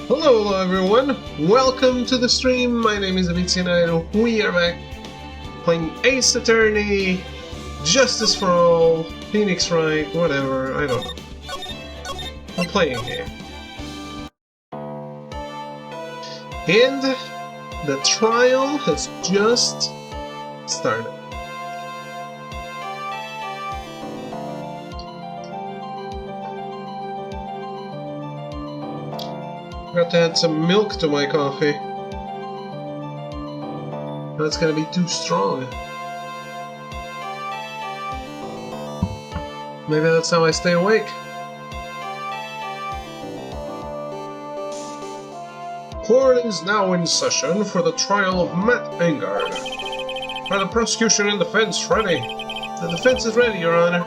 Hello everyone, welcome to the stream. My name is Avicii and we are back playing Ace Attorney, Justice for All, Phoenix Wright, whatever, I don't know. We're playing a game. And the trial has just started. Got to add some milk to my coffee. That's gonna be too strong. Maybe that's how I stay awake. Court is now in session for the trial of Matt Engard. Are the prosecution and defense ready? The defense is ready, Your Honor.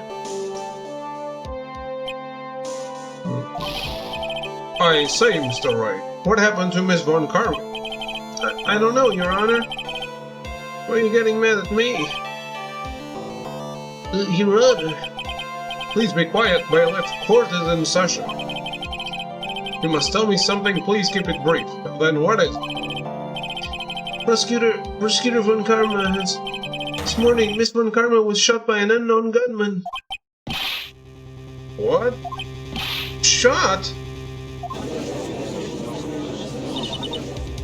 I say, Mr. Wright, what happened to Miss Von Carmen? I don't know, Your Honor. Why are you getting mad at me? Your Honor. Please be quiet, bailiff. Court is in session. You must tell me something, please keep it brief. Then what is it? Prosecutor Von Karma has... This morning, Miss Von Karma was shot by an unknown gunman. What? Shot?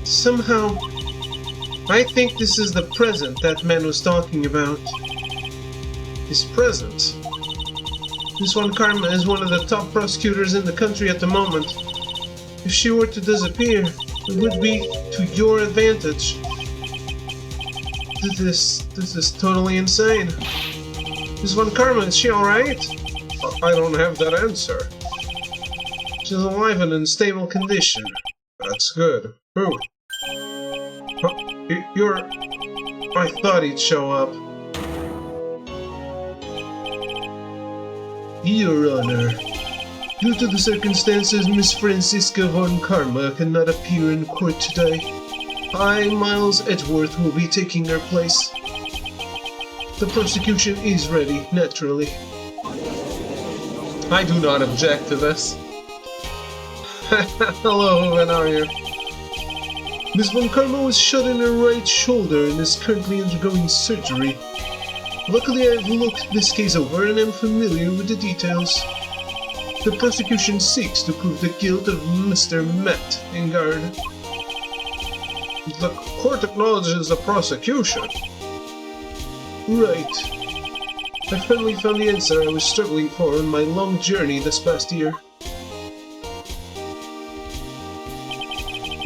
Somehow, I think this is the present that man was talking about. His present. Miss Von Karma is one of the top prosecutors in the country at the moment. If she were to disappear, it would be to your advantage. This is totally insane. Miss Von Karma, is she alright? I don't have that answer. She's alive and in stable condition. That's good. Who? You're... I thought he'd show up. Your Honor, due to the circumstances, Miss Francisca Von Karma cannot appear in court today. I, Miles Edgeworth, will be taking her place. The prosecution is ready, naturally. I do not object to this. Hello, how are you? Miss Von Karma was shot in her right shoulder and is currently undergoing surgery. Luckily, I've looked this case over and am familiar with the details. The prosecution seeks to prove the guilt of Mr. Matt Engard. The court acknowledges the prosecution. Right. I finally found the answer I was struggling for on my long journey this past year.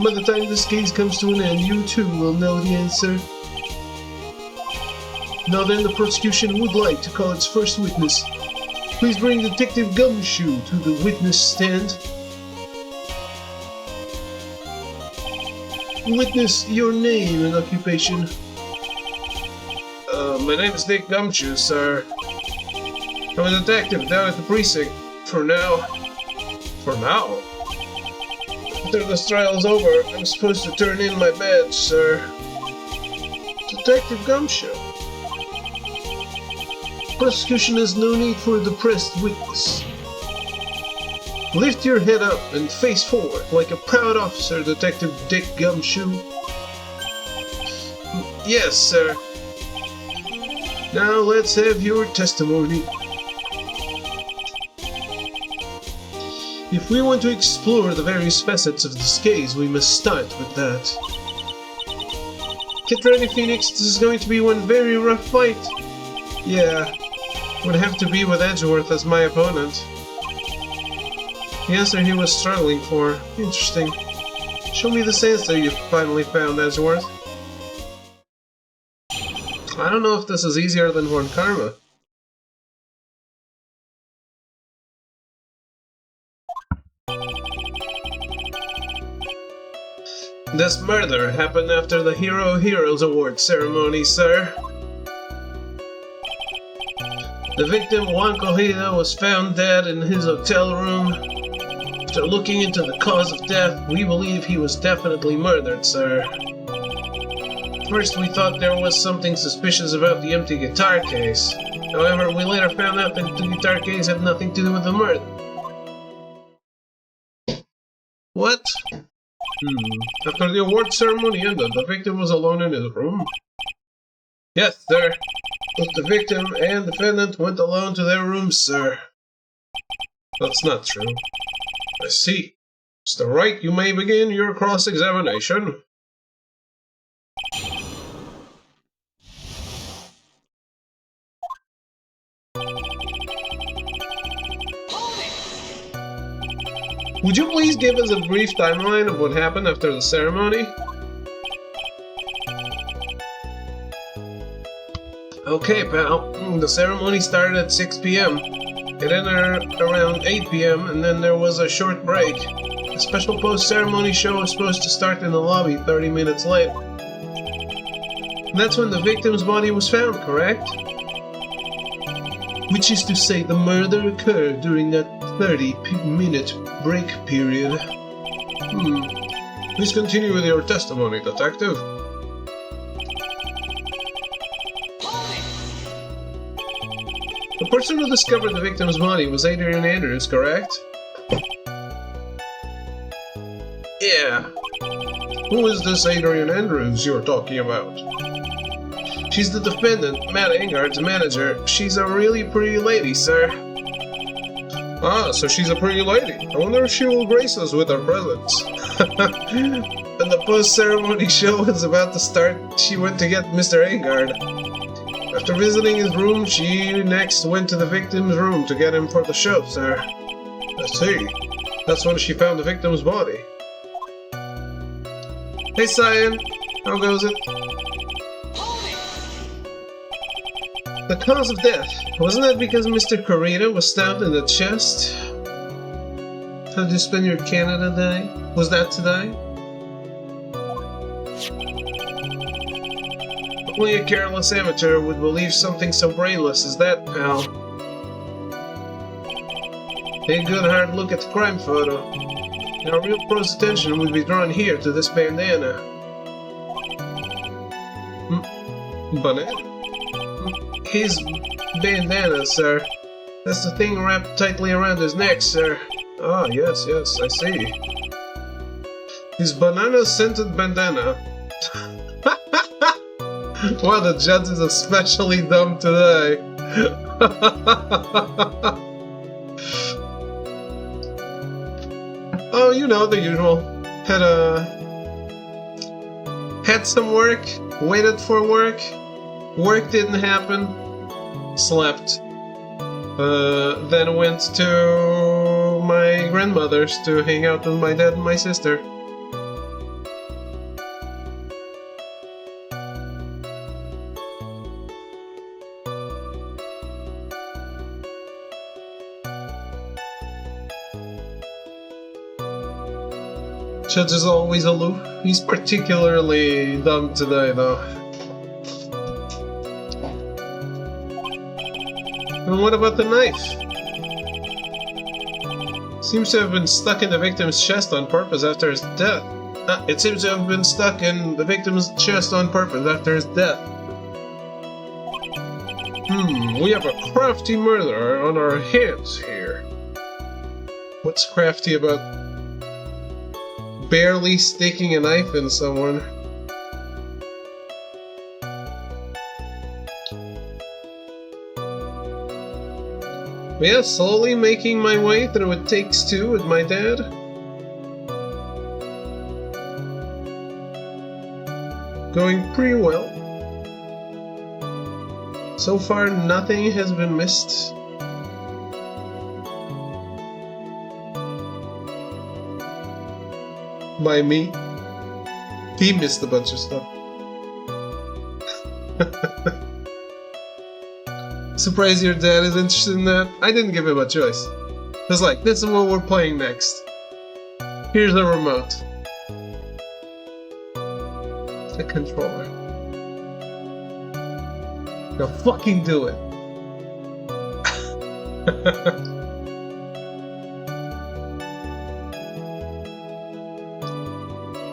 By the time this case comes to an end, you too will know the answer. Now then, the prosecution would like to call its first witness. Please bring Detective Gumshoe to the witness stand. Witness, your name and occupation. My name is Dick Gumshoe, sir. I'm a detective down at the precinct. For now. For now? After this trial's over, I'm supposed to turn in my badge, sir. Detective Gumshoe. Prosecution has no need for a depressed witness. Lift your head up and face forward like a proud officer, Detective Dick Gumshoe. Yes, sir. Now let's have your testimony. If we want to explore the various facets of this case, we must start with that. Get ready, Phoenix. This is going to be one very rough fight. Yeah. Would have to be with Edgeworth as my opponent. The answer he was struggling for. Interesting. Show me this answer you finally found, Edgeworth. I don't know if this is easier than Von Karma. This murder happened after the Hero of Heroes Award ceremony, sir. The victim, Juan Cojeda, was found dead in his hotel room. After looking into the cause of death, we believe he was definitely murdered, sir. First, we thought there was something suspicious about the empty guitar case. However, we later found out that the guitar case had nothing to do with the murder. What? After the award ceremony ended, the victim was alone in his room? Yes, sir. Both the victim and defendant went alone to their rooms, sir. That's not true. I see. Mr. Wright, you may begin your cross-examination. Would you please give us a brief timeline of what happened after the ceremony? Okay, pal. The ceremony started at 6 p.m. It ended around 8 p.m. and then there was a short break. A special post-ceremony show was supposed to start in the lobby 30 minutes late. That's when the victim's body was found, correct? Which is to say the murder occurred during that 30-minute break period. Please continue with your testimony, detective. The person who discovered the victim's body was Adrian Andrews, correct? Yeah. Who is this Adrian Andrews you're talking about? She's the defendant, Matt Engard's manager. She's a really pretty lady, sir. Ah, so she's a pretty lady. I wonder if she will grace us with her presence. When the post-ceremony show was about to start, she went to get Mr. Engard. After visiting his room, she next went to the victim's room to get him for the show, sir. I see. That's when she found the victim's body. Hey, Cyan. How goes it? The cause of death. Wasn't that because Mr. Corita was stabbed in the chest? How did you spend your Canada Day? Was that today? Only a careless amateur would believe something so brainless as that, pal. Take a good hard look at the crime photo. Now real pros' attention would be drawn here to this bandana. Banana? His bandana, sir. That's the thing wrapped tightly around his neck, sir. Ah, yes, I see. His banana-scented bandana. Wow, the judge is especially dumb today. Oh, you know, the usual. Had some work, waited for work, work didn't happen, slept. Then went to my grandmother's to hang out with my dad and my sister. Judge is always aloof. He's particularly dumb today, though. And what about the knife? Seems to have been stuck in the victim's chest on purpose after his death. It seems to have been stuck in the victim's chest on purpose after his death. We have a crafty murderer on our hands here. What's crafty about barely sticking a knife in someone? Yeah, slowly making my way through It Takes Two with my dad. Going pretty well. So far, nothing has been missed. By me. He missed a bunch of stuff. Surprised your dad is interested in that? I didn't give him a choice. It's like, this is what we're playing next. Here's the remote. The controller. Now fucking do it.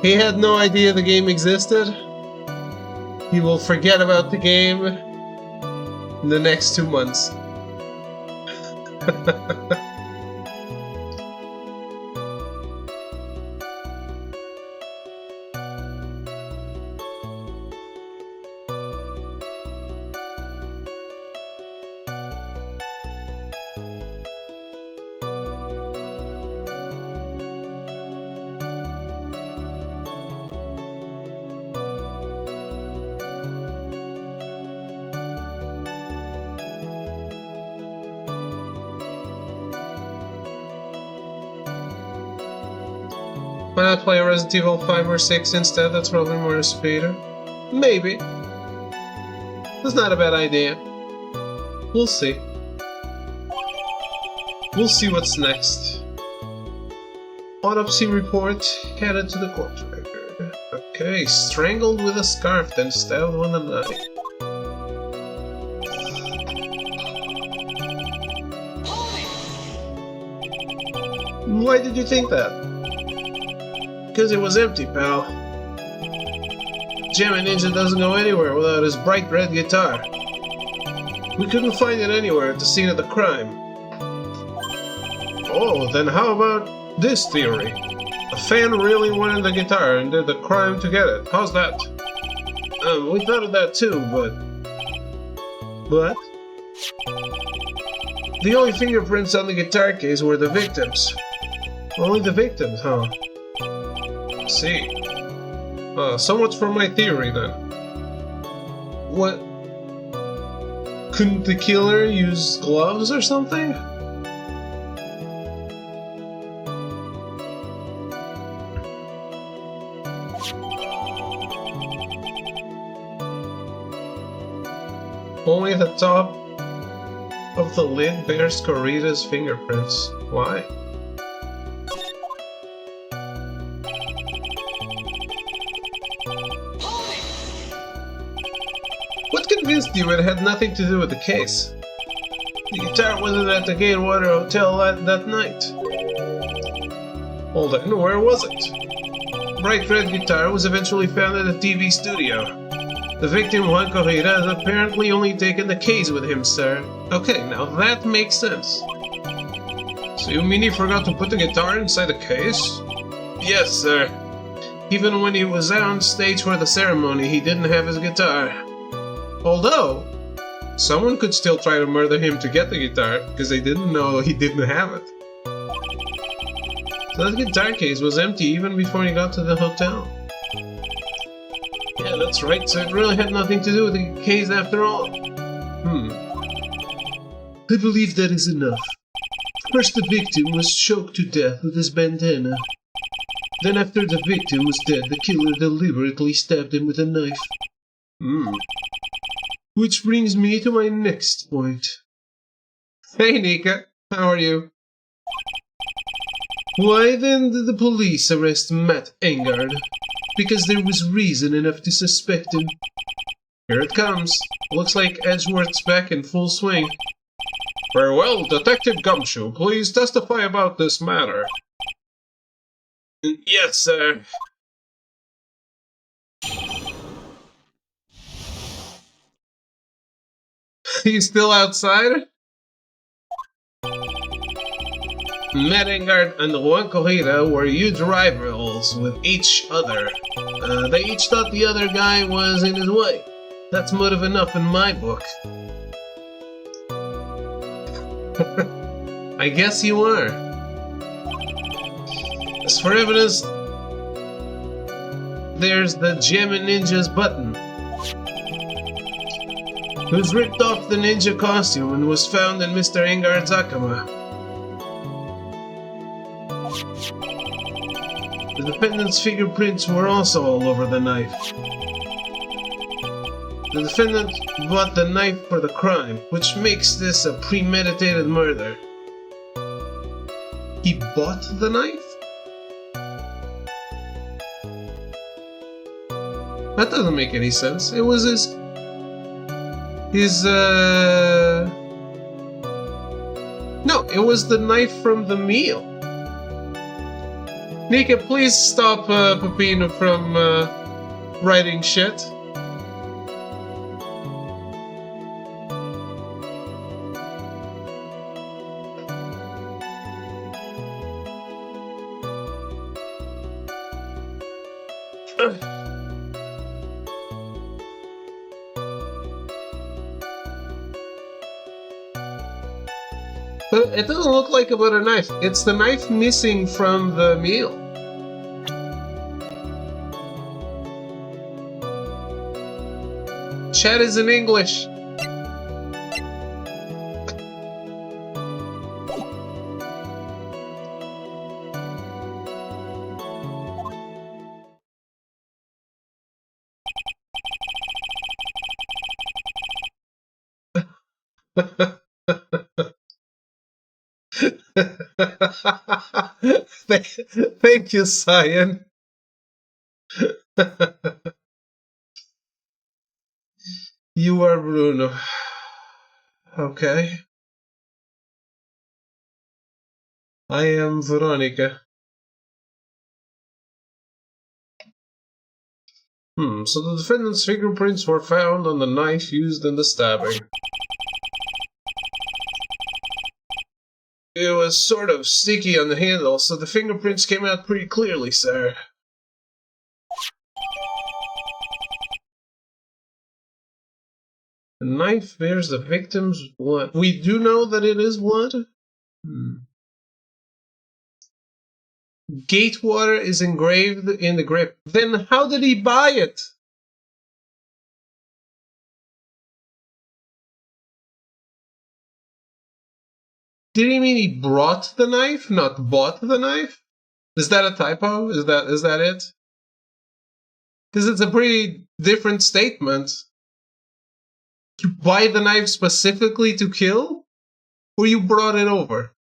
He had no idea the game existed. He will forget about the game in the next 2 months. Why not play Resident Evil 5 or 6 instead? That's probably more speeder. Maybe. That's not a bad idea. We'll see. We'll see what's next. Autopsy report headed to the corpse record. Okay, strangled with a scarf, then stabbed with a knife. Why did you think that? Because it was empty, pal. Jammin' Ninja doesn't go anywhere without his bright red guitar. We couldn't find it anywhere at the scene of the crime. Oh, then how about this theory? A fan really wanted the guitar and did the crime to get it. How's that? We thought of that too, but... But? The only fingerprints on the guitar case were the victims. Only the victims, huh? See. So much for my theory, then. What? Couldn't the killer use gloves or something? Only the top of the lid bears Corita's fingerprints. Why? What convinced you it had nothing to do with the case? The guitar wasn't at the Gatewater Hotel that night. Well then, where was it? Bright red guitar was eventually found at a TV studio. The victim, Juan Corrida, has apparently only taken the case with him, sir. Okay, now that makes sense. So you mean he forgot to put the guitar inside the case? Yes, sir. Even when he was out on stage for the ceremony, he didn't have his guitar. Although, someone could still try to murder him to get the guitar, because they didn't know he didn't have it. So that guitar case was empty even before he got to the hotel. Yeah, that's right, so it really had nothing to do with the case after all. I believe that is enough. First the victim was choked to death with his bandana. Then after the victim was dead, the killer deliberately stabbed him with a knife. Which brings me to my next point. Hey Nika, how are you? Why then did the police arrest Matt Engard? Because there was reason enough to suspect him. Here it comes. Looks like Edgeworth's back in full swing. Very well, Detective Gumshoe, please testify about this matter. Yes, sir. He's still outside? Matt Engard and Juan Corrida were huge rivals with each other. They each thought the other guy was in his way. That's motive enough in my book. I guess you are. As for evidence, there's the Jammin' Ninja's button. It was ripped off the ninja costume and was found in Mr. Engard's Akama. The defendant's fingerprints were also all over the knife. The defendant bought the knife for the crime, which makes this a premeditated murder. He bought the knife? That doesn't make any sense. It was No, it was the knife from the meal. Nika, please stop Pepino from writing shit. But it doesn't look like a butter knife. It's the knife missing from the meal. Chat is in English. Thank you, Cyan. You are Bruno. Okay. I am Veronica. So the defendant's fingerprints were found on the knife used in the stabbing. It was sort of sticky on the handle, so the fingerprints came out pretty clearly, sir. The knife bears the victim's blood. We do know that it is blood? Gatewater is engraved in the grip. Then how did he buy it? Did he mean he brought the knife, not bought the knife? Is that a typo? Is that it? Because it's a pretty different statement. You buy the knife specifically to kill? Or you brought it over?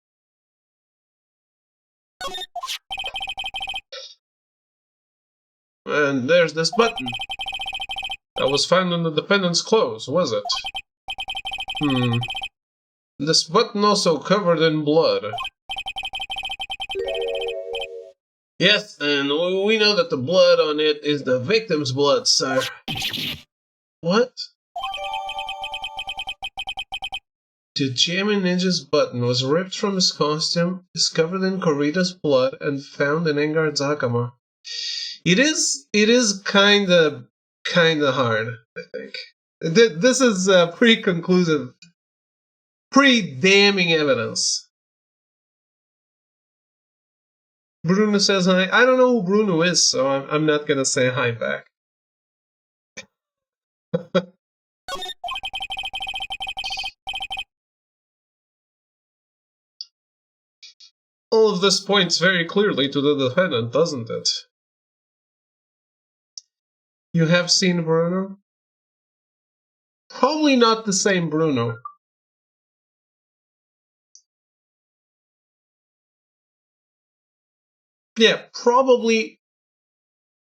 And there's this button. That was found in the defendant's clothes, was it? This button also covered in blood. Yes, and we know that the blood on it is the victim's blood, sir. What? The Jammin' Ninja's button was ripped from his costume, is covered in Corita's blood, and found in Engard's Hakama. It is kinda hard, I think. This is pretty conclusive, pretty damning evidence. Bruno says hi. I don't know who Bruno is, so I'm not gonna say hi back. All of this points very clearly to the defendant, doesn't it? You have seen Bruno? Probably not the same Bruno. Yeah, probably.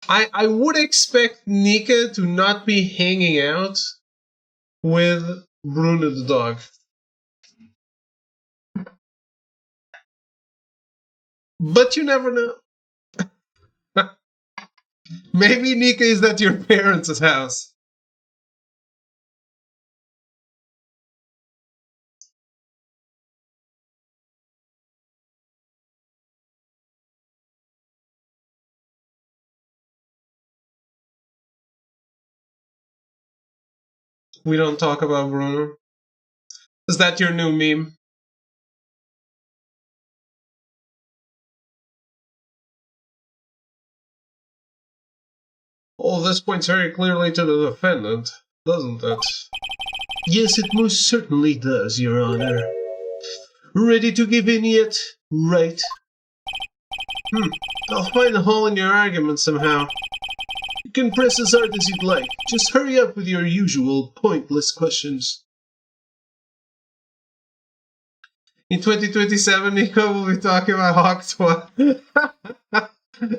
I would expect Nika to not be hanging out with Bruno the dog. But you never know. Maybe Nika is at your parents' house. We don't talk about Bruno. Is that your new meme? All this points very clearly to the defendant, doesn't it? Yes, it most certainly does, Your Honor. Ready to give in yet, Wright? I'll find a hole in your argument somehow. You can press as hard as you'd like. Just hurry up with your usual pointless questions. In 2027, Nico will be talking about Hawktwa.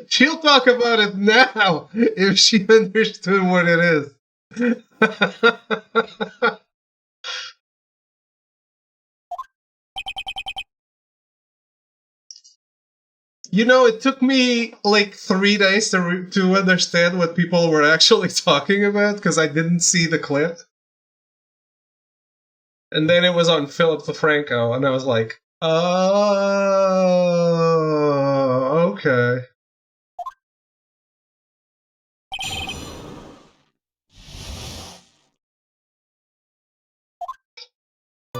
She'll talk about it now if she understood what it is. You know, it took me like 3 days to understand what people were actually talking about because I didn't see the clip. And then it was on Philip DeFranco, and I was like, oh, okay.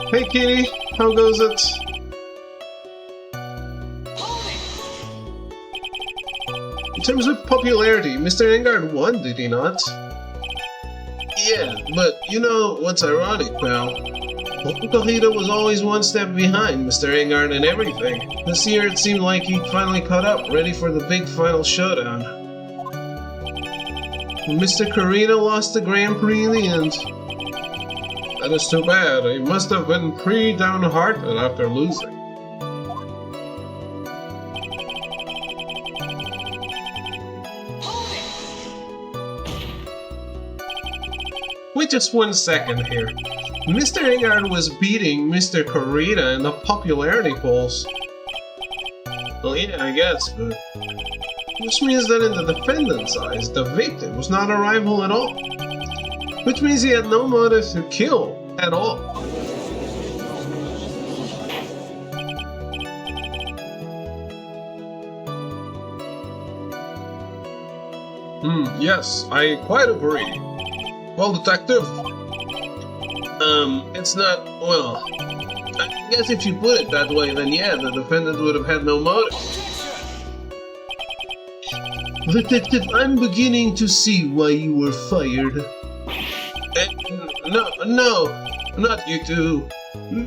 Hey Kitty, how goes it? In terms of popularity, Mr. Engard won, did he not? Yeah, but you know what's ironic, pal? Kohito was always one step behind Mr. Engard in everything. This year it seemed like he'd finally caught up, ready for the big final showdown. Mr. Karina lost the Grand Prix in the end. That is too bad. He must have been pretty downhearted after losing. Wait just 1 second here. Mr. Agard was beating Mr. Corita in the popularity polls. Well, yeah, I guess, but... Which means that in the defendant's eyes, the victim was not a rival at all. Which means he had no motive to kill at all. Yes, I quite agree. Well, detective, it's not, well, I guess if you put it that way, then yeah, the defendant would have had no motive. Detective, I'm beginning to see why you were fired. No, not you two.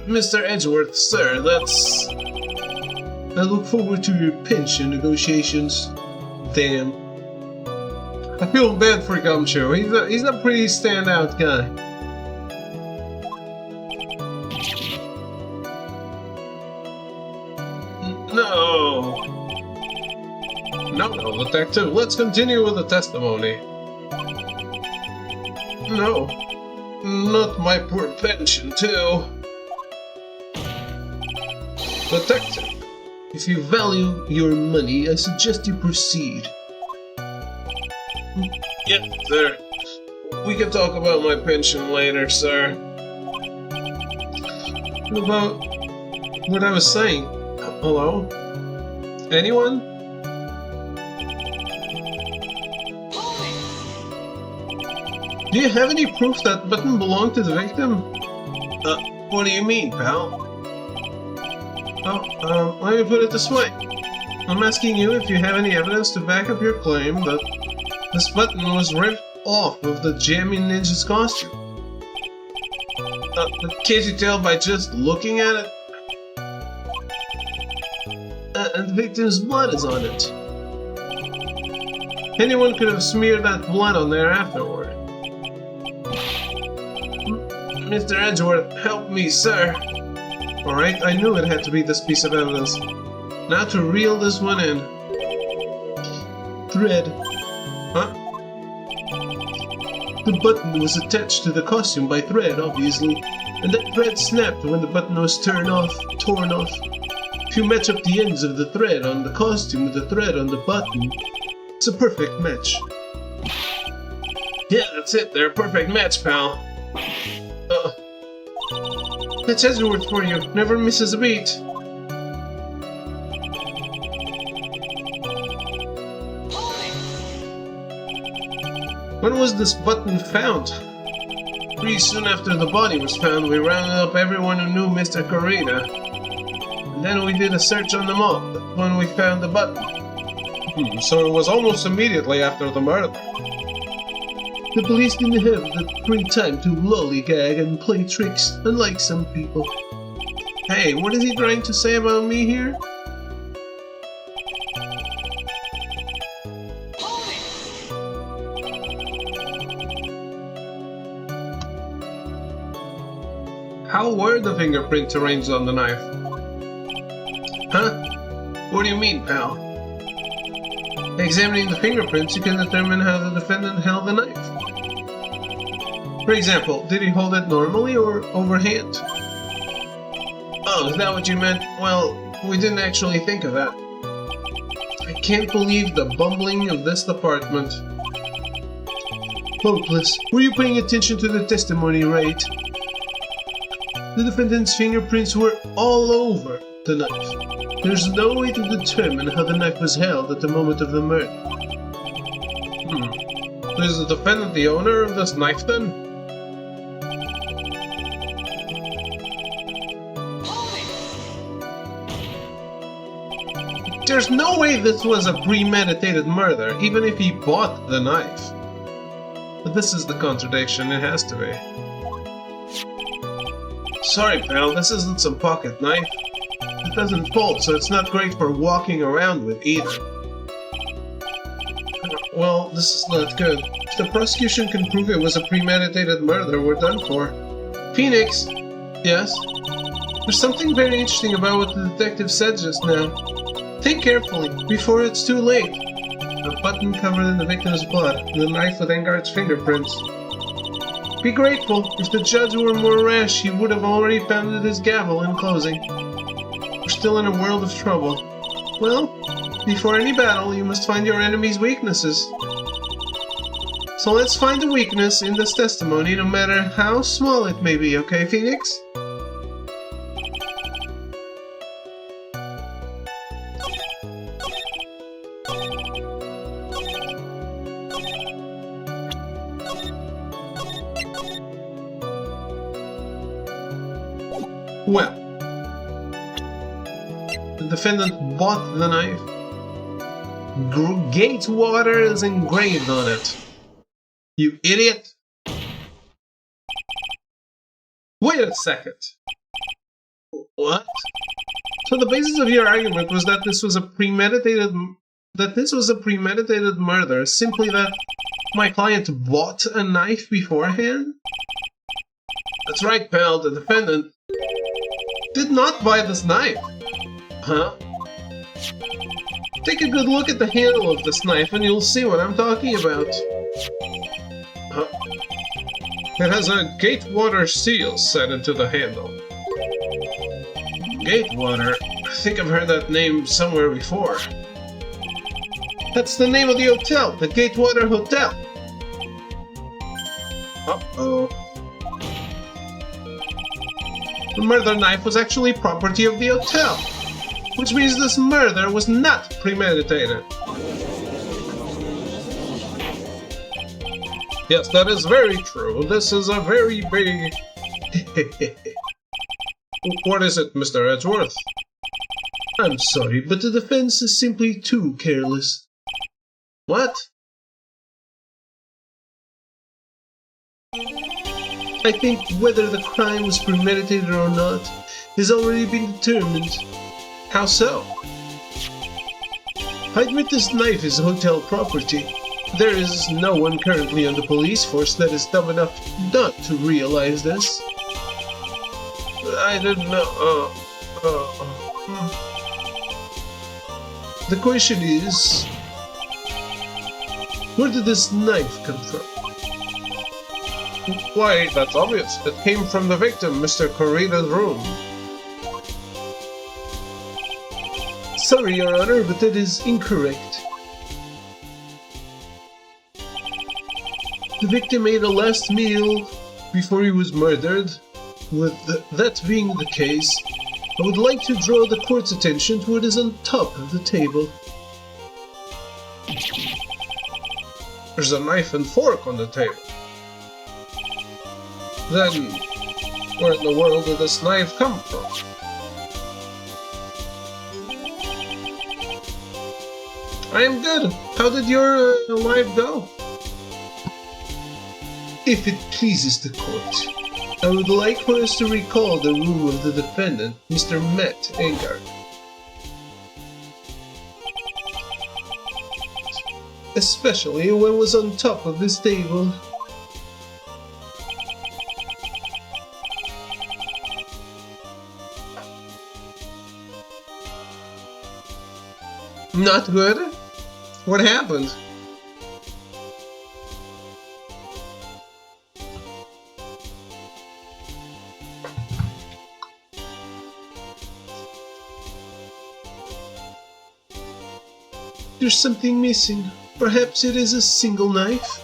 Mr. Edgeworth, sir, that's... I look forward to your pension negotiations. Damn. I feel bad for Gumshoe. He's a pretty standout guy. No, detective. Let's continue with the testimony. No, not my poor pension, too. Detective, if you value your money, I suggest you proceed. Yes, sir. We can talk about my pension later, sir. About what I was saying. Hello? Anyone? Do you have any proof that button belonged to the victim? What do you mean, pal? Oh, let me put it this way. I'm asking you if you have any evidence to back up your claim that this button was ripped off of the Jammy Ninja's costume. Can't you tell by just looking at it? And the victim's blood is on it. Anyone could have smeared that blood on there afterward. Mr. Edgeworth, help me, sir. Alright, I knew it had to be this piece of evidence. Now to reel this one in. Thread. Huh? The button was attached to the costume by thread, obviously, and that thread snapped when the button was torn off. If you match up the ends of the thread on the costume with the thread on the button, it's a perfect match. Yeah, that's it. They're a perfect match, pal. That's Edgeworth for you. Never misses a beat. When was this button found? Pretty soon after the body was found, we rounded up everyone who knew Mr. Corita. And then we did a search on them all. That's when we found the button. So it was almost immediately after the murder. The police didn't have the free time to lollygag and play tricks, unlike some people. Hey, what is he trying to say about me here? How were the fingerprints arranged on the knife? Huh? What do you mean, pal? Examining the fingerprints, you can determine how the defendant held the knife. For example, did he hold it normally or overhand? Oh, is that what you meant? Well, we didn't actually think of that. I can't believe the bumbling of this department. Hopeless. Were you paying attention to the testimony, Wright? The defendant's fingerprints were all over the knife. There's no way to determine how the knife was held at the moment of the murder. Is the defendant the owner of this knife then? There's no way this was a premeditated murder, even if he bought the knife. But this is the contradiction, it has to be. Sorry, pal, this isn't some pocket knife. It doesn't fold, so it's not great for walking around with either. Well, this is not good. If the prosecution can prove it was a premeditated murder, we're done for. Phoenix? Yes? There's something very interesting about what the detective said just now. Think carefully, before it's too late. A button covered in the victim's blood, and a knife with Engard's fingerprints. Be grateful. If the judge were more rash, he would have already pounded his gavel in closing. We're still in a world of trouble. Well, before any battle, you must find your enemy's weaknesses. So let's find a weakness in this testimony, no matter how small it may be, okay, Phoenix? Well, the defendant bought the knife. Gatewater is engraved on it. You idiot! Wait a second. What? So the basis of your argument was that this was a premeditated murder, simply that my client bought a knife beforehand? That's right, pal. The defendant did not buy this knife. Huh? Take a good look at the handle of this knife and you'll see what I'm talking about. Huh? It has a Gatewater seal set into the handle. Gatewater? I think I've heard that name somewhere before. That's the name of the hotel, the Gatewater Hotel. Uh-oh. The murder knife was actually property of the hotel, which means this murder was not premeditated. Yes, that is very true. This is a very big... What is it, Mr. Edgeworth? I'm sorry, but the defense is simply too careless. What? I think whether the crime was premeditated or not has already been determined. How so? I admit this knife is hotel property. There is no one currently on the police force that is dumb enough not to realize this. I didn't know. The question is, where did this knife come from? Why, that's obvious. It came from the victim, Mr. Corrida's room. Sorry, Your Honor, but that is incorrect. The victim ate a last meal before he was murdered. With that being the case, I would like to draw the court's attention to what is on top of the table. There's a knife and fork on the table. Then, where in the world did this knife come from? I am good. How did your life go? If it pleases the court, I would like for us to recall the room of the defendant, Mr. Matt Engard. Especially what was on top of this table. Not good? What happened? There's something missing. Perhaps it is a single knife?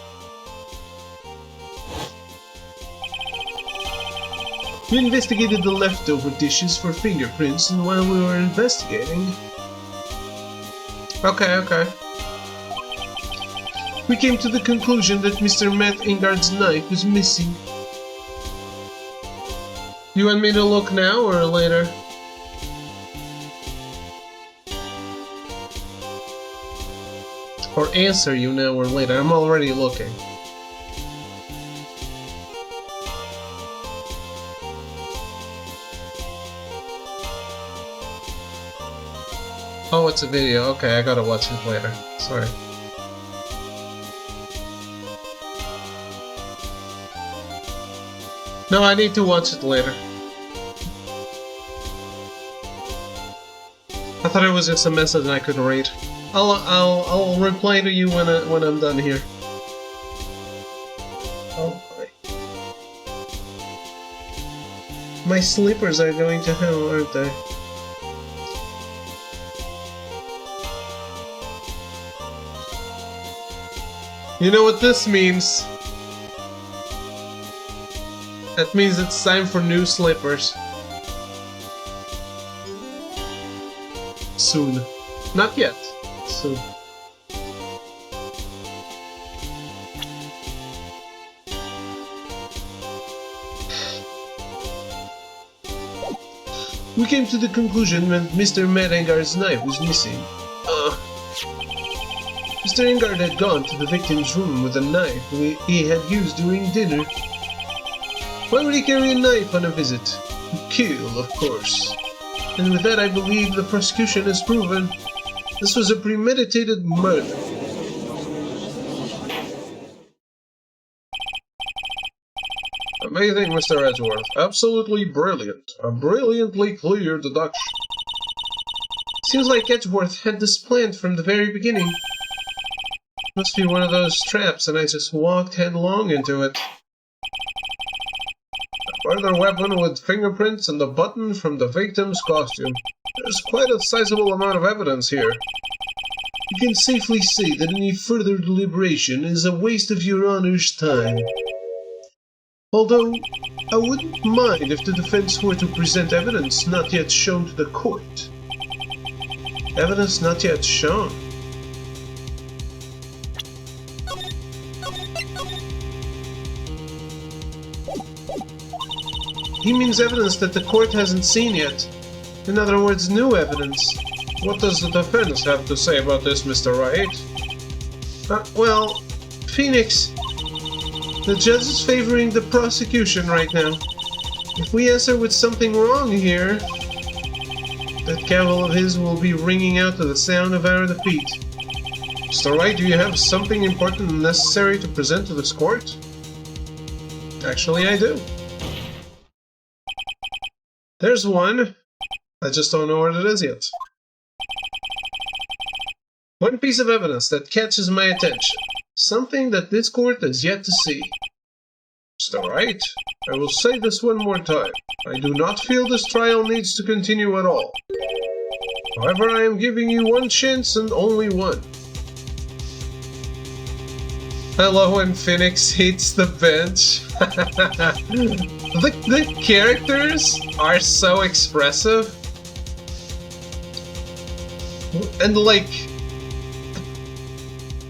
We investigated the leftover dishes for fingerprints, and while we were investigating... Okay. We came to the conclusion that Mr. Matt Engard's knife was missing. You want me to look now or later? Or answer you now or later? I'm already looking. Oh, it's a video. Okay, I gotta watch it later. Sorry. No, I need to watch it later. I thought it was just a message I could read. I'll reply to you when I'm done here. Oh boy. My slippers are going to hell, aren't they? You know what this means? That means it's time for new slippers. Soon. Not yet. Soon. We came to the conclusion that Mr. Matt Engar's knife was missing. Mr. Engard had gone to the victim's room with a knife he had used during dinner. Why would he carry a knife on a visit? To kill, of course. And with that, I believe the prosecution has proven this was a premeditated murder. Amazing, Mr. Edgeworth. Absolutely brilliant. A brilliantly clear deduction. Seems like Edgeworth had this planned from the very beginning. Must be one of those traps, and I just walked headlong into it. A further weapon with fingerprints and a button from the victim's costume. There's quite a sizable amount of evidence here. You can safely say that any further deliberation is a waste of your Honor's time. Although, I wouldn't mind if the defense were to present evidence not yet shown to the court. Evidence not yet shown? He means evidence that the court hasn't seen yet. In other words, new evidence. What does the defense have to say about this, Mr. Wright? Well, Phoenix, the judge is favoring the prosecution right now. If we answer with something wrong here, that gavel of his will be ringing out to the sound of our defeat. Mr. Wright, do you have something important and necessary to present to this court? Actually, I do. There's one. I just don't know what it is yet. One piece of evidence that catches my attention. Something that this court has yet to see. Mr. Wright, I will say this one more time. I do not feel this trial needs to continue at all. However, I am giving you one chance and only one. I love when Phoenix hates the bench. The characters are so expressive. And like,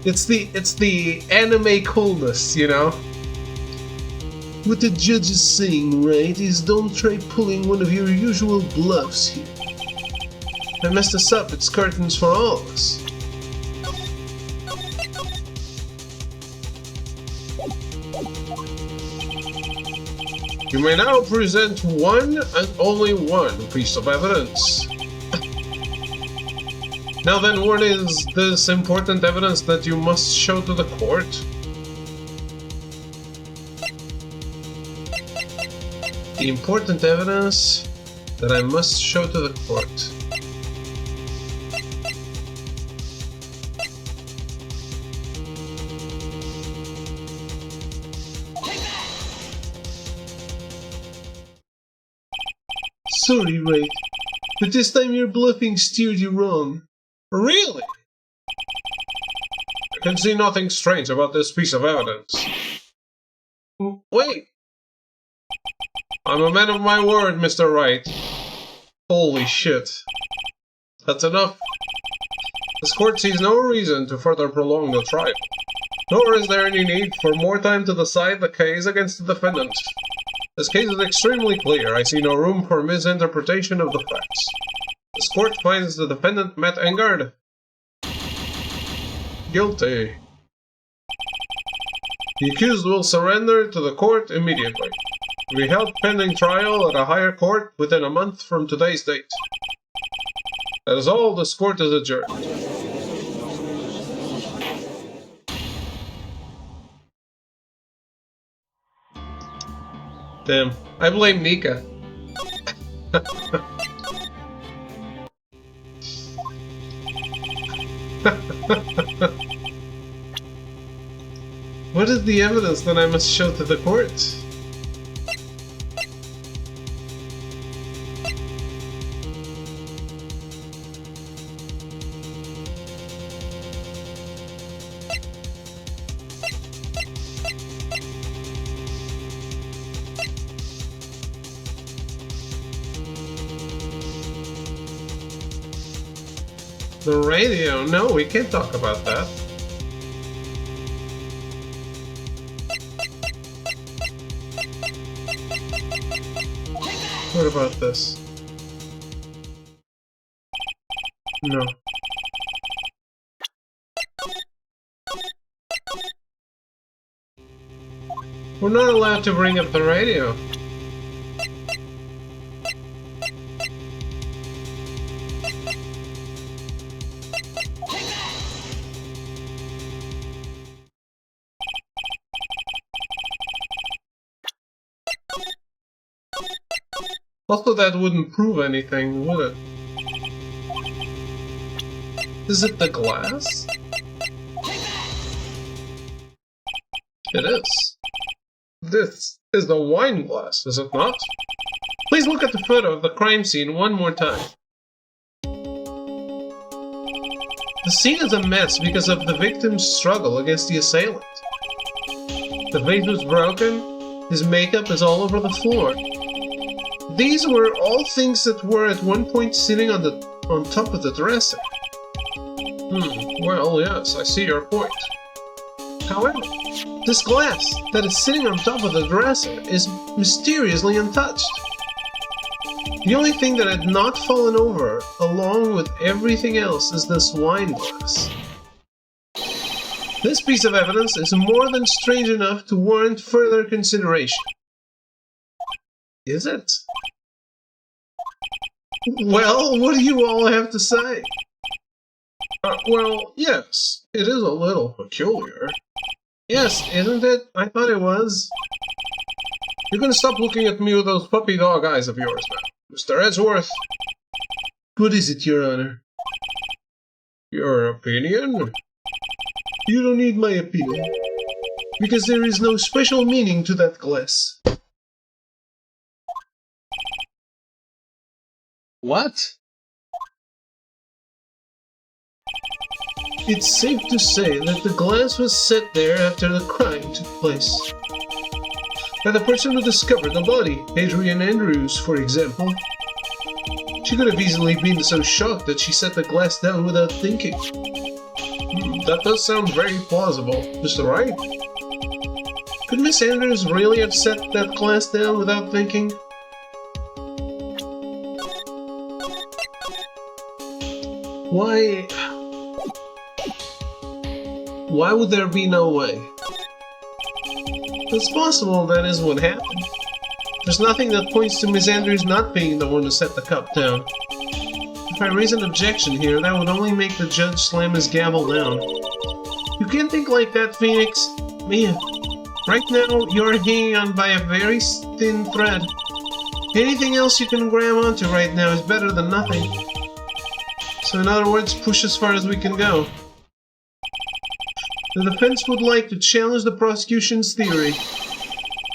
it's the anime coolness, you know? What the judge is saying, right, is don't try pulling one of your usual bluffs here. I messed this up, it's curtains for all of us. You may now present one and only one piece of evidence. Now then, what is this important evidence that you must show to the court? The important evidence that I must show to the court. Sorry, Wright, but this time your bluffing steered you wrong. Really? I can see nothing strange about this piece of evidence. Wait! I'm a man of my word, Mr. Wright. Holy shit. That's enough. This court sees no reason to further prolong the trial, nor is there any need for more time to decide the case against the defendant. This case is extremely clear. I see no room for misinterpretation of the facts. This court finds the defendant, Matt Engard, guilty. The accused will surrender to the court immediately. To be held pending trial at a higher court within a month from today's date. That is all. This court is adjourned. Damn. I blame Nika. What is the evidence that I must show to the court? The radio? No, we can't talk about that. What about this? No. We're not allowed to bring up the radio. Also, that wouldn't prove anything, would it? Is it the glass? It is. This is the wine glass, is it not? Please look at the photo of the crime scene one more time. The scene is a mess because of the victim's struggle against the assailant. The vase was broken, his makeup is all over the floor. These were all things that were at one point sitting on top of the dresser. Well, yes, I see your point. However, this glass that is sitting on top of the dresser is mysteriously untouched. The only thing that had not fallen over, along with everything else, is this wine glass. This piece of evidence is more than strange enough to warrant further consideration. Is it? Well, what do you all have to say? Well, yes, it is a little peculiar. Yes, isn't it? I thought it was. You're gonna stop looking at me with those puppy dog eyes of yours now. Mr. Edgeworth. What is it, Your Honor? Your opinion? You don't need my opinion, because there is no special meaning to that glass. What? It's safe to say that the glass was set there after the crime took place. By the person who discovered the body, Adrian Andrews, for example. She could have easily been so shocked that she set the glass down without thinking. That does sound very plausible, Mr. Wright. Could Miss Andrews really have set that glass down without thinking? Why would there be no way? It's possible that is what happened. There's nothing that points to Miss Andrews not being the one who set the cup down. If I raise an objection here, that would only make the judge slam his gavel down. You can't think like that, Phoenix. Mia, right now you're hanging on by a very thin thread. Anything else you can grab onto right now is better than nothing. So in other words, push as far as we can go. The defense would like to challenge the prosecution's theory.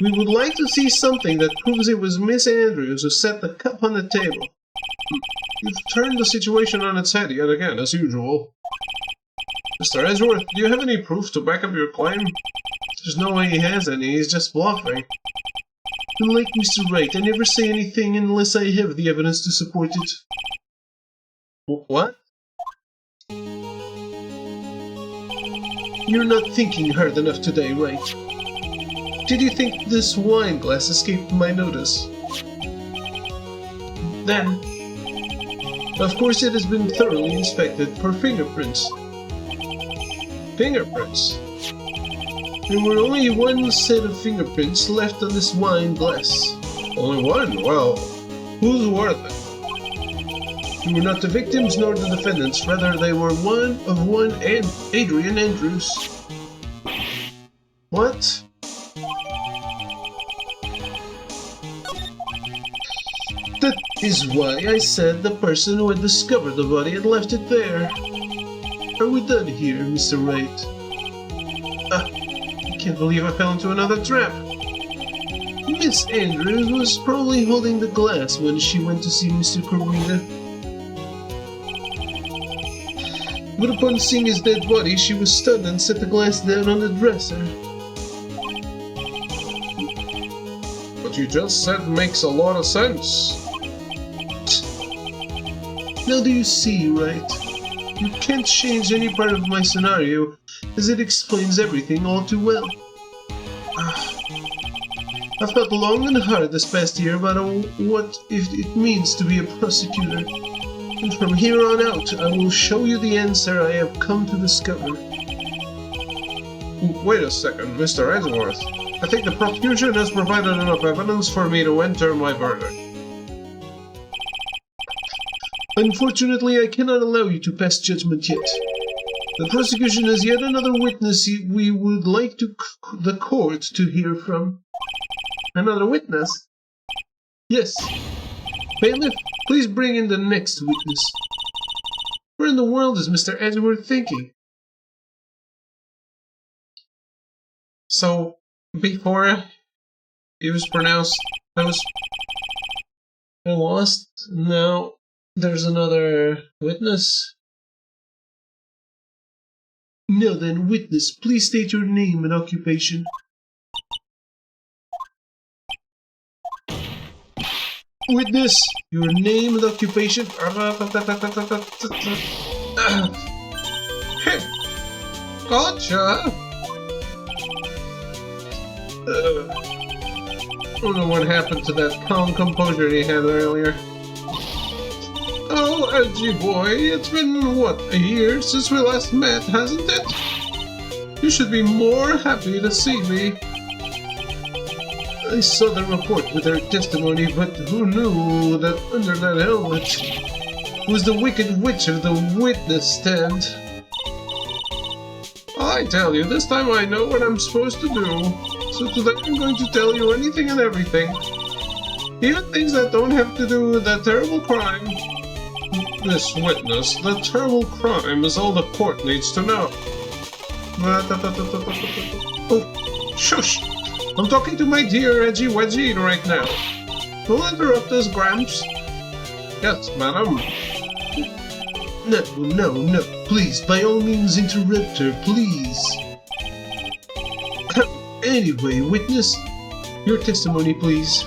We would like to see something that proves it was Miss Andrews who set the cup on the table. You've turned the situation on its head yet again, as usual. Mr. Edgeworth, do you have any proof to back up your claim? There's no way he has any, he's just bluffing. Unlike Mr. Wright, I never say anything unless I have the evidence to support it. What? You're not thinking hard enough today, Wright. Did you think this wine glass escaped my notice? Then, of course it has been thoroughly inspected for fingerprints. Fingerprints? There were only one set of fingerprints left on this wine glass. Only one? Well, whose were they? They were not the victims nor the defendants, rather they were one and Adrian Andrews. What? That is why I said the person who had discovered the body had left it there. Are we done here, Mr. Wright? I can't believe I fell into another trap. Miss Andrews was probably holding the glass when she went to see Mr. Corrida. But upon seeing his dead body, she was stunned and set the glass down on the dresser. What you just said makes a lot of sense. Now do you see, Wright? You can't change any part of my scenario, as it explains everything all too well. I've thought long and hard this past year about what it means to be a prosecutor. And from here on out, I will show you the answer I have come to discover. Wait a second, Mr. Edgeworth. I think the prosecution has provided enough evidence for me to enter my verdict. Unfortunately, I cannot allow you to pass judgment yet. The prosecution has yet another witness we would like the court to hear from. Another witness? Yes. Bailiff, please bring in the next witness. Where in the world is Mr. Edgeworth thinking? So, before it was pronounced, I lost. Now, there's another witness. Now then, witness, please state your name and occupation. Witness, your name and occupation. Gotcha. I don't know what happened to that calm composure he had earlier. Oh, Edgy boy, it's been, what, a year since we last met, hasn't it? You should be more happy to see me. I saw the report with her testimony, but who knew that under that helmet was the wicked witch of the witness stand? I tell you, this time I know what I'm supposed to do, so today I'm going to tell you anything and everything. Even things that don't have to do with that terrible crime. This witness, the terrible crime is all the court needs to know. Oh, shush! I'm talking to my dear Edgy Wedgie right now. Don't interrupt us, Gramps. Yes, madam. No, please, by all means interrupt her, please. Anyway, witness, your testimony, please.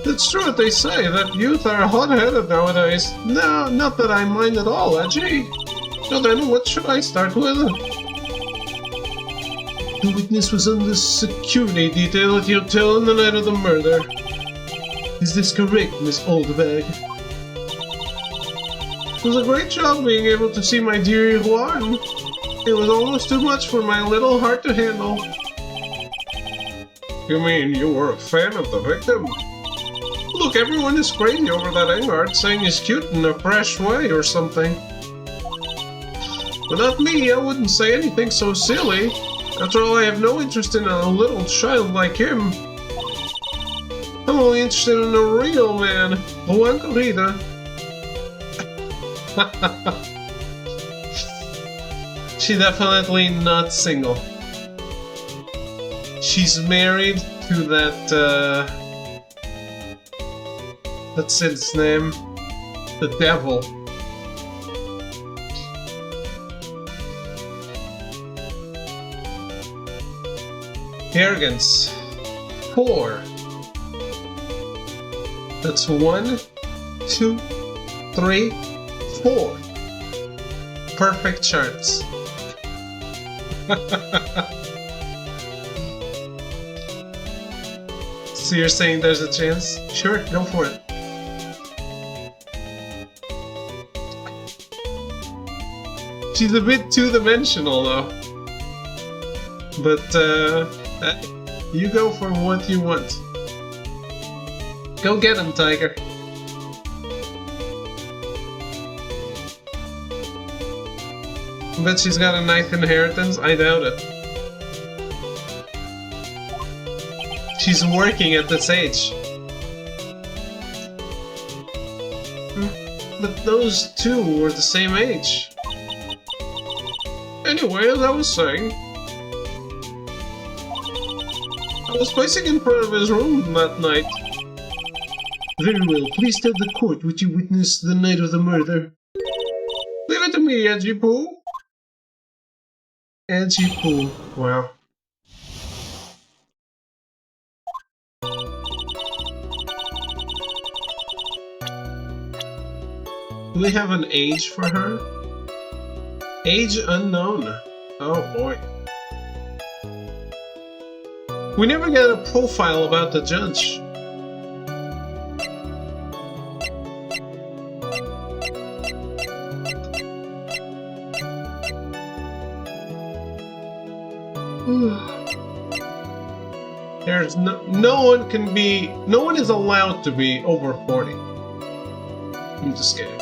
It's true what they say, that youth are hot-headed nowadays. No, not that I mind at all, Edgy. Now then, what should I start with? The witness was on the security detail at the hotel on the night of the murder. Is this correct, Miss Oldbag? It was a great job being able to see my dear Juan. It was almost too much for my little heart to handle. You mean you were a fan of the victim? Look, everyone is crazy over that Engard, saying he's cute in a fresh way or something. But not me, I wouldn't say anything so silly. After all, I have no interest in a little child like him. I'm only interested in a real man, Juan Corrida. She's definitely not single. She's married to that, that's its name, the devil. Arrogance. 4. That's 1, 2, 3, 4. Perfect charts. So you're saying there's a chance? Sure, go for it. She's a bit two-dimensional though. But, you go for what you want. Go get him, Tiger. Bet she's got a nice inheritance? I doubt it. She's working at this age. But those two were the same age. Anyway, as I was saying, I was pacing in front of his room that night. Very well, please tell the court what you witnessed the night of the murder. Leave it to me, Edgy Poo. Edgy Poo, wow. Do we have an age for her? Age unknown. Oh boy. We never get a profile about the judge. There's no one is allowed to be over 40. I'm just kidding.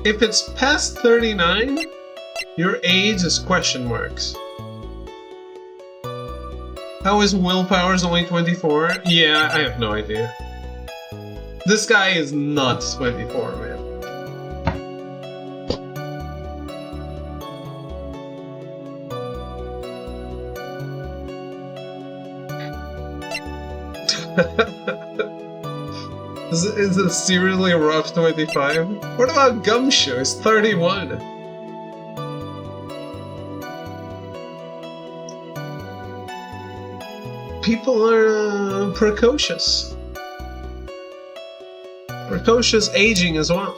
If it's past 39, your age is question marks. How is Willpower's only 24? Yeah, I have no idea. This guy is not 24, man. Is it seriously a rough 25? What about Gumshoe? It's 31. People are precocious. Precocious aging as well.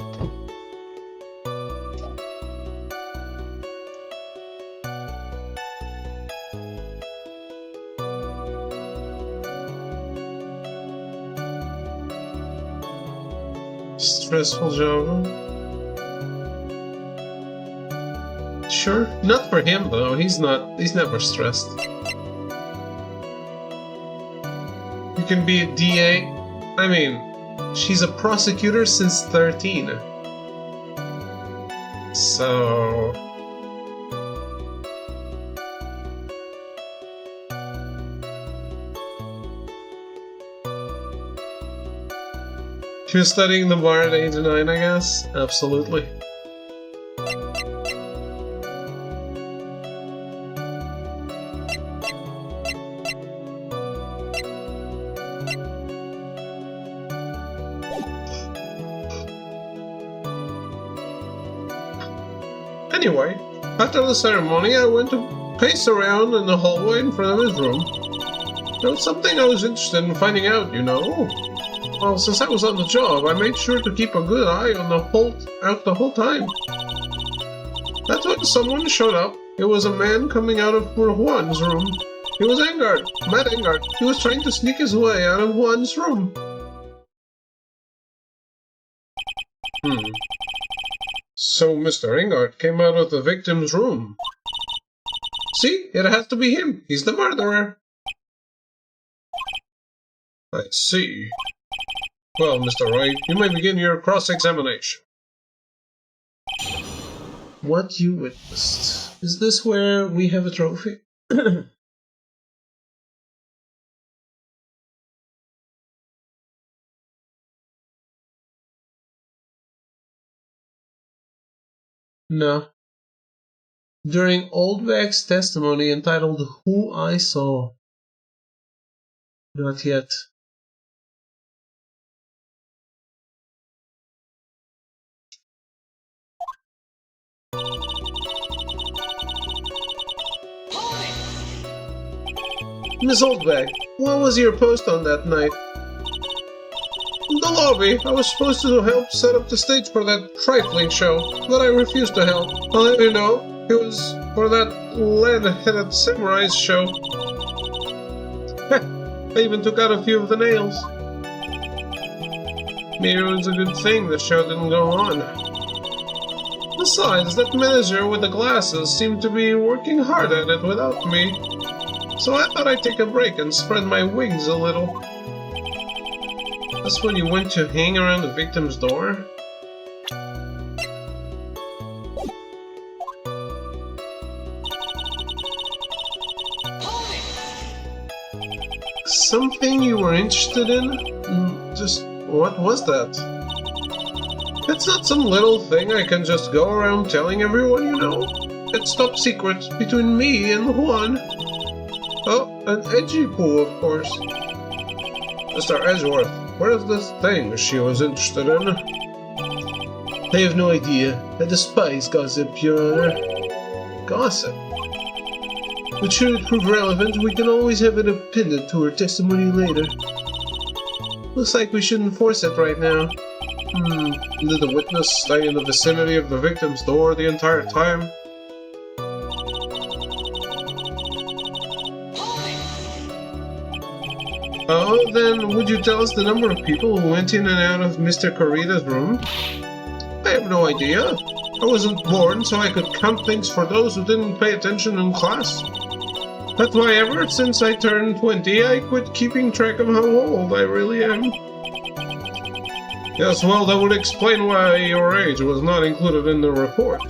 Stressful job. Sure. Not for him though. He's never stressed. You can be a DA. I mean, she's a prosecutor since 13. So she was studying the bar at age 9, I guess? Absolutely. Anyway, after the ceremony, I went to pace around in the hallway in front of his room. There was something I was interested in finding out, you know. Well, since I was on the job, I made sure to keep a good eye on the whole time. That's when someone showed up. It was a man coming out of Juan's room. He was Engard, Matt Engard. He was trying to sneak his way out of Juan's room. So Mr. Engard came out of the victim's room. See, it has to be him. He's the murderer. I see. Well, Mr. Wright, you may begin your cross-examination. What you witnessed. Is this where we have a trophy? No. During Oldback's testimony entitled Who I Saw. Not yet. Miss Oldback, what was your post on that night? In the lobby. I was supposed to help set up the stage for that trifling show, but I refused to help. I'll let you know, it was for that lead-headed samurai's show. I even took out a few of the nails. Maybe it was a good thing the show didn't go on. Besides, that manager with the glasses seemed to be working hard at it without me. So I thought I'd take a break and spread my wings a little. That's when you went to hang around the victim's door? Something you were interested in? Just what was that? It's not some little thing I can just go around telling everyone, you know. It's top secret between me and Juan. Oh, an edgy pool, of course. Mr. Edgeworth, what is this thing she was interested in? I have no idea. I despise gossip, Your Honor. Gossip? But should it prove relevant, we can always have it appended to her testimony later. Looks like we shouldn't force it right now. Did the witness stay in the vicinity of the victim's door the entire time? Oh, then would you tell us the number of people who went in and out of Mr. Corrida's room? I have no idea. I wasn't born, so I could count things for those who didn't pay attention in class. That's why ever since I turned 20, I quit keeping track of how old I really am. Yes, well, that would explain why your age was not included in the report.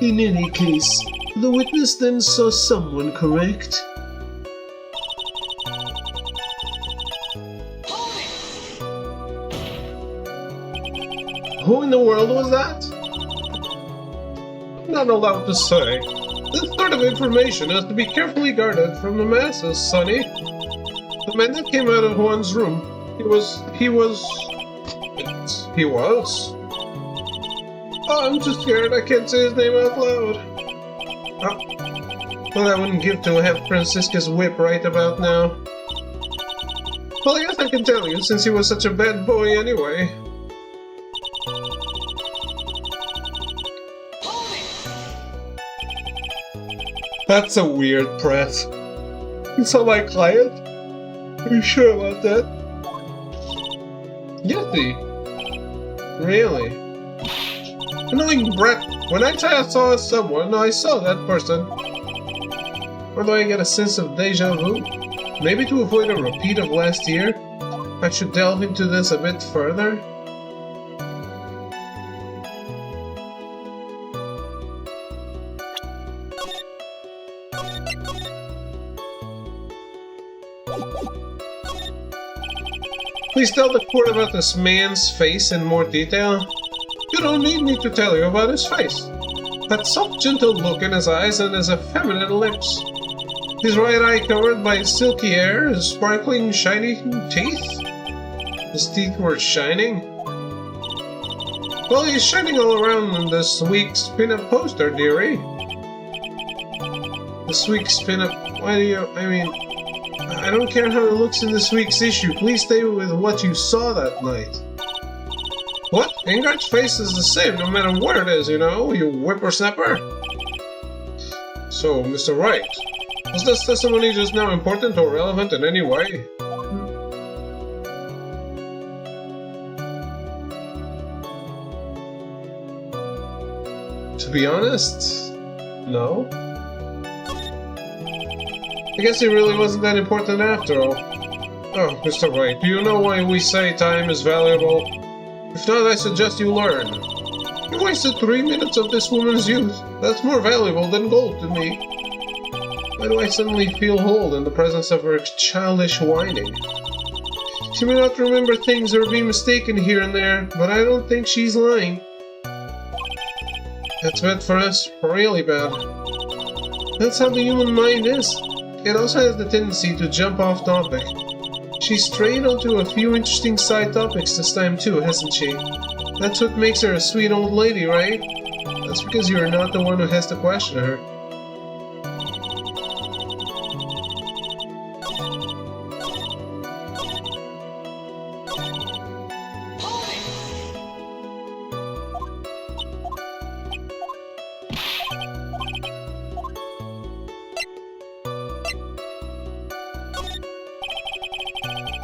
In any case, the witness then saw someone, correct? Who in the world was that? I'm not allowed to say. This sort of information has to be carefully guarded from the masses, Sonny. The man that came out of Juan's room, he was... Oh, I'm too scared, I can't say his name out loud. Well, I wouldn't give to have Francisca's whip right about now. Well, I guess I can tell you, since he was such a bad boy anyway. That's a weird press. You saw my client? Are you sure about that? Guilty? Really? Annoying brat. When I saw someone, I saw that person. Or do I get a sense of deja vu? Maybe to avoid a repeat of last year, I should delve into this a bit further? Please tell the court about this man's face in more detail. You don't need me to tell you about his face. That soft, gentle look in his eyes and his effeminate lips. His right eye covered by silky hair, his sparkling, shiny teeth. His teeth were shining? Well, he's shining all around in this week's pin-up poster, dearie. This week's pin-up... I don't care how it looks in this week's issue. Please stay with what you saw that night. What? Ingard's face is the same no matter what it is, you know, you whippersnapper. So, Mr. Wright, was this testimony just now important or relevant in any way? To be honest, no. I guess it really wasn't that important after all. Oh, Mr. Wright, do you know why we say time is valuable? If not, I suggest you learn. You wasted 3 minutes of this woman's youth. That's more valuable than gold to me. Why do I suddenly feel whole in the presence of her childish whining? She may not remember things or be mistaken here and there, but I don't think she's lying. That's bad for us, really bad. That's how the human mind is. It also has the tendency to jump off topic. She's strayed onto a few interesting side topics this time too, hasn't she? That's what makes her a sweet old lady, right? That's because you're not the one who has to question her.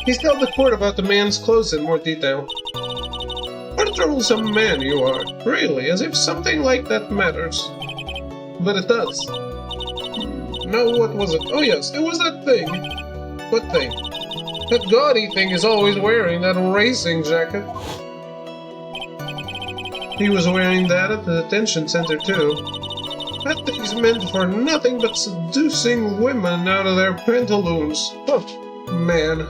Please tell the court about the man's clothes in more detail. What a troublesome man you are, really, as if something like that matters. But it does. Now what was it? Oh yes, it was that thing. What thing? That gaudy thing is always wearing that racing jacket. He was wearing that at the detention center too. That thing's meant for nothing but seducing women out of their pantaloons. Oh, man.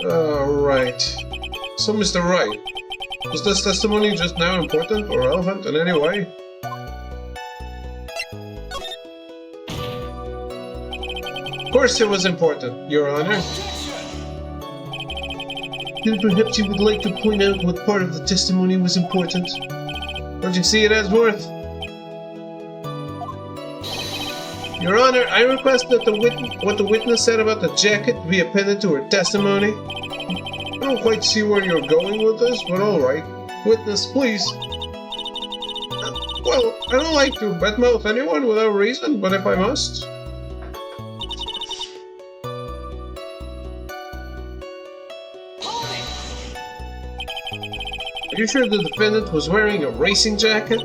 Right. So, Mr. Wright, was this testimony just now important or relevant in any way? Of course it was important, Your Honor. Then perhaps you would like to point out what part of the testimony was important. Don't you see it as worth? Your Honor, I request that what the witness said about the jacket be appended to her testimony. I don't quite see where you're going with this, but alright. Witness, please. Well, I don't like to badmouth anyone without reason, but if I must... Are you sure the defendant was wearing a racing jacket?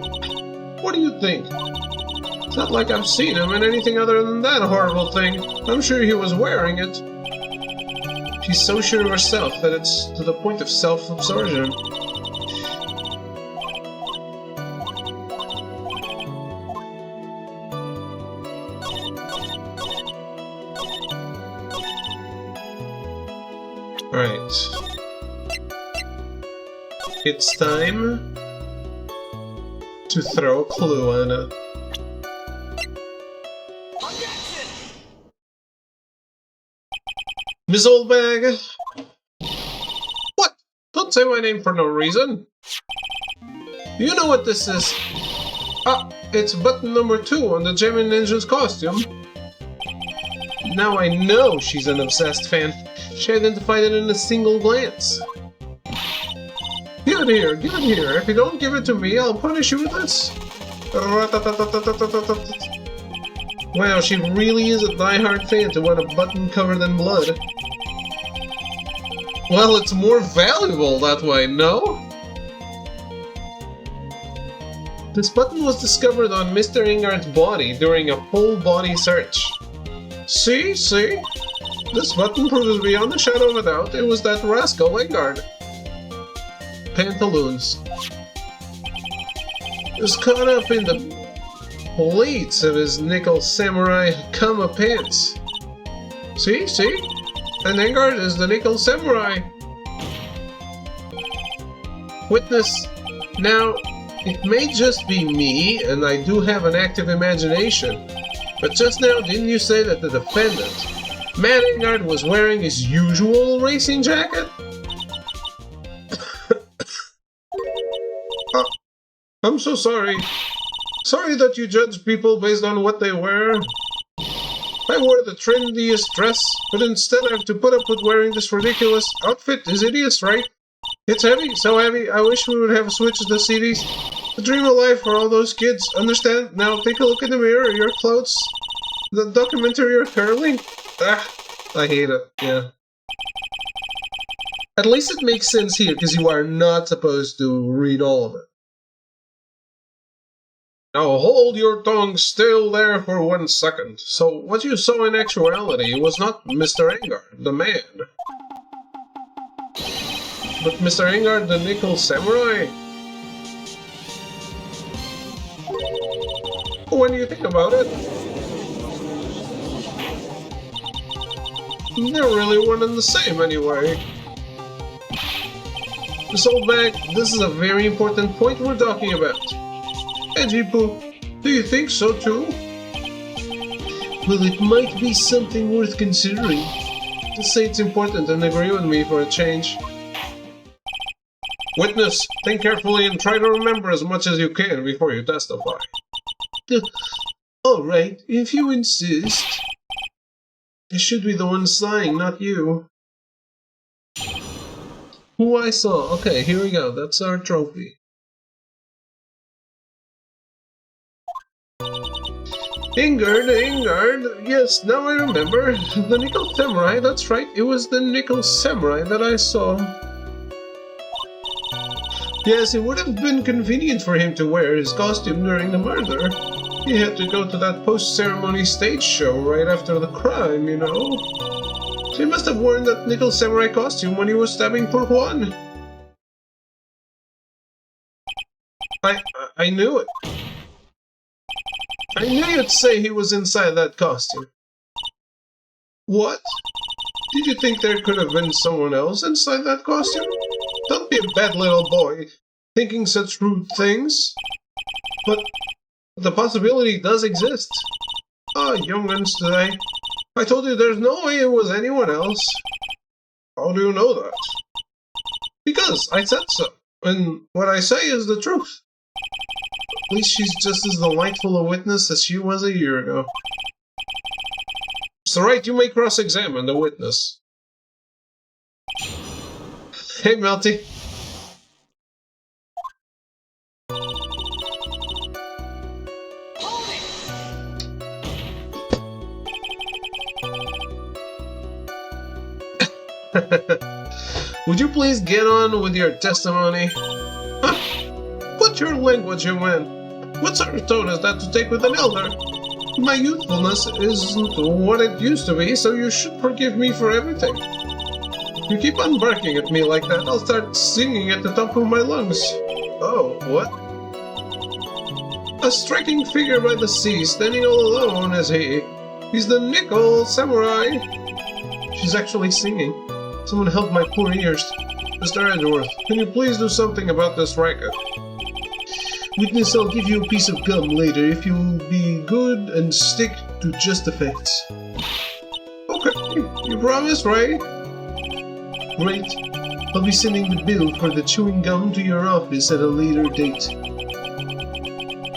What do you think? It's not like I've seen him in anything other than that horrible thing. I'm sure he was wearing it. She's so sure of herself that it's to the point of self-absorption. Alright. It's time to throw a clue on it. Miss Oldbag! What? Don't say my name for no reason. You know what this is. Ah, it's button number 2 on the Gemini Ninja's costume. Now I know she's an obsessed fan. She identified it in a single glance. Give it here, give it here. If you don't give it to me, I'll punish you with this. Wow, she really is a die-hard fan to want a button covered in blood. Well, it's more valuable that way, no? This button was discovered on Mr. Ingard's body during a whole-body search. See? This button proves beyond a shadow of a doubt it was that rascal Ingard. Pantaloons. It was caught up in the pleats of his nickel samurai Hakama pants. See? And Ingard is the nickel samurai. Witness. Now, it may just be me, and I do have an active imagination, but just now didn't you say that the defendant, Matt Ingard, was wearing his usual racing jacket? I'm so sorry. Sorry that you judge people based on what they wear. I wore the trendiest dress, but instead I have to put up with wearing this ridiculous outfit. Is hideous, right? It's heavy, so heavy. I wish we would have switched the CDs. The dream of life for all those kids. Understand? Now take a look in the mirror. Your clothes. The documentary you're curling. Ah, I hate it. Yeah. At least it makes sense here, because you are not supposed to read all of it. Now hold your tongue still there for 1 second. So what you saw in actuality was not Mr. Ingard, the man, but Mr. Ingard, the nickel samurai? When you think about it, they're really one and the same anyway. Miss Oldbag, this is a very important point we're talking about. Ejipu, do you think so too? Well, it might be something worth considering. Just say it's important and agree with me for a change. Witness, think carefully and try to remember as much as you can before you testify. Alright, if you insist. I should be the one sighing, not you. Who I saw. Okay, here we go. That's our trophy. Ingard, yes, now I remember. The Nickel Samurai, that's right, it was the Nickel Samurai that I saw. Yes, it would have been convenient for him to wear his costume during the murder. He had to go to that post-ceremony stage show right after the crime, you know. So he must have worn that Nickel Samurai costume when he was stabbing poor Juan. I knew it. I knew you'd say he was inside that costume. What? Did you think there could have been someone else inside that costume? Don't be a bad little boy, thinking such rude things. But the possibility does exist. Ah, young'uns today. I told you there's no way it was anyone else. How do you know that? Because I said so, and what I say is the truth. At least she's just as delightful a witness as she was a year ago. Mr. Wright, you may cross-examine the witness. Hey, Melty. Would you please get on with your testimony? Huh? Put your language, young man. What sort of tone is that to take with an elder? My youthfulness isn't what it used to be, so you should forgive me for everything. You keep on barking at me like that, I'll start singing at the top of my lungs. Oh, what? A striking figure by the sea, standing all alone is he. He's the nickel samurai. She's actually singing. Someone help my poor ears. Mr. Edgeworth, can you please do something about this racket? Witness, I'll give you a piece of gum later if you'll be good and stick to just the facts. Okay, you promise, right? Great. I'll be sending the bill for the chewing gum to your office at a later date.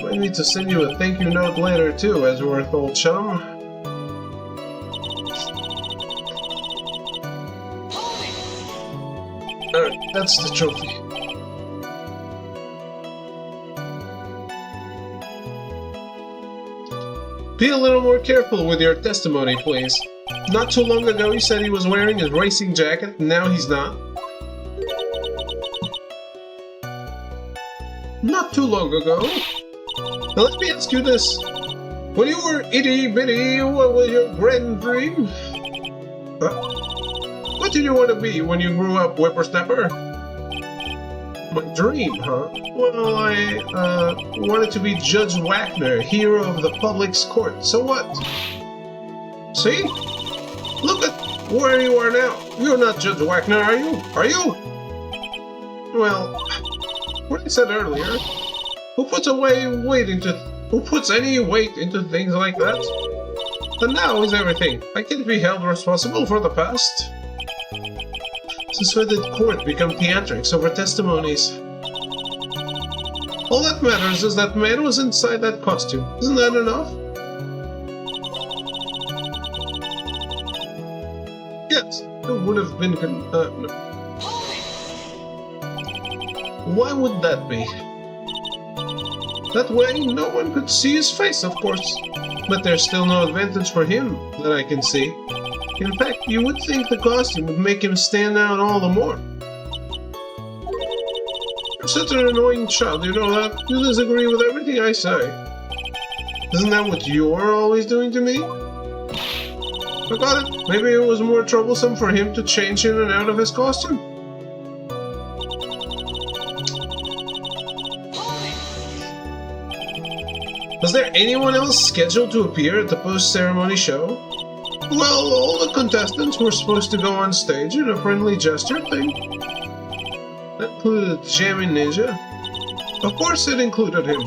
Might need to send you a thank you note later too, Edgeworth, old chum. Alright, that's the trophy. Be a little more careful with your testimony, please. Not too long ago you said he was wearing a racing jacket, and now he's not. Not too long ago. Now let me ask you this. When you were itty-bitty, what was your grand dream? Huh? What did you want to be when you grew up, whippersnapper? My dream, huh? Well, I wanted to be Judge Wagner, hero of the public's court. So what? See? Look at where you are now. You're not Judge Wagner, are you? Are you? Well, what I said earlier, who puts any weight into things like that? The now is everything. I can't be held responsible for the past. Since when did court become theatrics over testimonies? All that matters is that man was inside that costume. Isn't that enough? Yes, it would have been no. Why would that be? That way, no one could see his face, of course. But there's still no advantage for him that I can see. In fact, you would think the costume would make him stand out all the more. You're such an annoying child, you know that? You disagree with everything I say. Isn't that what you're always doing to me? I got it. Maybe it was more troublesome for him to change in and out of his costume. Was there anyone else scheduled to appear at the post-ceremony show? Well, all the contestants were supposed to go on stage in a friendly gesture thing. That included Jammy Ninja. Of course it included him.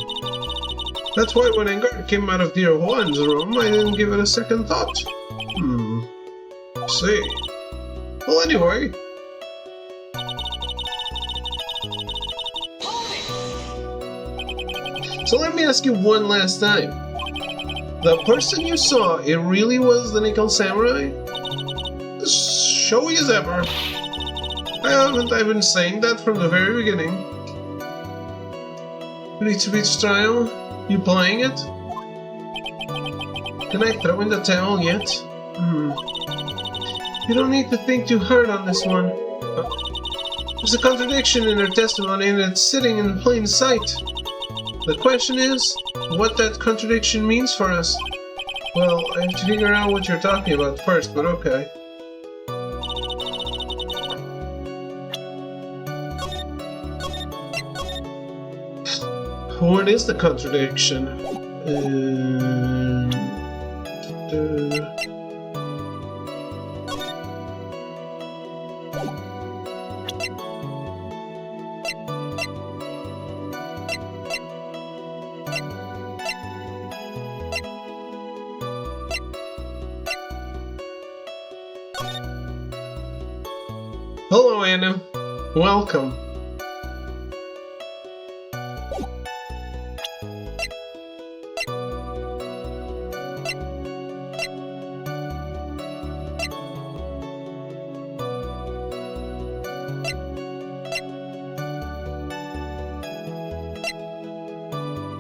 That's why when Engard came out of Dear Juan's room, I didn't give it a second thought. See. Well, anyway. So let me ask you one last time. The person you saw, it really was the Nickel Samurai? As showy as ever. I've been saying that from the very beginning. Reach Beach style? You playing it? Can I throw in the towel yet? You don't need to think too hard on this one. There's a contradiction in her testimony and it's sitting in plain sight. The question is, what that contradiction means for us. Well, I have to figure out what you're talking about first, but okay. What is the contradiction? Hello, Anna. Welcome.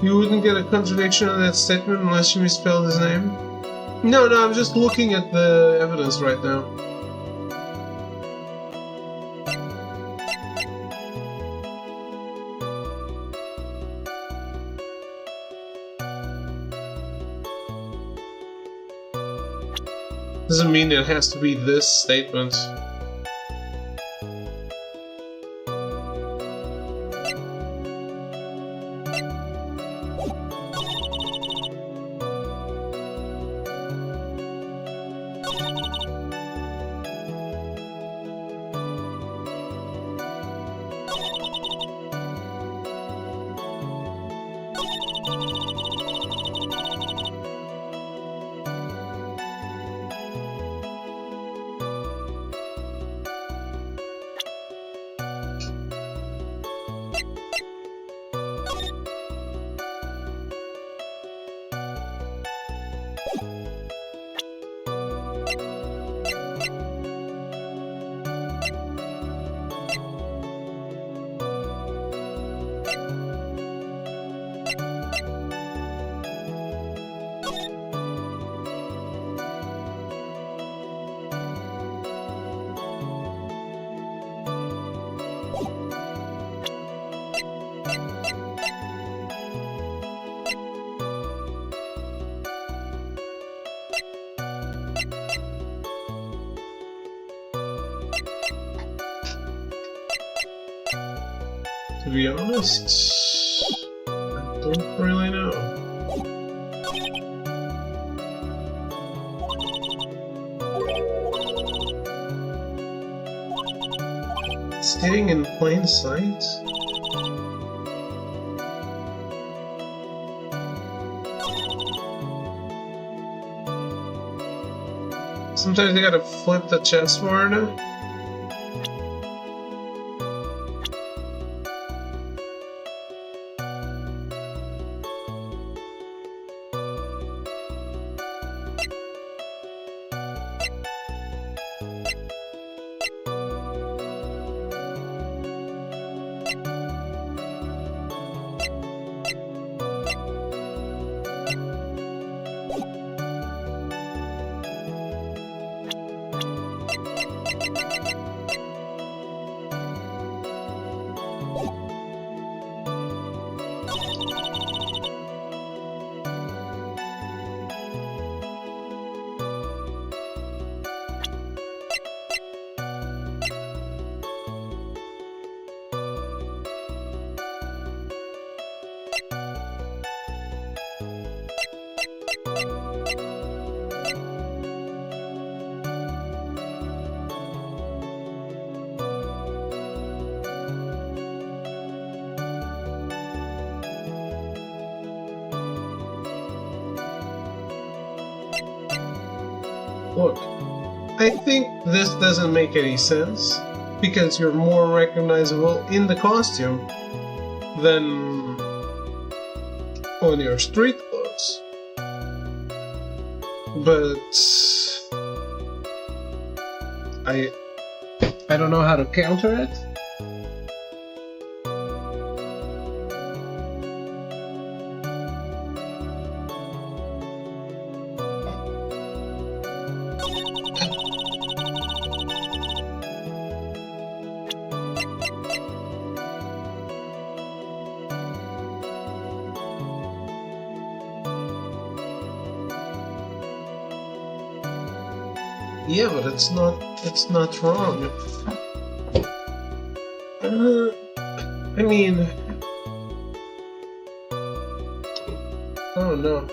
You wouldn't get a contradiction on that statement unless you misspelled his name? No, I'm just looking at the evidence right now. Doesn't mean it has to be this statement. To be honest, I don't really know. It's hiding in plain sight? Sometimes you gotta flip the chessboard. Look, I think this doesn't make any sense, because you're more recognizable in the costume than on your street clothes. But I don't know how to counter it. Yeah, but it's not wrong. I mean, no.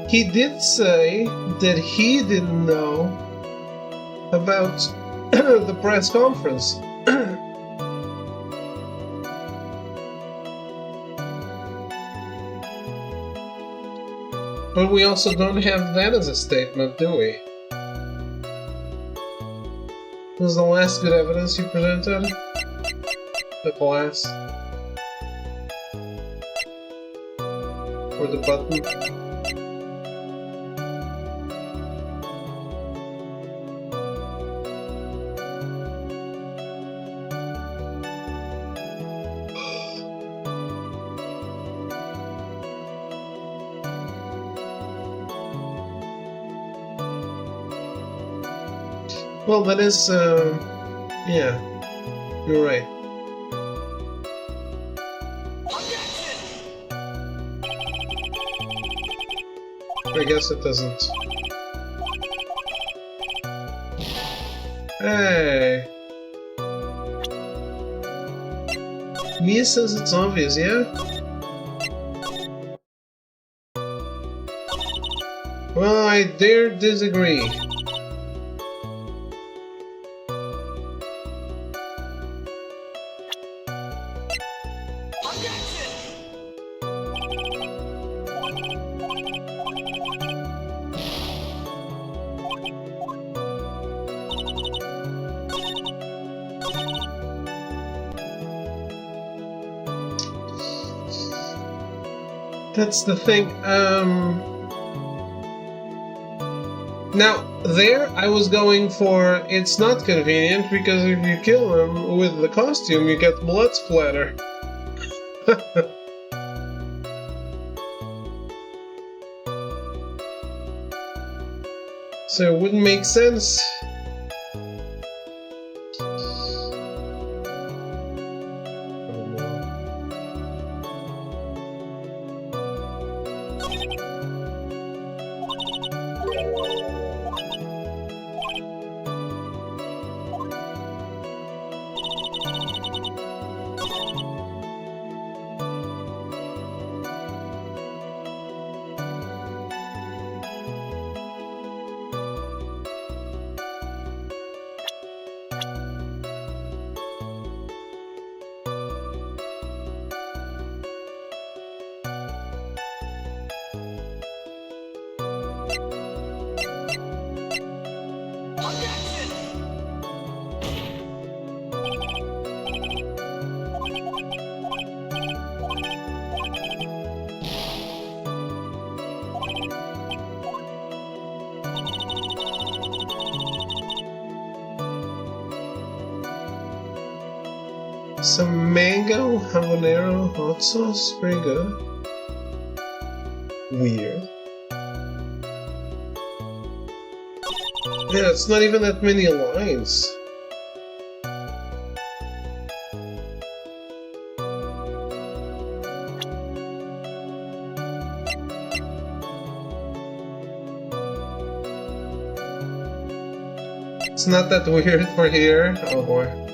He did say that he didn't know about the press conference. But we also don't have that as a statement, do we? Was the last good evidence you presented? The glass? Or the button? Well, that is, yeah, you're right. I guess it doesn't. Hey! Mia says it's obvious, yeah? Well, I dare disagree. That's the thing. Now, there I was going for it's not convenient because if you kill him with the costume, you get blood splatter. So it wouldn't make sense. Some mango habanero hot sauce, very good. Weird. Yeah, it's not even that many lines. It's not that weird for here. Oh boy.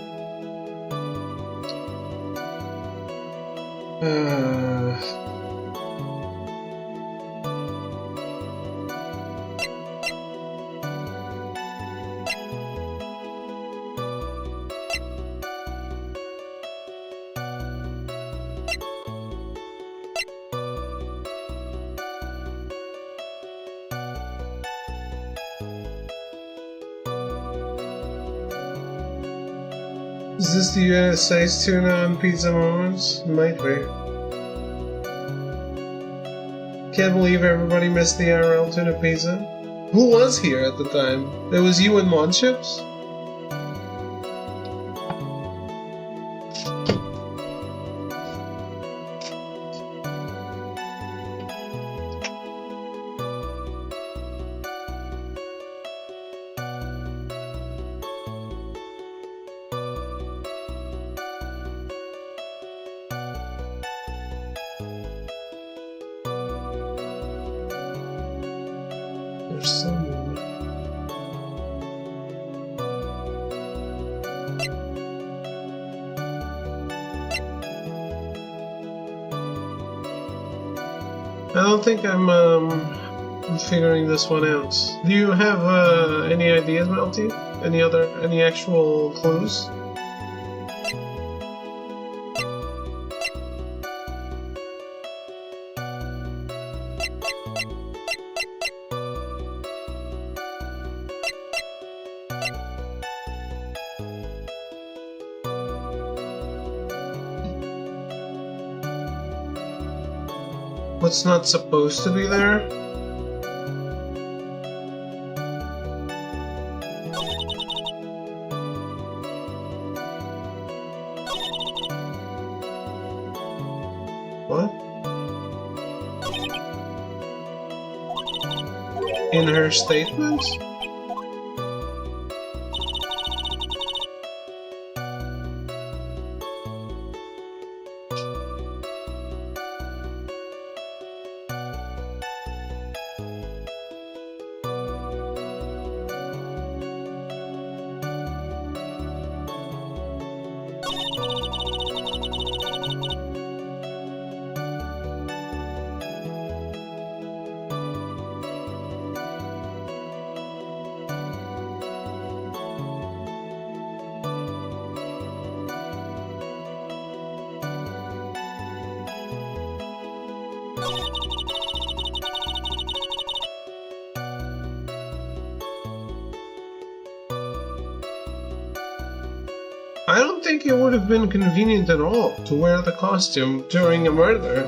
Is this the United States tuna on pizza moments? Might be. Can't believe everybody missed the IRL tuna pizza. Who was here at the time? It was you and Monships? I don't think I'm figuring this one out. Do you have any ideas, Melty? Any actual clues? What's not supposed to be there? What? In her statement? I don't think it would have been convenient at all to wear the costume during a murder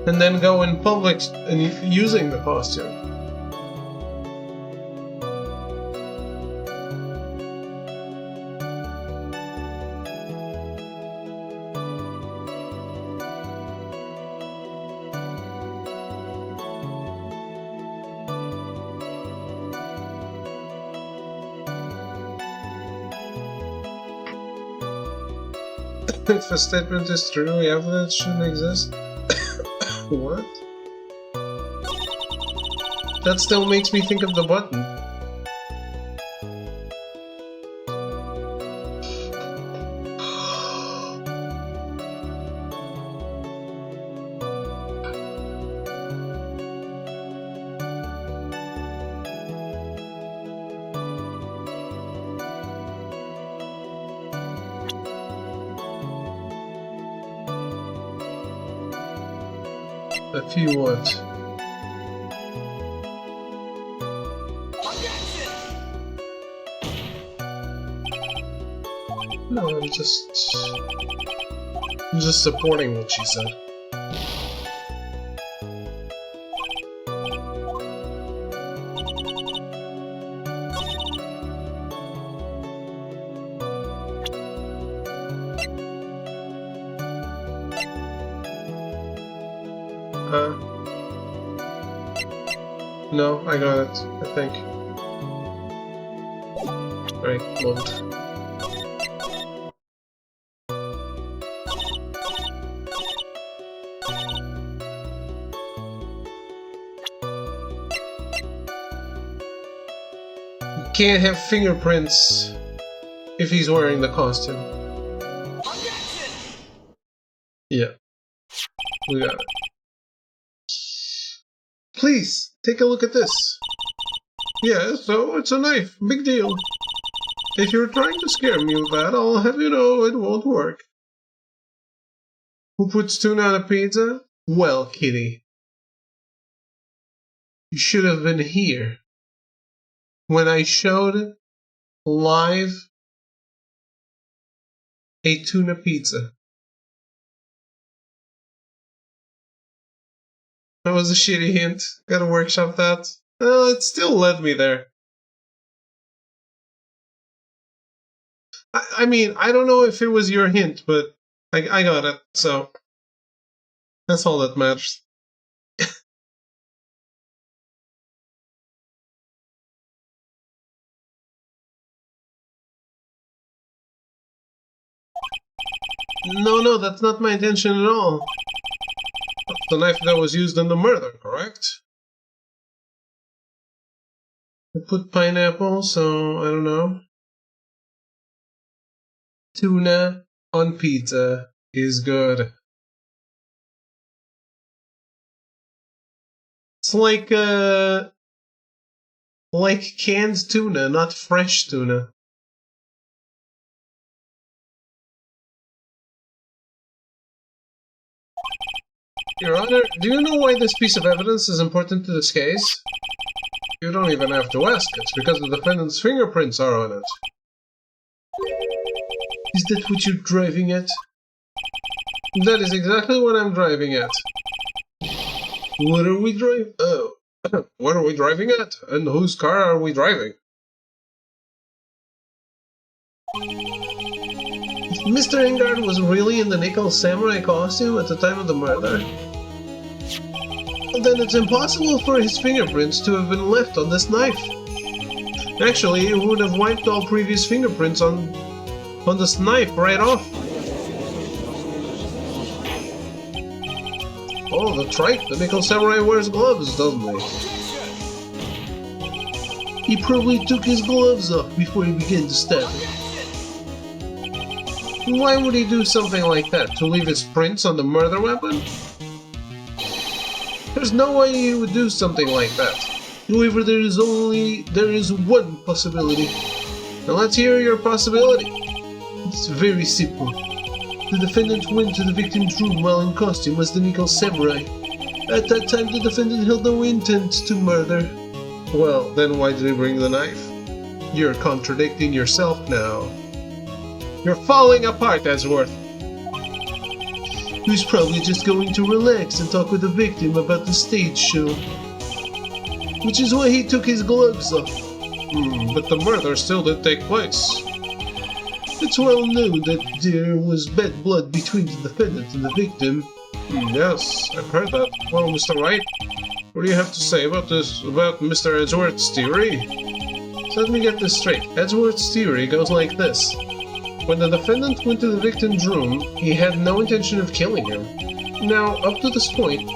and then go in public and using the costume. If a statement is true, evidence shouldn't exist. What? That still makes me think of the button. A few what? No, I'm just supporting what she said. No, I got it, I think. Right, load. Can't have fingerprints if he's wearing the costume. Yeah, we got it. Please, take a look at this. Yeah, so it's a knife. Big deal. If you're trying to scare me with that, I'll have you know it won't work. Who puts tuna on a pizza? Well, kitty. You should have been here when I showed live a tuna pizza. That was a shitty hint. Gotta workshop that. Well, it still led me there. I mean, I don't know if it was your hint, but I got it, so that's all that matters. No, that's not my intention at all. The knife that was used in the murder, correct? I put pineapple, so I don't know. Tuna on pizza is good. It's like canned tuna, not fresh tuna. Your Honor, do you know why this piece of evidence is important to this case? You don't even have to ask. It's because the defendant's fingerprints are on it. Is that what you're driving at? That is exactly what I'm driving at. What are we driving? Oh. What are we driving at? And whose car are we driving? If Mr. Engard was really in the nickel samurai costume at the time of the murder, then it's impossible for his fingerprints to have been left on this knife. Actually, it would have wiped all previous fingerprints on this knife right off. Oh, that's right. The nickel samurai wears gloves, doesn't he? He probably took his gloves off before he began to stab him. Why would he do something like that? To leave his prints on the murder weapon? There's no way he would do something like that. However, there is one possibility. Now let's hear your possibility. It's very simple. The defendant went to the victim's room while in costume as the nickel samurai. At that time, the defendant held no intent to murder. Well, then why did he bring the knife? You're contradicting yourself now. You're falling apart, Edgeworth. He was probably just going to relax and talk with the victim about the stage show. Which is why he took his gloves off. But the murder still did take place. It's well known that there was bad blood between the defendant and the victim. Yes, I've heard that. Well, Mr. Wright, what do you have to say about this, about Mr. Edgeworth's theory? So let me get this straight. Edgeworth's theory goes like this. When the defendant went to the victim's room, he had no intention of killing him. Now, up to this point,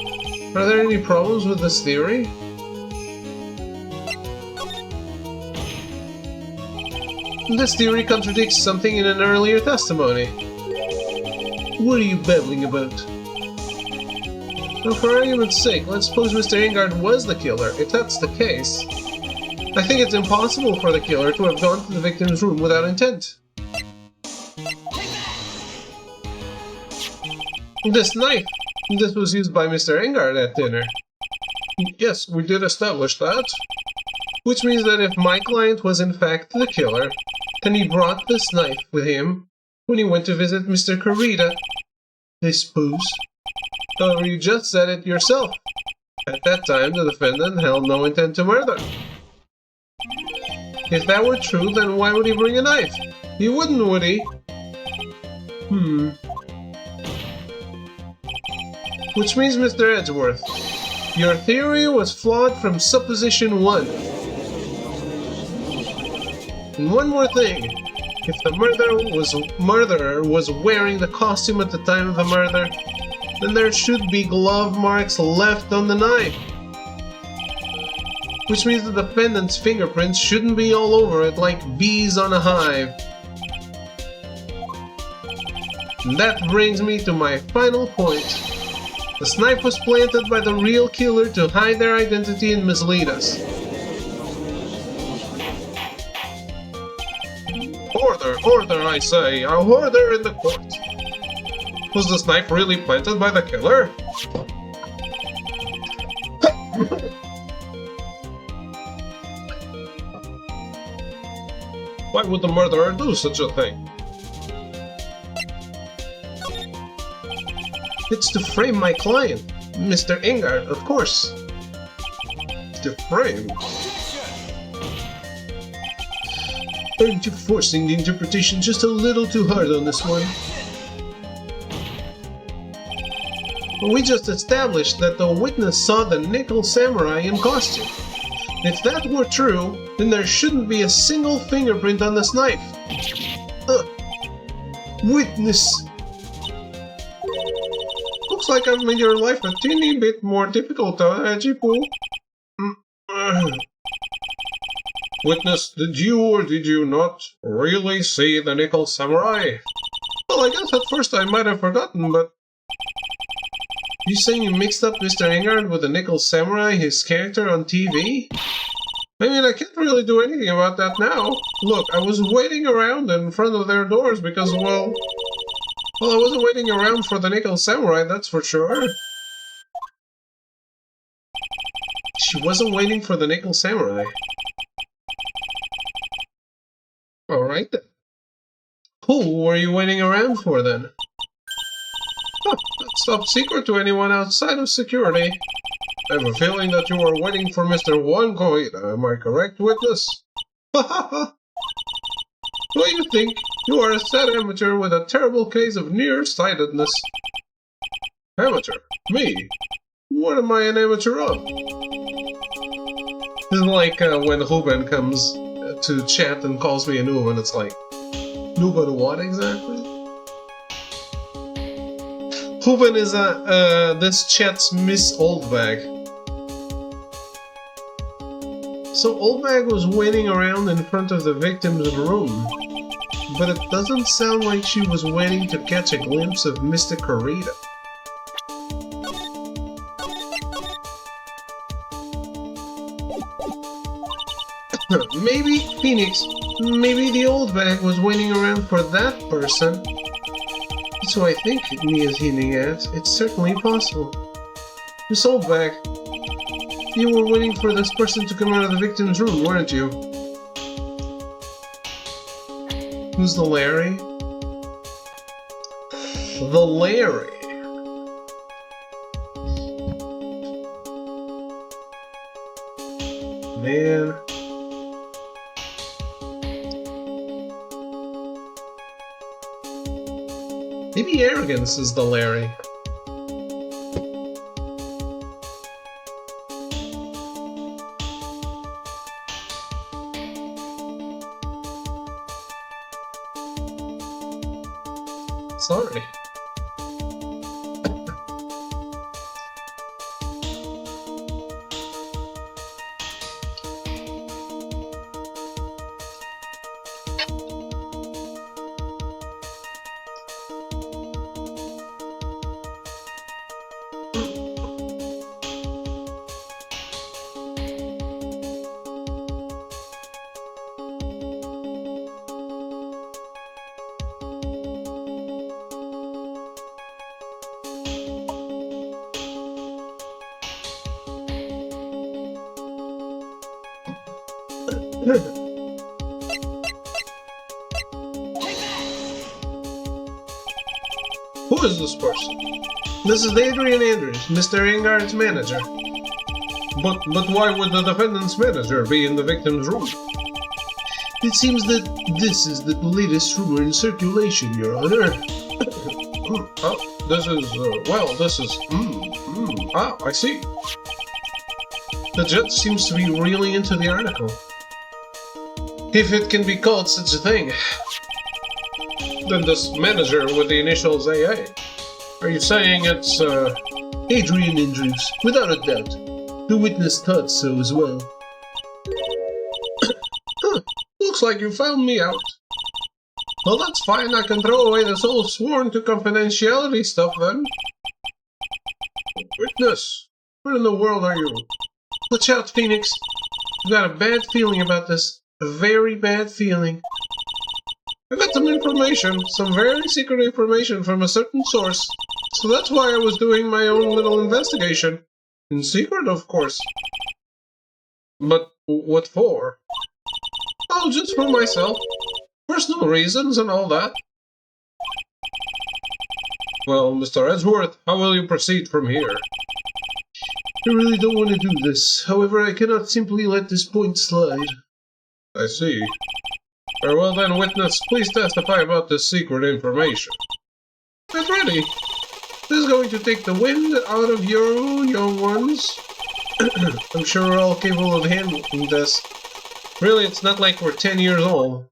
are there any problems with this theory? This theory contradicts something in an earlier testimony. What are you babbling about? Well, for argument's sake, let's suppose Mr. Engard was the killer. If that's the case, I think it's impossible for the killer to have gone to the victim's room without intent. This knife, this was used by Mr. Engard at dinner. Yes, we did establish that. Which means that if my client was in fact the killer, then he brought this knife with him when he went to visit Mr. Kurita, I suppose. However, you just said it yourself. At that time, the defendant held no intent to murder. If that were true, then why would he bring a knife? He wouldn't, would he? Which means, Mr. Edgeworth, your theory was flawed from supposition 1. And one more thing. If the murderer was wearing the costume at the time of the murder, then there should be glove marks left on the knife. Which means the defendant's fingerprints shouldn't be all over it like bees on a hive. And that brings me to my final point. The knife was planted by the real killer to hide their identity and mislead us. Order, order, I say, a order in the court. Was this knife really planted by the killer? Why would the murderer do such a thing? It's to frame my client, Mr. Engard, of course. To frame? Aren't you forcing the interpretation just a little too hard on this one? We just established that the witness saw the nickel samurai in costume. If that were true, then there shouldn't be a single fingerprint on this knife. Witness! Looks like I've made your life a teeny bit more difficult, Ejipu. Witness, did you or did you not really see the nickel samurai? Well, I guess at first I might have forgotten, but... You saying you mixed up Mr. Engard with the Nickel Samurai, his character on TV? I mean, I can't really do anything about that now. Look, I was waiting around in front of their doors because, well, I wasn't waiting around for the Nickel Samurai, that's for sure. She wasn't waiting for the Nickel Samurai. Alright then. Who were you waiting around for then? Huh, that's top secret to anyone outside of security. I have a feeling that you are waiting for Mr. Juan Cohita. Am I correct, witness? Ha ha ha! What do you think? You are a sad amateur with a terrible case of nearsightedness. Amateur? Me? What am I an amateur of? This is like when Ruben comes to chat and calls me a noob, and it's like, noob on what exactly? Ruben is this chat's Miss Oldbag. So Oldbag was waiting around in front of the victim's room, but it doesn't sound like she was waiting to catch a glimpse of Mr. Corita. Maybe, Phoenix, maybe the Oldbag was waiting around for that person. So I think Mia's hinting at. It's certainly possible. Miss Oldbag, you were waiting for this person to come out of the victim's room, weren't you? Who's the Larry? The Larry. Man. Maybe arrogance is the Larry. Sorry. Who is this person? This is Adrian Andrews, Mr. Engard's manager. But why would the defendant's manager be in the victim's room? It seems that this is the latest rumor in circulation, Your Honor. I see. The judge seems to be really into the article. If it can be called such a thing. Then this manager with the initials AA. Are you saying it's, Adrian Andrews, without a doubt. The witness thought so as well. Huh, looks like you found me out. Well, that's fine, I can throw away this whole sworn to confidentiality stuff then. Witness, where in the world are you? Watch out, Phoenix. I've got a bad feeling about this. A very bad feeling. I got some information, some very secret information from a certain source, so that's why I was doing my own little investigation. In secret, of course. But what for? Oh, just for myself. Personal reasons and all that. Well, Mr. Edgeworth, how will you proceed from here? I really don't want to do this. However, I cannot simply let this point slide. I see. Very well then, witness, please testify about this secret information. Get ready. This is going to take the wind out of you, young ones. I'm sure we're all capable of handling this. Really, it's not like we're 10 years old.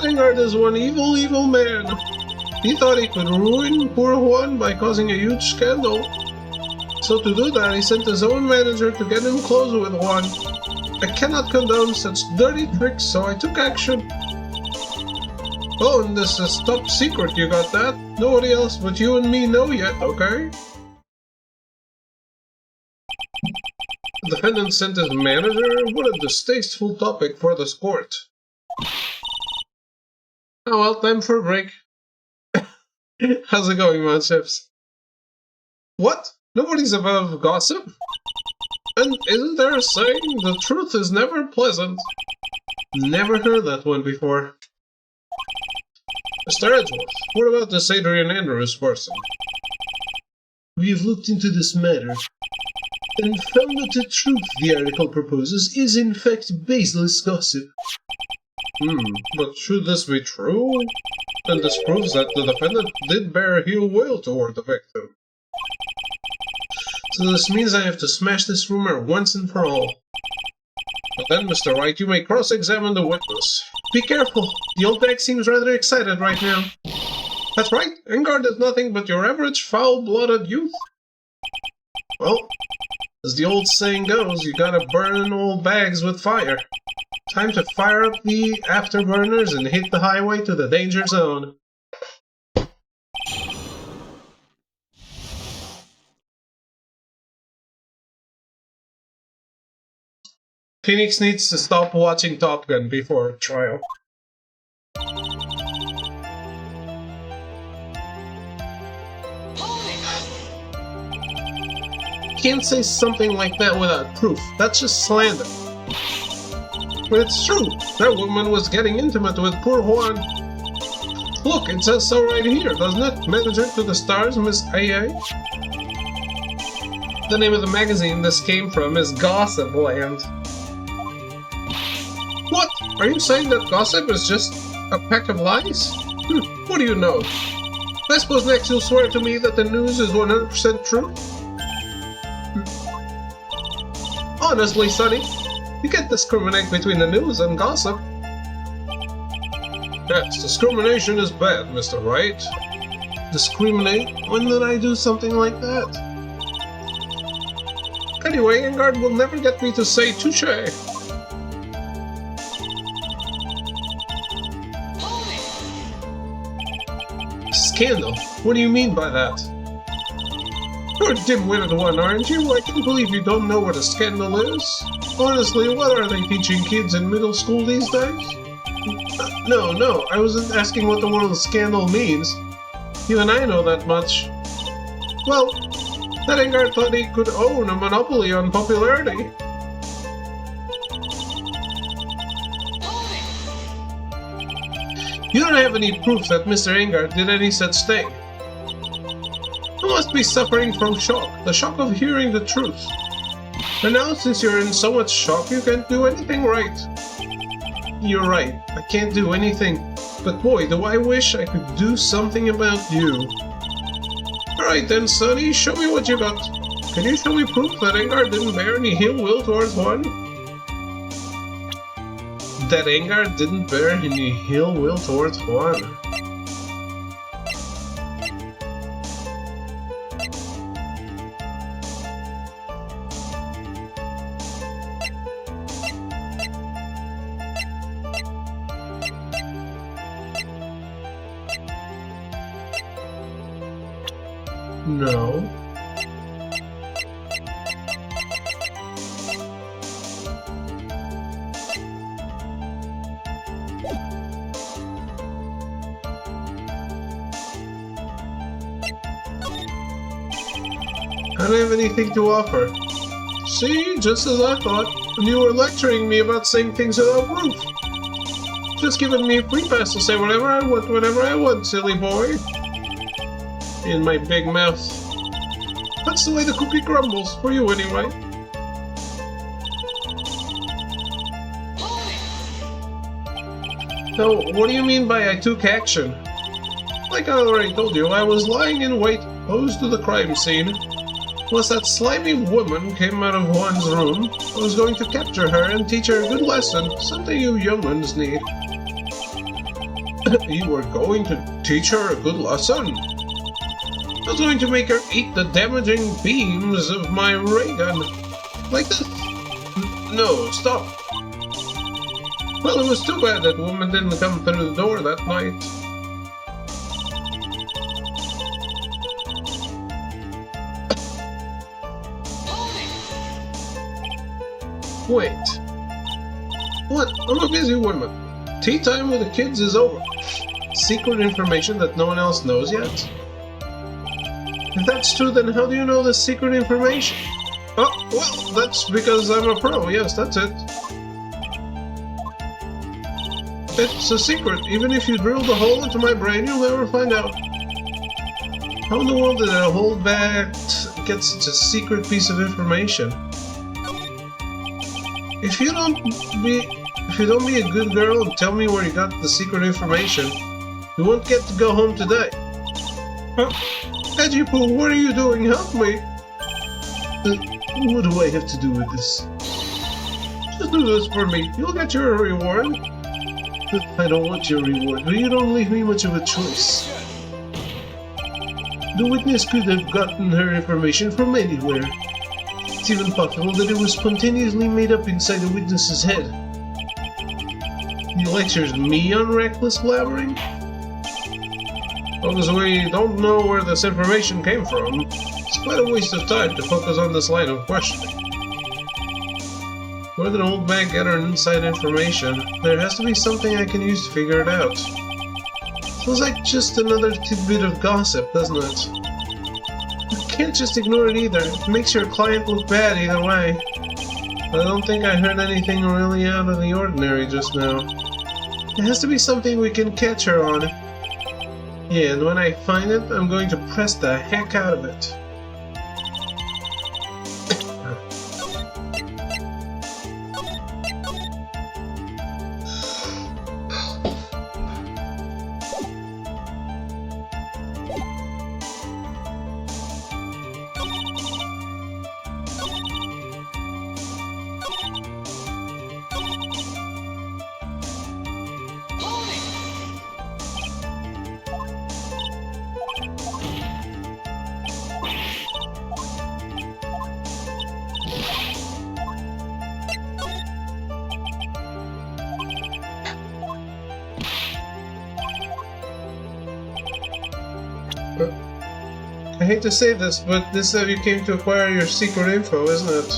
Engard is one evil, evil man. He thought he could ruin poor Juan by causing a huge scandal. So to do that, he sent his own manager to get him close with Juan. I cannot condone such dirty tricks, so I took action. Oh, and this is top secret, you got that? Nobody else but you and me know yet, okay? The defendant sent his manager? What a distasteful topic for this court. Oh well, time for a break. How's it going, man, chips? What? Nobody's above gossip? And isn't there a saying, the truth is never pleasant? Never heard that one before. Mr. Edgeworth, what about this Adrian Andrews person? We have looked into this matter and found that the truth the article proposes is in fact baseless gossip. But should this be true? Then this proves that the defendant did bear ill will toward the victim. So this means I have to smash this rumor once and for all. But then, Mr. Wright, you may cross-examine the witness. Be careful, the old bag seems rather excited right now. That's right, Engard is nothing but your average foul-blooded youth. Well, as the old saying goes, you gotta burn old bags with fire. Time to fire up the afterburners and hit the highway to the danger zone. Phoenix needs to stop watching Top Gun before trial. Can't say something like that without proof. That's just slander. But it's true. That woman was getting intimate with poor Juan. Look, it says so right here, doesn't it? Manager to the stars, Miss AA. The name of the magazine this came from is Gossip Land. What? Are you saying that gossip is just a pack of lies? What do you know? I suppose next you'll swear to me that the news is 100% true? Honestly, Sonny, you can't discriminate between the news and gossip. Yes, discrimination is bad, Mr. Wright. Discriminate? When did I do something like that? Anyway, Engard will never get me to say touche. Scandal? What do you mean by that? You're a dim-witted one, aren't you? I can't believe you don't know what a scandal is. Honestly, what are they teaching kids in middle school these days? No, I wasn't asking what the word scandal means. Even I know that much. Well, that Engard thought he could own a monopoly on popularity. You don't have any proof that Mr. Engard did any such thing. You must be suffering from shock, the shock of hearing the truth. And now, since you're in so much shock, you can't do anything right. You're right, I can't do anything. But boy, do I wish I could do something about you. Alright then, Sonny, show me what you got. Can you show me proof that Engard didn't bear any ill will towards Juan? That Engard didn't bear any ill will towards Juan. No. I don't have anything to offer. See, just as I thought, and you were lecturing me about saying things without proof. Just giving me a free pass to say whatever I want, whenever I want, silly boy. In my big mouth. That's the way the cookie crumbles, for you anyway. So, what do you mean by I took action? Like I already told you, I was lying in wait, opposed to the crime scene. Once that slimy woman came out of Juan's room, I was going to capture her and teach her a good lesson, something you young'uns need. You were going to teach her a good lesson? I was going to make her eat the damaging beams of my ray gun. Like this. No, stop. Well, it was too bad that woman didn't come through the door that night. Wait. What? I'm a busy woman. Tea time with the kids is over. Secret information that no one else knows yet? If that's true, then how do you know the secret information? Oh, well, that's because I'm a pro. Yes, that's it. It's a secret. Even if you drill the hole into my brain, you'll never find out. How in the world did a holdback get such a secret piece of information? If you don't be a good girl and tell me where you got the secret information, you won't get to go home today. Huh? Edgy-poo, what are you doing? Help me! What do I have to do with this? Just do this for me. You'll get your reward. I don't want your reward, but you don't leave me much of a choice. The witness could have gotten her information from anywhere. It's even possible that it was spontaneously made up inside the witness's head. He lectures me on reckless blabbering? Because we don't know where this information came from, it's quite a waste of time to focus on this line of questioning. Where did old bag get her inside information? There has to be something I can use to figure it out. Feels like just another tidbit of gossip, doesn't it? You can't just ignore it either. It makes your client look bad either way. I don't think I heard anything really out of the ordinary just now. There has to be something we can catch her on. Yeah, and when I find it, I'm going to press the heck out of it. I hate to say this, but this is how you came to acquire your secret info, isn't it?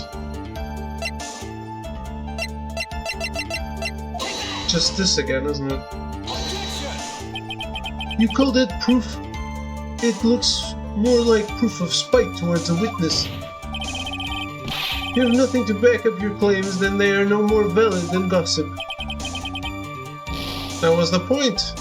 Just this again, isn't it? You called it proof? It looks more like proof of spite towards a witness. You have nothing to back up your claims, then they are no more valid than gossip. That was the point.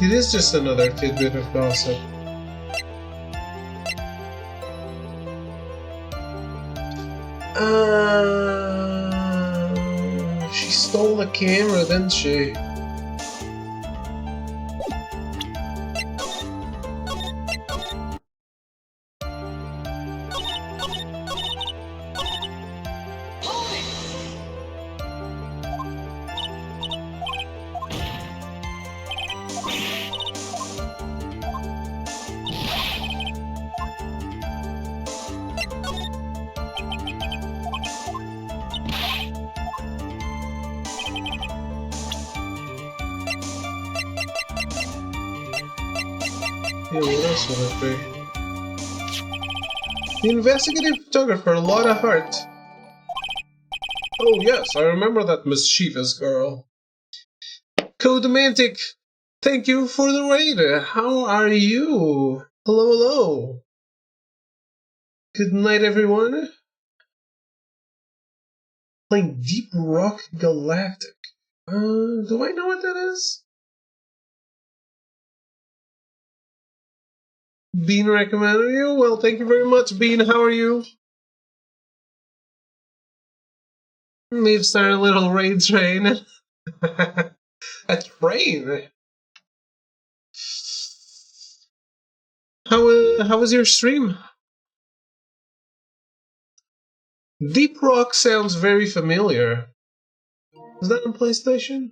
It is just another tidbit of gossip. She stole the camera, didn't she? Yeah, what else would it be? The investigative photographer, Lotta Hart. Oh yes, I remember that mischievous girl. Codemantic, thank you for the raid. How are you? Hello, hello. Good night, everyone. Playing Deep Rock Galactic. Do I know what that is? Bean recommended you? Well, thank you very much, Bean. How are you? Maybe start a little raid train. A train? How was your stream? Deep Rock sounds very familiar. Is that on PlayStation?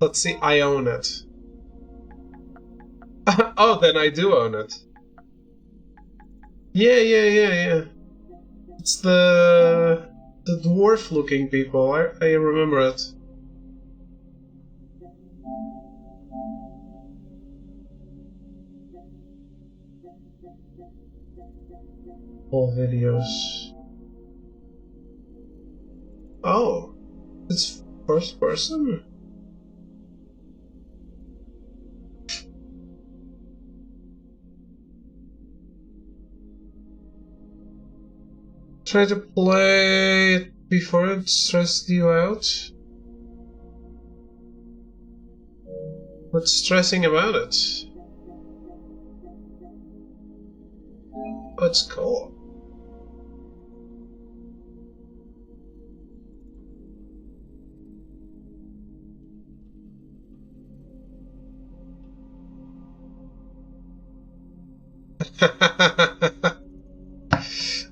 Let's see, I own it. Oh, then I do own it. Yeah. It's the dwarf-looking people. I remember it. All videos. Oh, it's first person? Try to play it before it stressed you out? What's stressing about it? Let's go.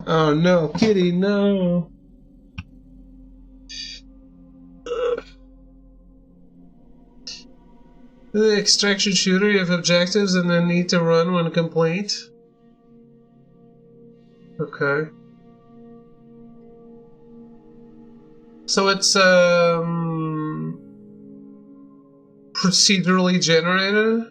Oh no, Kitty, no. The extraction shooter, you have objectives and then need to run when complete. Okay. So it's procedurally generated?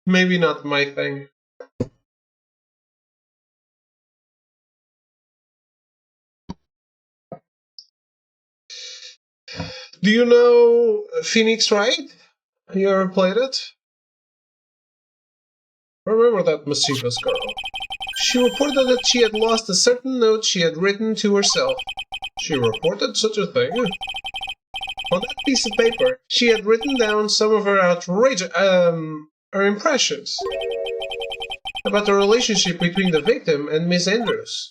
Maybe not my thing. Do you know Phoenix Wright? You ever played it? Remember that mischievous girl. She reported that she had lost a certain note she had written to herself. She reported such a thing? On that piece of paper, she had written down some of her her impressions about the relationship between the victim and Miss Andrews.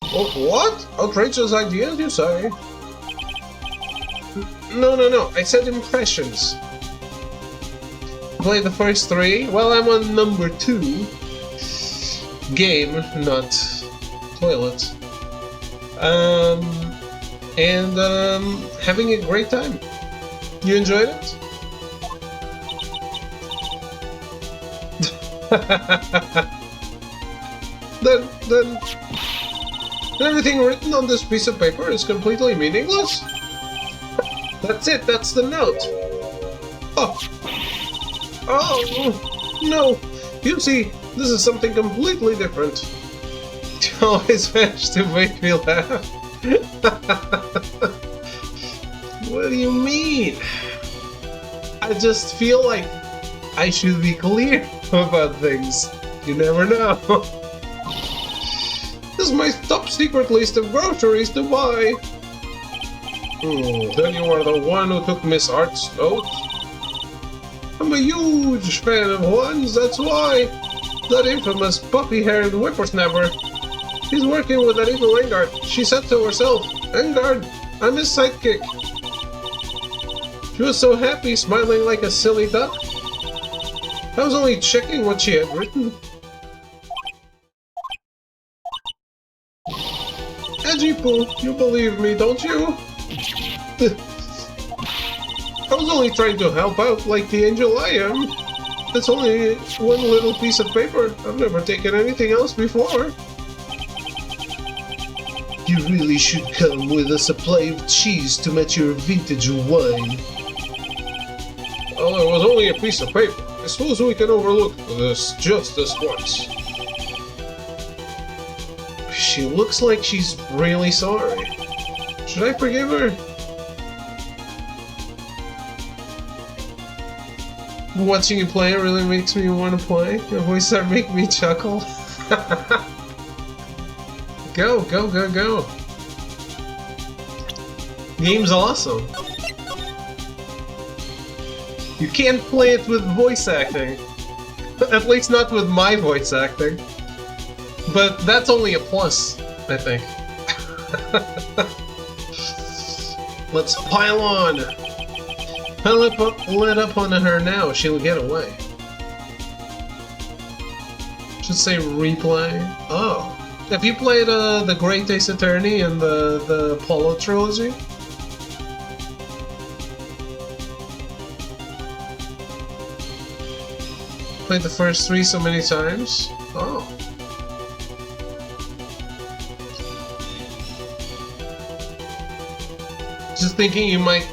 Oh, what? Outrageous ideas, you say? No, I said impressions. Play the first 3? Well, I'm on number 2. Game, not toilet. Having a great time. You enjoyed it? then everything written on this piece of paper is completely meaningless? That's it, that's the note. Oh, no. You see, this is something completely different. You always manage to make me laugh. What do you mean? I just feel like I should be clear about things. You never know. This is my top secret list of groceries to buy. Then you are the one who took Miss Art's note? I'm a huge fan of Juan's, that's why. That infamous puppy-haired whippersnapper. He's working with that evil Engard. She said to herself, Engard, I'm his sidekick. She was so happy, smiling like a silly duck. I was only checking what she had written. Edgy Poo, you believe me, don't you? I was only trying to help out like the angel I am. It's only one little piece of paper. I've never taken anything else before. You really should come with a supply of cheese to match your vintage wine. Well, it was only a piece of paper. I suppose we can overlook this just this once. She looks like she's really sorry. Should I forgive her? Watching you play really makes me want to play. Your voice make me chuckle. Go. Game's awesome. You can't play it with voice acting. At least not with my voice acting. But that's only a plus, I think. Let's pile on! Let up on her now, she'll get away. Should say replay. Oh. Have you played the Great Ace Attorney and the Apollo trilogy? Played the first three so many times? Oh. Just thinking you might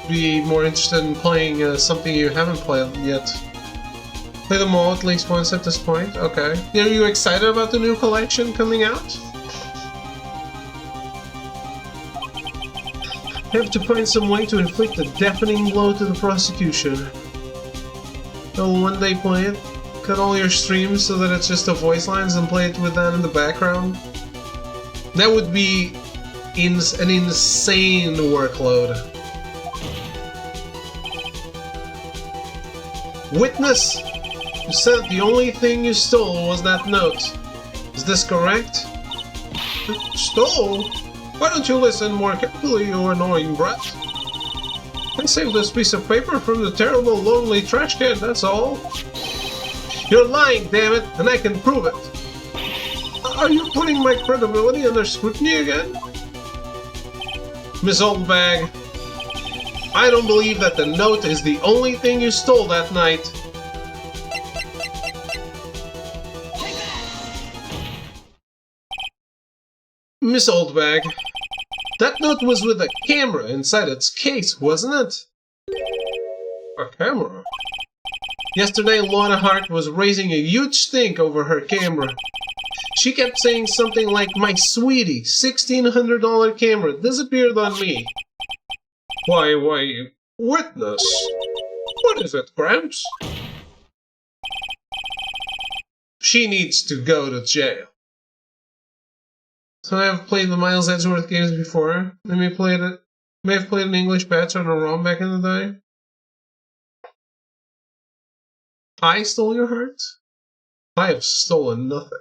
be more interested in playing something you haven't played yet. Play them all at least once at this point? Okay. Are you excited about the new collection coming out? Have to find some way to inflict a deafening blow to the prosecution. I'll one day play it. Cut all your streams so that it's just the voice lines and play it with that in the background. That would be an insane workload. Witness! You said the only thing you stole was that note. Is this correct? Stole? Why don't you listen more carefully, you annoying brat? I saved this piece of paper from the terrible, lonely trash can, that's all. You're lying, damn it, and I can prove it. Are you putting my credibility under scrutiny again? Miss Oldbag, I don't believe that the note is the only thing you stole that night. Miss Oldbag, that note was with a camera inside its case, wasn't it? A camera? Yesterday, Lorna Hart was raising a huge stink over her camera. She kept saying something like, "My sweetie, $1,600 camera disappeared on me." Why, witness. What is it, Gramps? She needs to go to jail. So I have played the Miles Edgeworth games before. I may have played an English patch on a ROM back in the day. I stole your heart? I have stolen nothing.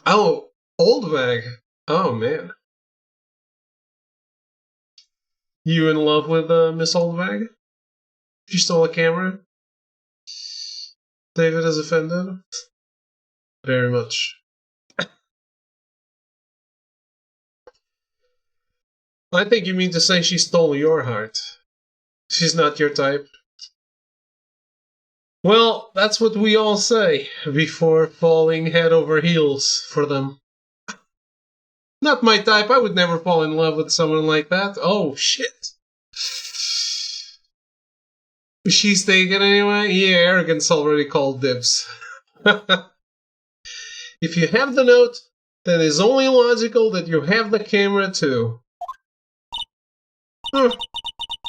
Oh, Oldbag. Oh, man. You in love with Miss Oldbag? She stole a camera? David is offended? Very much. I think you mean to say she stole your heart. She's not your type. Well, that's what we all say before falling head over heels for them. Not my type. I would never fall in love with someone like that. Oh, shit. She's taken anyway? Yeah, Arrogance already called dibs. If you have the note, then it's only logical that you have the camera too.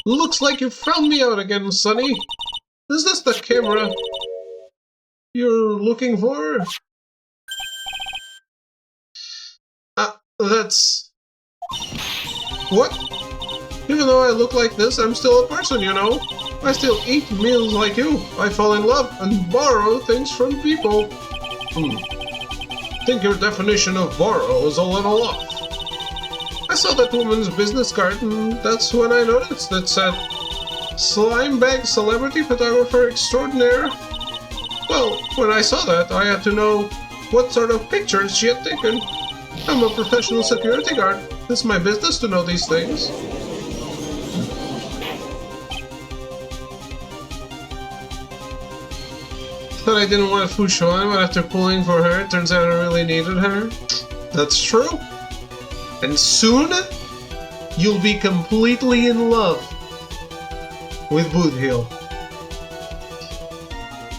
Looks like you found me out again, Sonny. Is this the camera you're looking for? That's... What? Even though I look like this, I'm still a person, you know? I still eat meals like you. I fall in love and borrow things from people. Think your definition of borrow is a little off. I saw that woman's business card and that's when I noticed it said Slime Bag Celebrity Photographer Extraordinaire. Well, when I saw that, I had to know what sort of pictures she had taken. I'm a professional security guard. It's my business to know these things. Thought I didn't want to push on, but after pulling for her, it turns out I really needed her. That's true. And soon, you'll be completely in love with Boot Hill.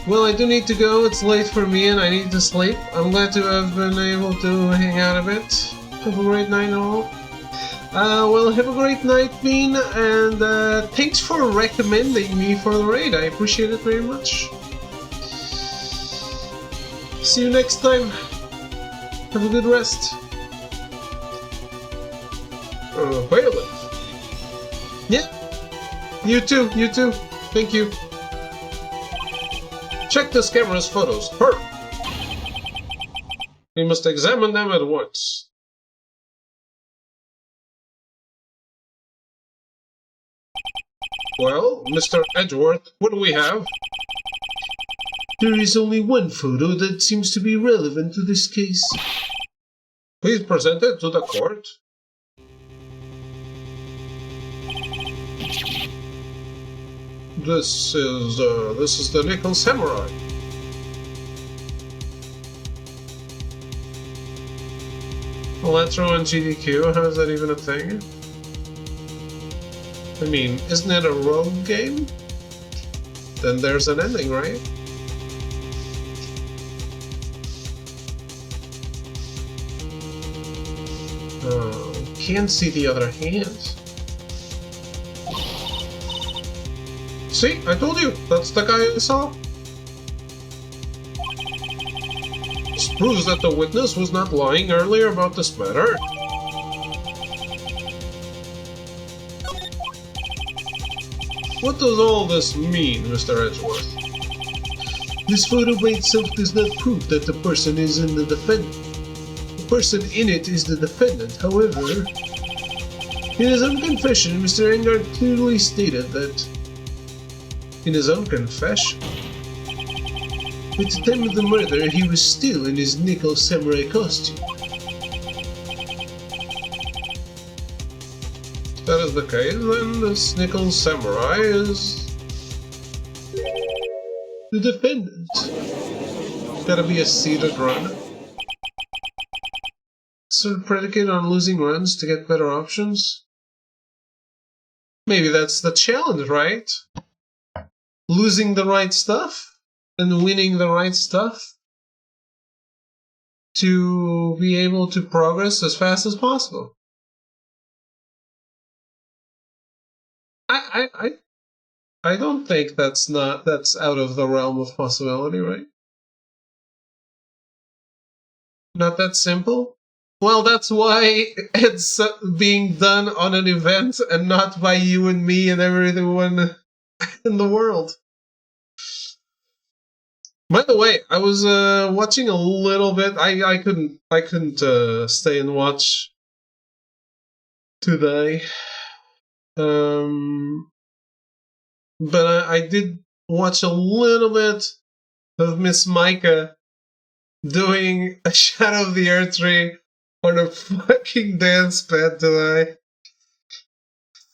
Well, I do need to go. It's late for me and I need to sleep. I'm glad to have been able to hang out a bit. Have a great night all. Well, have a great night, Bean, and thanks for recommending me for the raid. I appreciate it very much. See you next time. Have a good rest. Violet. Yeah. You too. Thank you. Check this camera's photos. Hurry. We must examine them at once. Well, Mr. Edgeworth, what do we have? There is only one photo that seems to be relevant to this case. Please present it to the court. This is the Nickel Samurai. Electro and GDQ, how is that even a thing? I mean, isn't it a rogue game? Then there's an ending, right? Oh, can't see the other hand. See, I told you, that's the guy I saw. This proves that the witness was not lying earlier about this matter. What does all this mean, Mr. Edgeworth? This photo by itself does not prove that the person is in the defendant. The person in it is the defendant, however. In his own confession, Mr. Engard clearly stated that... In his own confession? At the time of the murder, he was still in his Nickel Samurai costume. If that is the case, then this Nickel Samurai is... the defendant. gotta be a seated run. Sort of predicated on losing runs to get better options? Maybe that's the challenge, right? Losing the right stuff and winning the right stuff to be able to progress as fast as possible. I don't think that's out of the realm of possibility, right? Not that simple? Well, that's why it's being done on an event and not by you and me and everyone in the world. By the way, I was watching a little bit. I couldn't stay and watch today. But I did watch a little bit of Miss Micah doing a Shadow of the Earth tree on a fucking dance pad today.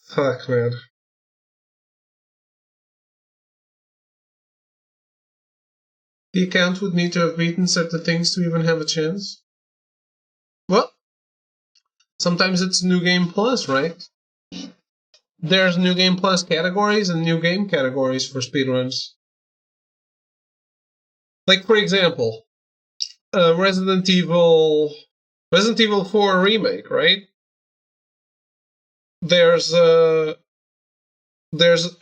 Fuck, man. The account would need to have beaten certain things to even have a chance. Well, sometimes it's New Game Plus, right? There's New Game Plus categories and New Game categories for speedruns. Like, for example, Resident Evil 4 Remake, right? There's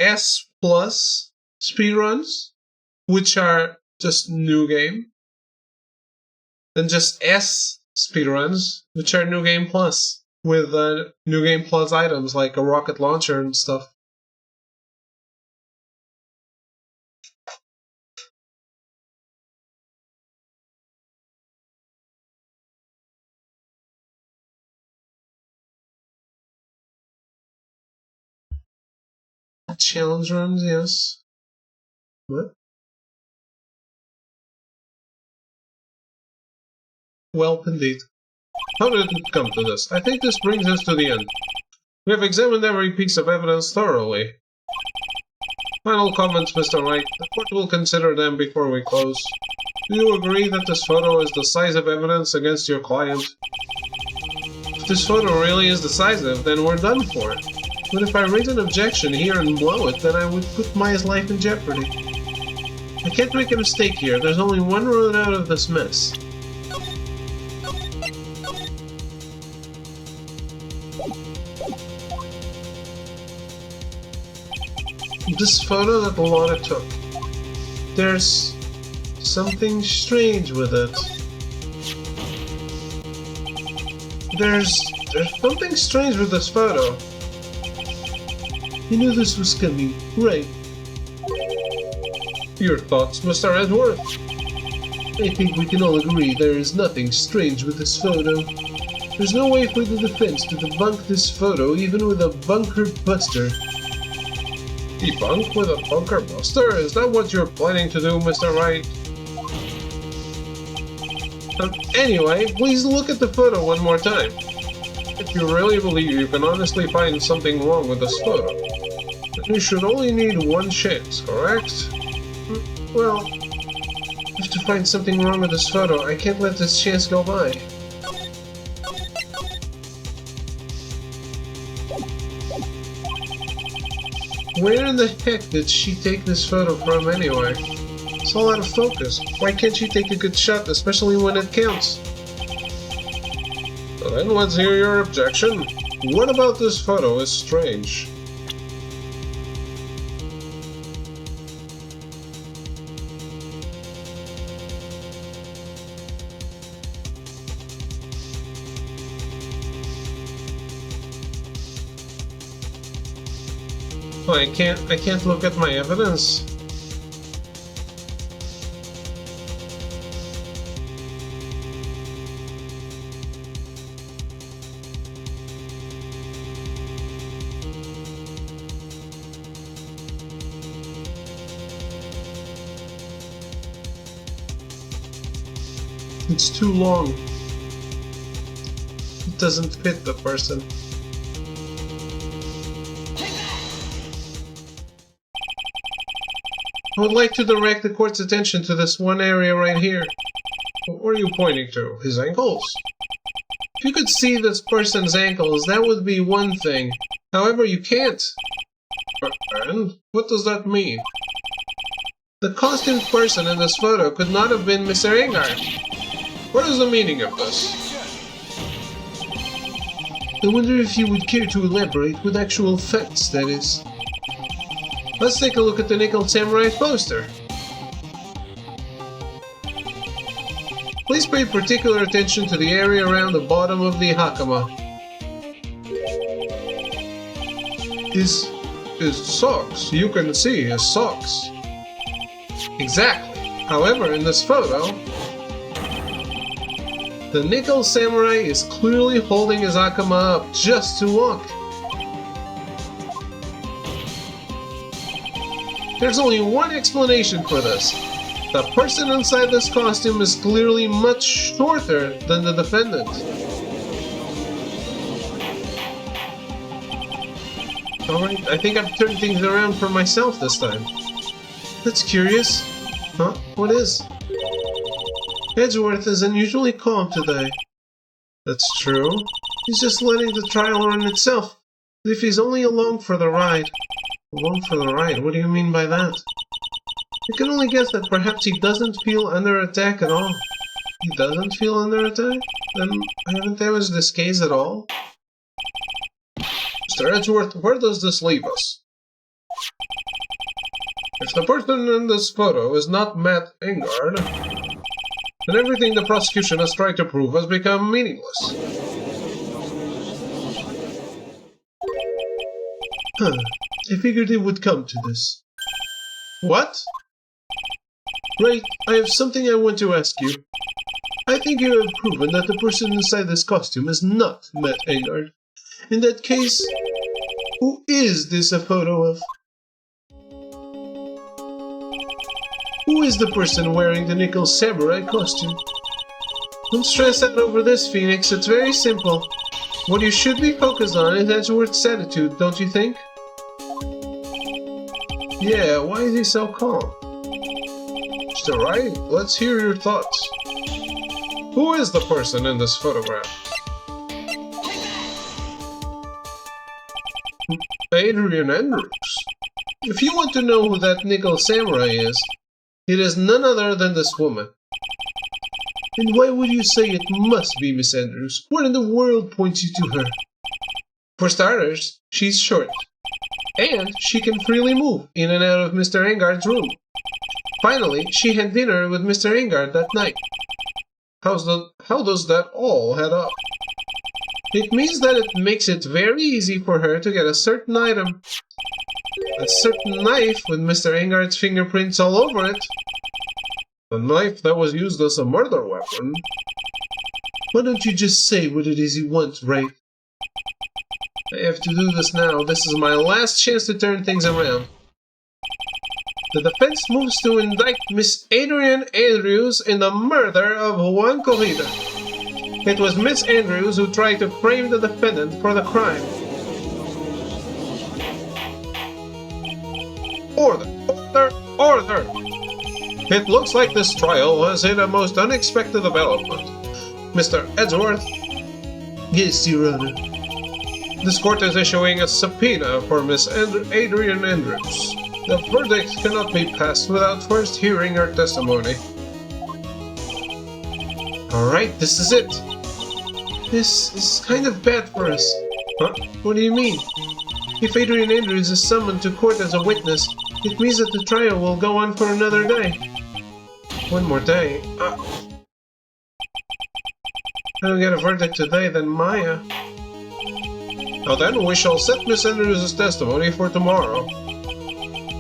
S Plus speedruns, which are just New Game. Then just S speedruns, which are New Game Plus, with New Game Plus items like a rocket launcher and stuff. Challenge runs, yes. What? Well, indeed. How did it come to this? I think this brings us to the end. We have examined every piece of evidence thoroughly. Final comments, Mr. Wright. The court will consider them before we close. Do you agree that this photo is decisive evidence against your client? If this photo really is decisive, then we're done for. But if I raise an objection here and blow it, then I would put Maya's life in jeopardy. I can't make a mistake here. There's only one road out of this mess. This photo that Laura took. There's something strange with it. There's something strange with this photo. You knew this was coming, right? Your thoughts, Mr. Edgeworth? I think we can all agree there is nothing strange with this photo. There's no way for the defense to debunk this photo even with a bunker buster. Debunk with a bunker buster? Is that what you're planning to do, Mr. Wright? Anyway, please look at the photo one more time. If you really believe you can honestly find something wrong with this photo, then you should only need one chance, correct? Well, if to find something wrong with this photo, I can't let this chance go by. Where in the heck did she take this photo from anyway? It's all out of focus. Why can't she take a good shot, especially when it counts? So then let's hear your objection. What about this photo is strange? Oh, I can't look at my evidence. It's too long. It doesn't fit the person. I would like to direct the court's attention to this one area right here. What are you pointing to? His ankles? If you could see this person's ankles, that would be one thing. However, you can't. And? What does that mean? The costumed person in this photo could not have been Mr. Engard. What is the meaning of this? I wonder if you would care to elaborate with actual facts, that is. Let's take a look at the Nickel Samurai poster. Please pay particular attention to the area around the bottom of the hakama. His socks. You can see his socks. Exactly. However, in this photo, the Nickel Samurai is clearly holding his hakama up just to look. There's only one explanation for this. The person inside this costume is clearly much shorter than the defendant. Alright, I think I've turned things around for myself this time. That's curious. Huh? What is? Edgeworth is unusually calm today. That's true. He's just letting the trial run itself. As if he's only along for the ride. Along for the ride? What do you mean by that? I can only guess that perhaps he doesn't feel under attack at all. He doesn't feel under attack? Then I haven't damaged this case at all? Mr. Edgeworth, where does this leave us? If the person in this photo is not Matt Engard, then everything the prosecution has tried to prove has become meaningless. Huh. I figured it would come to this. What? Wright, I have something I want to ask you. I think you have proven that the person inside this costume is not Matt Engard. In that case, who is this a photo of? Who is the person wearing the Nickel Samurai costume? Don't stress out over this, Phoenix. It's very simple. What you should be focused on is Edgeworth's attitude, don't you think? Yeah, why is he so calm? Mr. Wright, let's hear your thoughts. Who is the person in this photograph? Adrian Andrews. If you want to know who that Nickel Samurai is, it is none other than this woman. And why would you say it must be Miss Andrews? What in the world points you to her? For starters, she's short. And she can freely move in and out of Mr. Engard's room. Finally, she had dinner with Mr. Engard that night. How does that all add up? It means that it makes it very easy for her to get a certain item. A certain knife with Mr. Engard's fingerprints all over it. A knife that was used as a murder weapon. Why don't you just say what it is you want, Wright? I have to do this now. This is my last chance to turn things around. The defense moves to indict Miss Adrian Andrews in the murder of Juan Corrida. It was Miss Andrews who tried to frame the defendant for the crime. Order! Order! Order! It looks like this trial has hit a most unexpected development. Mr. Edgeworth? Yes, Your Honor. This court is issuing a subpoena for Miss Adrian Andrews. The verdict cannot be passed without first hearing her testimony. Alright, this is it. This is kind of bad for us. Huh? What do you mean? If Adrian Andrews is summoned to court as a witness, it means that the trial will go on for another day. One more day? I don't get a verdict today, then Maya. Now then, we shall set Miss Andrews' testimony for tomorrow.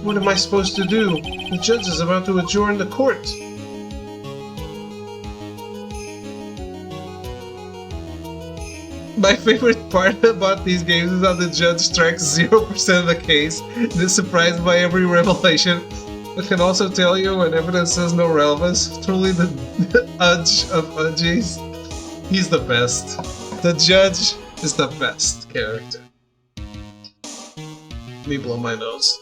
What am I supposed to do? The judge is about to adjourn the court. My favorite part about these games is how the judge tracks 0% of the case, is surprised by every revelation, but can also tell you when evidence has no relevance. Truly the Udge of Udgies. He's the best. The judge is the best character. Let me blow my nose.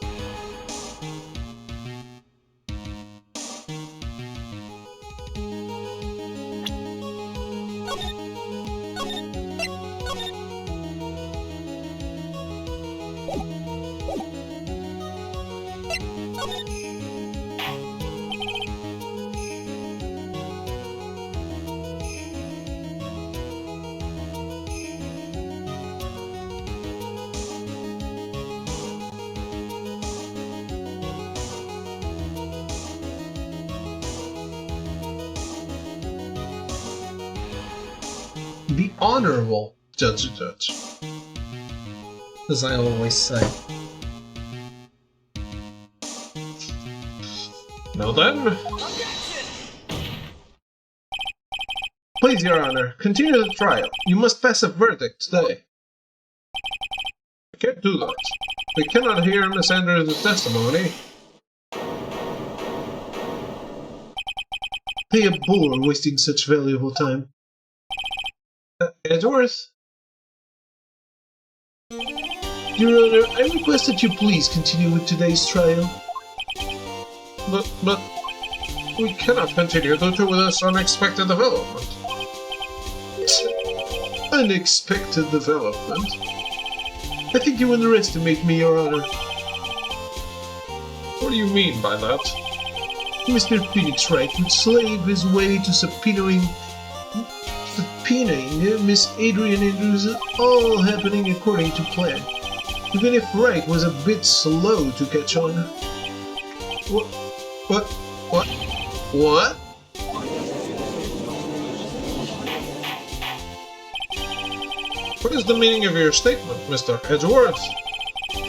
The Honorable Judge, as I always say. Now then. Please, Your Honor, continue the trial. You must pass a verdict today. I can't do that. We cannot hear Miss Andrews' testimony. They abhor wasting such valuable time. Edgeworth? Your Honor, I request that you please continue with today's trial. But we cannot continue due to this unexpected development. Unexpected development? I think you underestimate me, Your Honor. What do you mean by that? Mr. Phoenix Wright would slave his way to subpoenaing Miss Adrian Andrews, all happening according to plan. Even if Wright was a bit slow to catch on. What? What is the meaning of your statement, Mr. Edgeworth?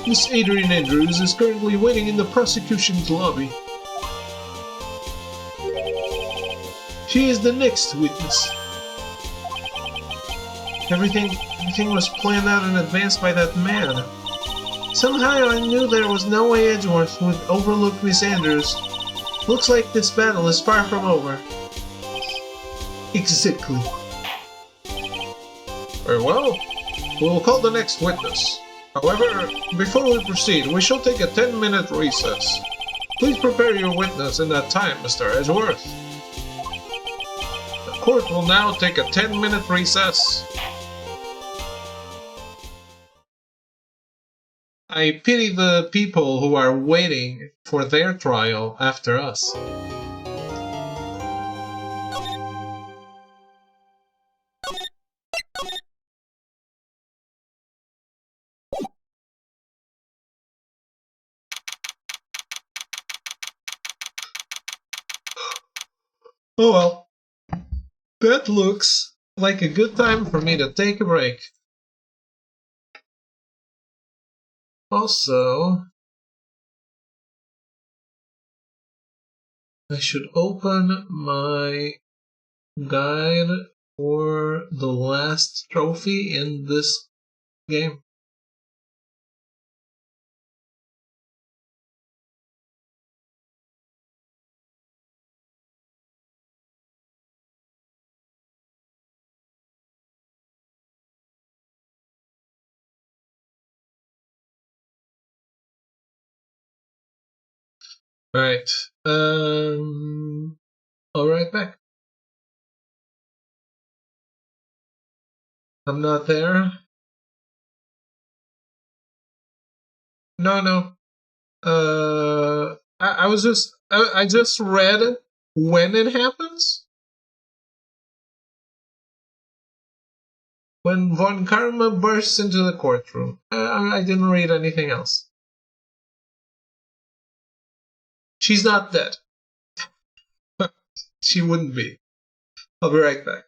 Miss Adrian Andrews is currently waiting in the prosecution's lobby. She is the next witness. Everything was planned out in advance by that man. Somehow I knew there was no way Edgeworth would overlook Miss Andrews. Looks like this battle is far from over. Exactly. Very well. We will call the next witness. However, before we proceed, we shall take a 10-minute recess. Please prepare your witness in that time, Mr. Edgeworth. The court will now take a 10-minute recess. I pity the people who are waiting for their trial after us. Oh well. That looks like a good time for me to take a break. Also, I should open my guide for the last trophy in this game. Right. I'll right back. I'm not there. No. I was just I just read when it happens. When Von Karma bursts into the courtroom. I didn't read anything else. She's not dead. She wouldn't be. I'll be right back.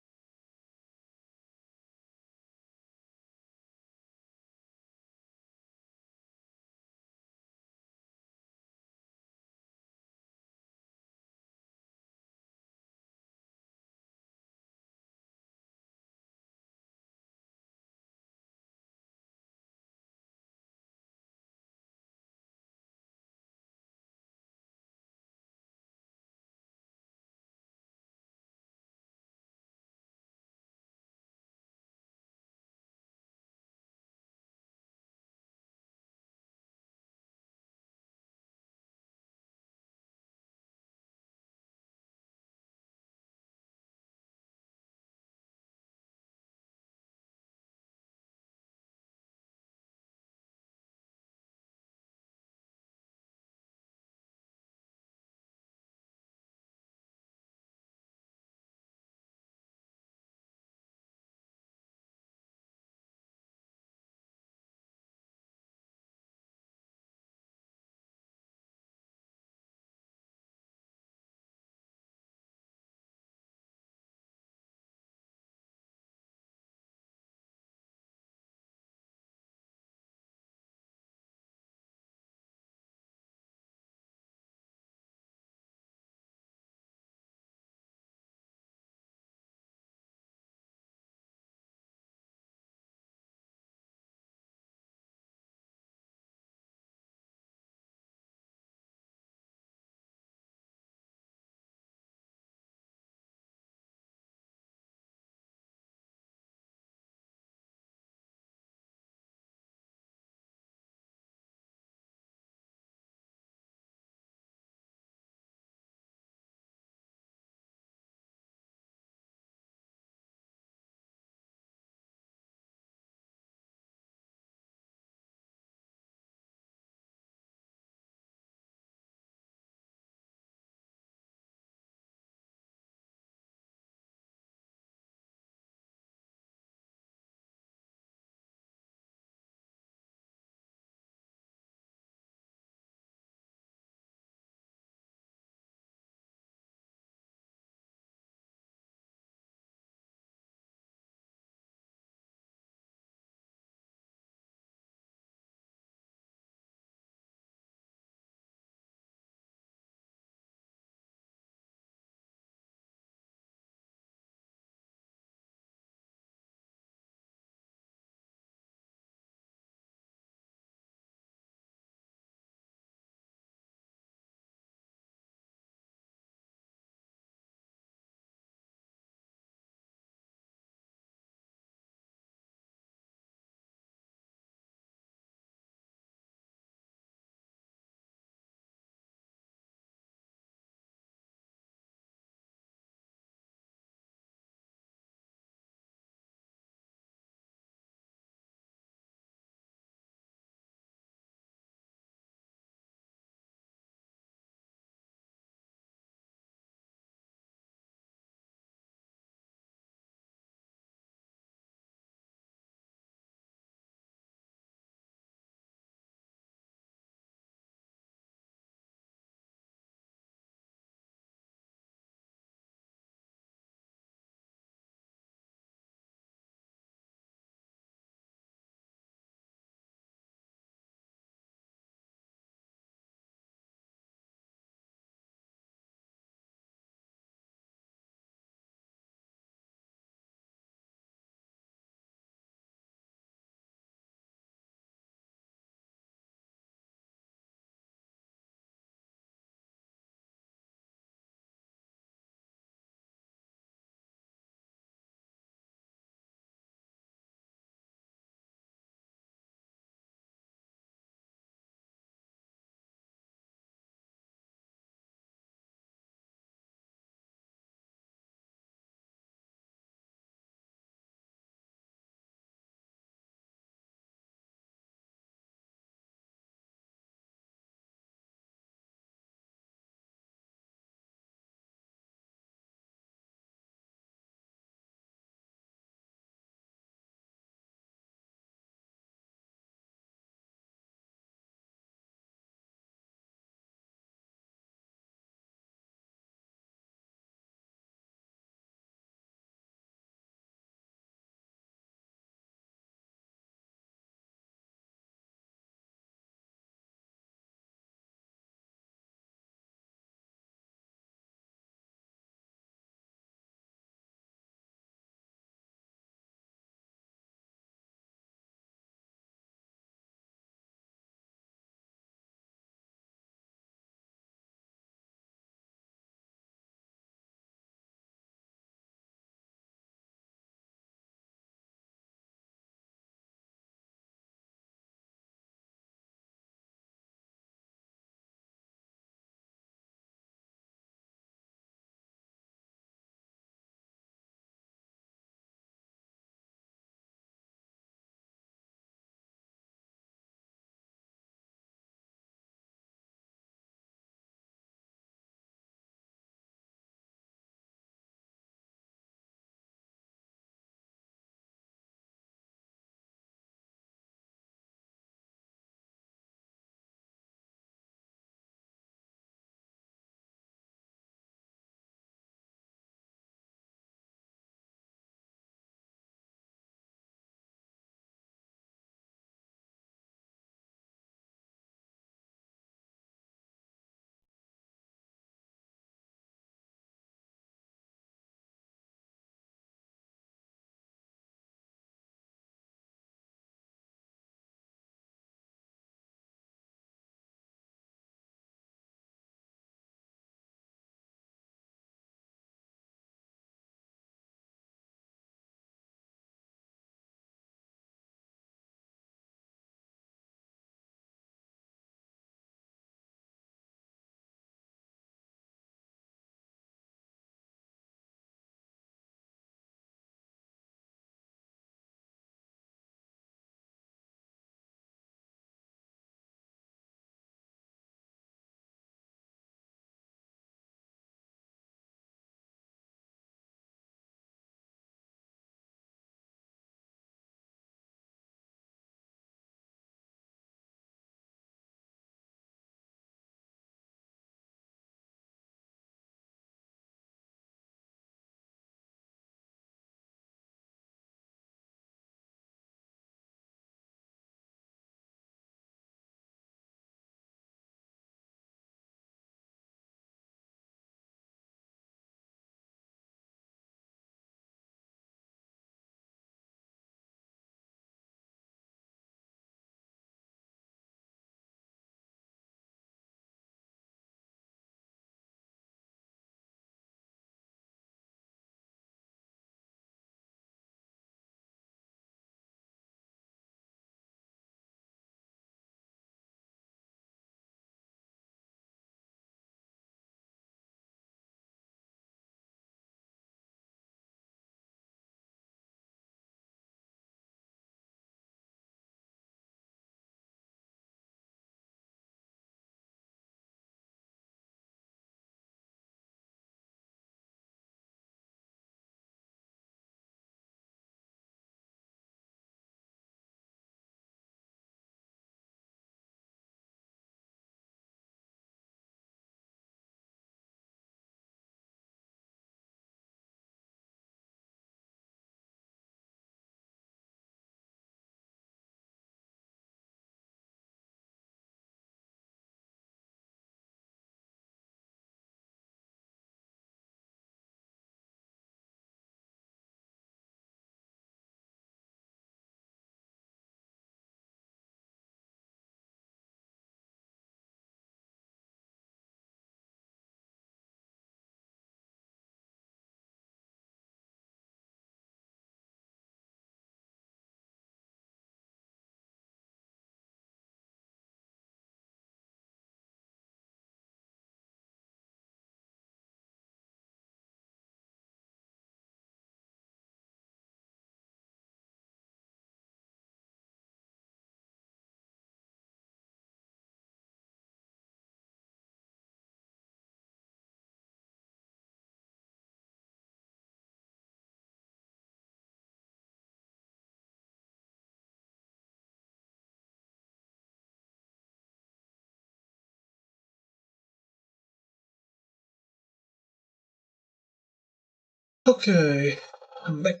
Okay, I'm back.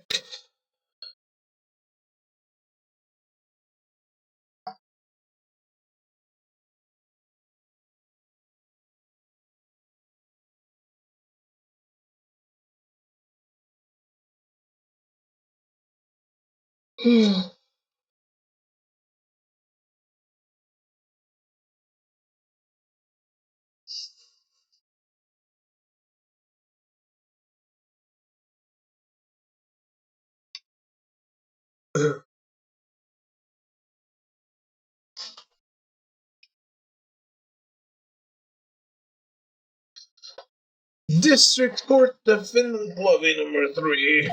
District Court Defendant Lobby number 3.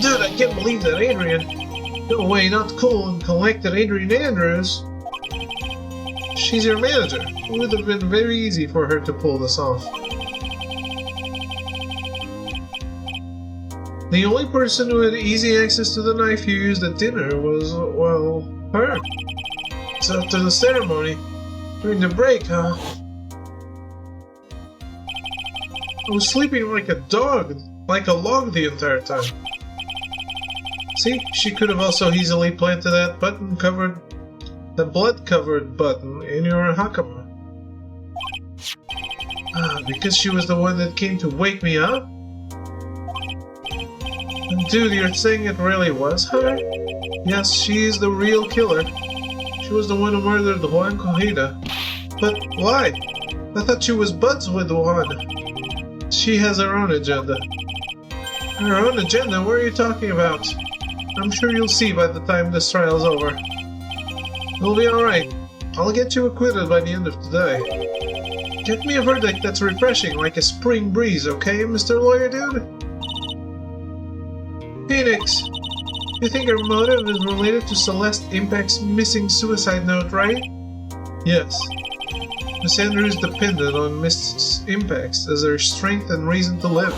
Dude, I can't believe that Adrian. No way, not cool and collected Adrian Andrews. She's your manager. It would have been very easy for her to pull this off. The only person who had easy access to the knife you used at dinner was, well, her. So after the ceremony, during the break, huh? I was sleeping like a dog, like a log the entire time. See, she could have also easily planted that the blood-covered button in your hakama. Because she was the one that came to wake me up? Dude, you're saying it really was her? Yes, she is the real killer. She was the one who murdered Juan Corrida. But why? I thought she was buds with Juan. She has her own agenda. Her own agenda? What are you talking about? I'm sure you'll see by the time this trial's over. It'll be alright. I'll get you acquitted by the end of today. Get me a verdict that's refreshing like a spring breeze, okay, Mr. Lawyer Dude? Phoenix, you think her motive is related to Celeste Impact's missing suicide note, right? Yes. Miss Andrews depended on Miss Impact's as her strength and reason to live.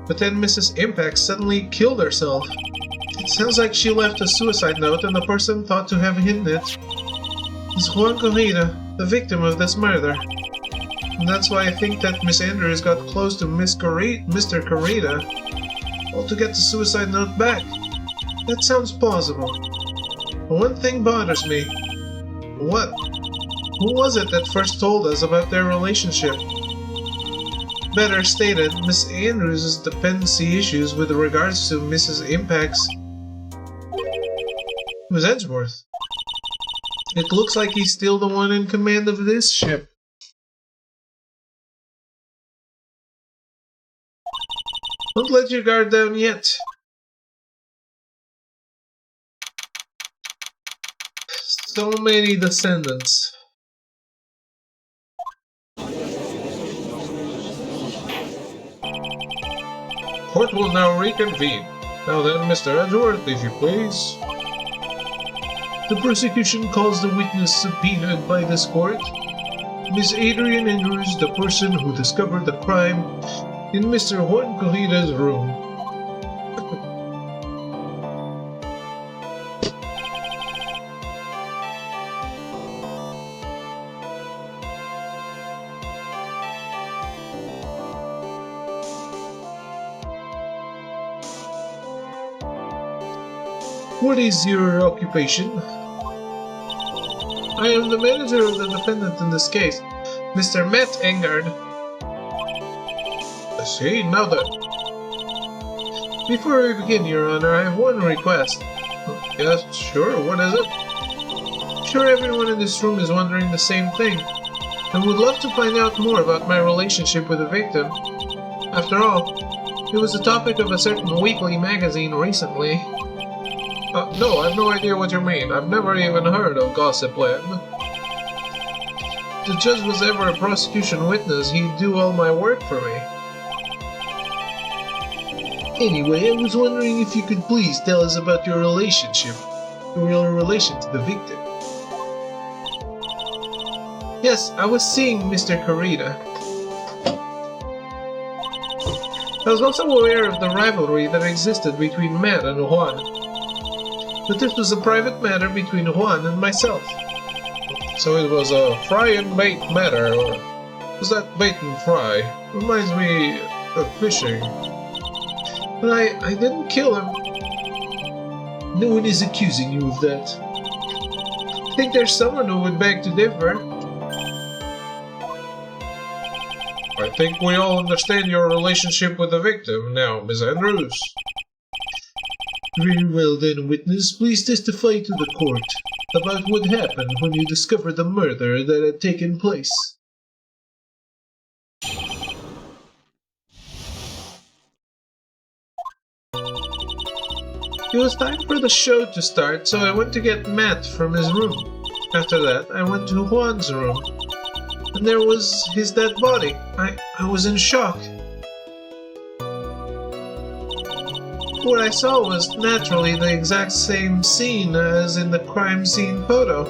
But then Mrs. Impact suddenly killed herself. It sounds like she left a suicide note and the person thought to have hidden it is Juan Corrida, the victim of this murder. And that's why I think that Miss Andrews got close to Mr. Corrida, all to get the suicide note back. That sounds plausible. But one thing bothers me. What? Who was it that first told us about their relationship? Better stated, Miss Andrews' dependency issues with regards to Mrs. Impact's... It was Edgeworth. It looks like he's still the one in command of this ship. Don't let your guard down yet. So many descendants. Court will now reconvene. Now then, Mr. Edgeworth, if you please. The prosecution calls the witness subpoenaed by this court. Miss Adrian Andrews, the person who discovered the crime in Mr. Juan Corrida's room. What is your occupation? I am the manager of the defendant in this case, Mr. Matt Engard. I see, now then. Before we begin, Your Honor, I have one request. Yes, sure, what is it? I'm sure everyone in this room is wondering the same thing, and would love to find out more about my relationship with the victim. After all, it was the topic of a certain weekly magazine recently. No, I have no idea what you mean. I've never even heard of Gossip Land. If the judge was ever a prosecution witness, he'd do all my work for me. Anyway, I was wondering if you could please tell us about your relationship, your relation to the victim. Yes, I was seeing Mr. Corrida. I was also aware of the rivalry that existed between Matt and Juan. But this was a private matter between Juan and myself. So it was a fry and bait matter, or Was that bait and fry? Reminds me of fishing. But I didn't kill him. No one is accusing you of that. I think there's someone who would beg to differ. I think we all understand your relationship with the victim now, Miss Andrews. Very well then, witness. Please testify to the court about what happened when you discovered the murder that had taken place. It was time for the show to start, so I went to get Matt from his room. After that, I went to Juan's room, and there was his dead body. I was in shock. What I saw was naturally the exact same scene as in the crime scene photo.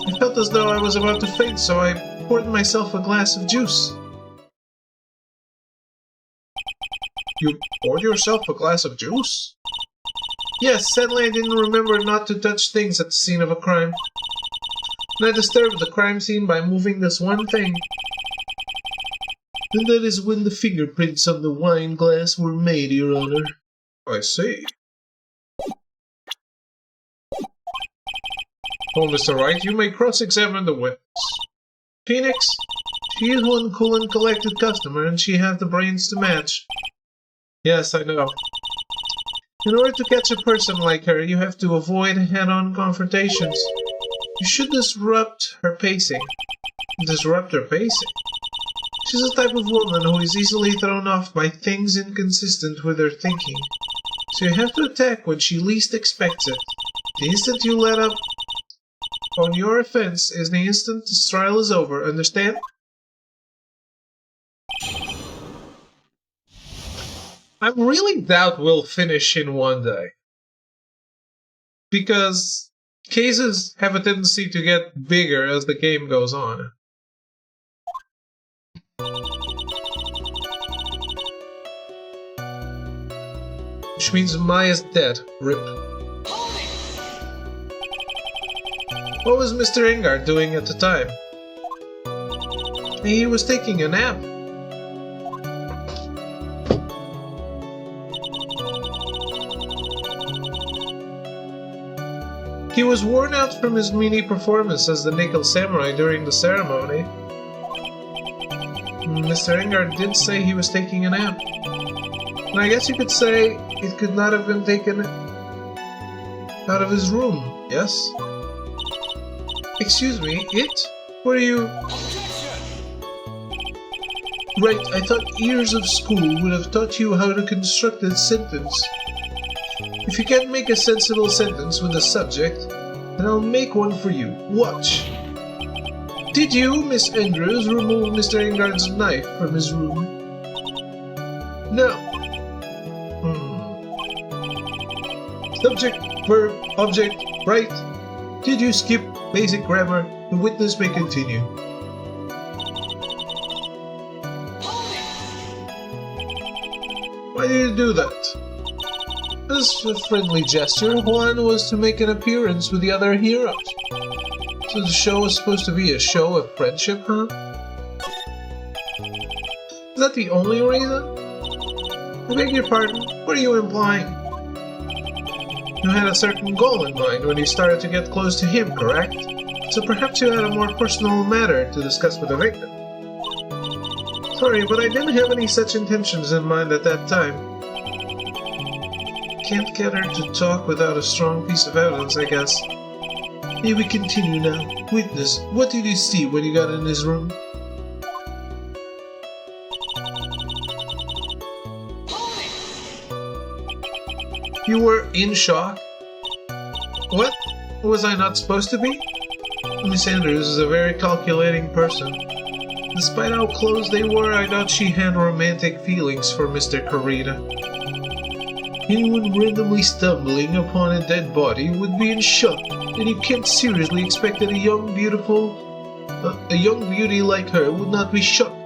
I felt as though I was about to faint, so I poured myself a glass of juice. You poured yourself a glass of juice? Yes, sadly I didn't remember not to touch things at the scene of a crime. And I disturbed the crime scene by moving this one thing. And that is when the fingerprints on the wine glass were made, Your Honor. I see. Oh, Mr. Wright, you may cross-examine the witness. Phoenix, she is one cool and collected customer, and she has the brains to match. Yes, I know. In order to catch a person like her, you have to avoid head-on confrontations. You should disrupt her pacing. Disrupt her pacing? She's the type of woman who is easily thrown off by things inconsistent with her thinking. So you have to attack when she least expects it. The instant you let up on your offense is the instant this trial is over, understand? I really doubt we'll finish in one day. Because cases have a tendency to get bigger as the game goes on. Which means Maya's dead. RIP. What was Mr. Engard doing at the time? He was taking a nap. He was worn out from his mini performance as the Nickel Samurai during the ceremony. Mr. Engard did say he was taking a nap. And I guess you could say it could not have been taken out of his room, yes? Excuse me, it? Were you... Right, I thought years of school would have taught you how to construct a sentence. If you can't make a sensible sentence with a subject, then I'll make one for you. Watch. Did you, Miss Andrews, remove Mr. Engard's knife from his room? No. Subject, verb, object, right? Did you skip basic grammar? The witness may continue. Why did you do that? As a friendly gesture, Juan was to make an appearance with the other heroes. So the show was supposed to be a show of friendship, huh? Is that the only reason? I beg your pardon, what are you implying? You had a certain goal in mind when you started to get close to him, correct? So perhaps you had a more personal matter to discuss with the victim. Sorry, but I didn't have any such intentions in mind at that time. Can't get her to talk without a strong piece of evidence, I guess. May we continue now? Witness, what did you see when you got in his room? You were in shock? What? Was I not supposed to be? Miss Andrews is a very calculating person. Despite how close they were, I doubt she had romantic feelings for Mr. Corrida. Anyone randomly stumbling upon a dead body would be in shock, and you can't seriously expect that a young beauty like her would not be shocked.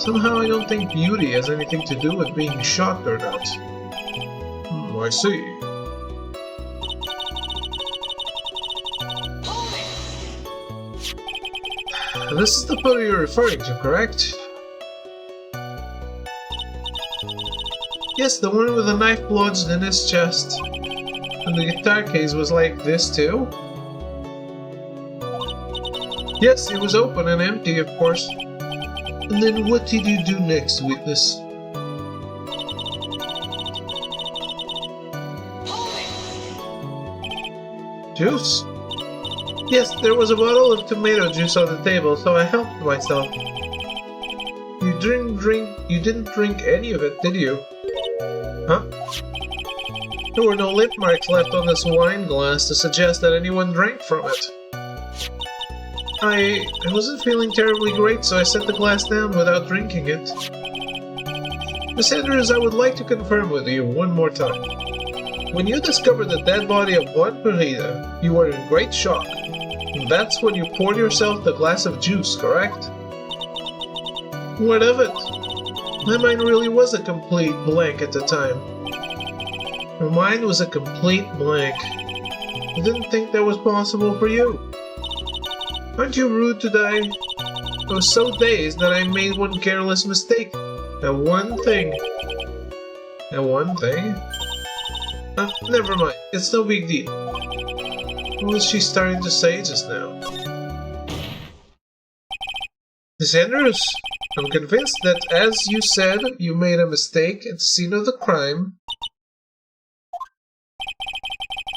Somehow I don't think beauty has anything to do with being shocked or not. I see. This is the photo you're referring to, correct? Yes, the one with the knife lodged in his chest. And the guitar case was like this too? Yes, it was open and empty, of course. And then what did you do next, witness? Juice? Yes, there was a bottle of tomato juice on the table, so I helped myself. You didn't drink any of it, did you? Huh? There were no lip marks left on this wine glass to suggest that anyone drank from it. I wasn't feeling terribly great, so I set the glass down without drinking it. Miss Andrews, I would like to confirm with you one more time. When you discovered the dead body of Juan Perrida, you were in great shock. That's when you poured yourself the glass of juice, correct? What of it? My mind really was a complete blank at the time. My mind was a complete blank. I didn't think that was possible for you. Aren't you rude today? I was so dazed that I made one careless mistake. That one thing. That one thing? Never mind. It's no big deal. What was she starting to say just now? Miss Andrews, I'm convinced that, as you said, you made a mistake at the scene of the crime.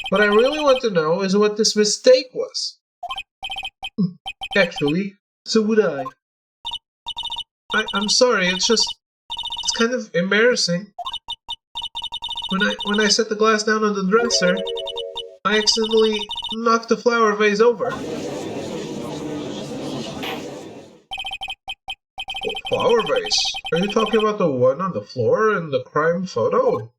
What I really want to know is what this mistake was. Actually, so would I. I'm sorry, it's kind of embarrassing. When I set the glass down on the dresser, I accidentally knocked the flower vase over. Flower vase? Are you talking about the one on the floor in the crime photo?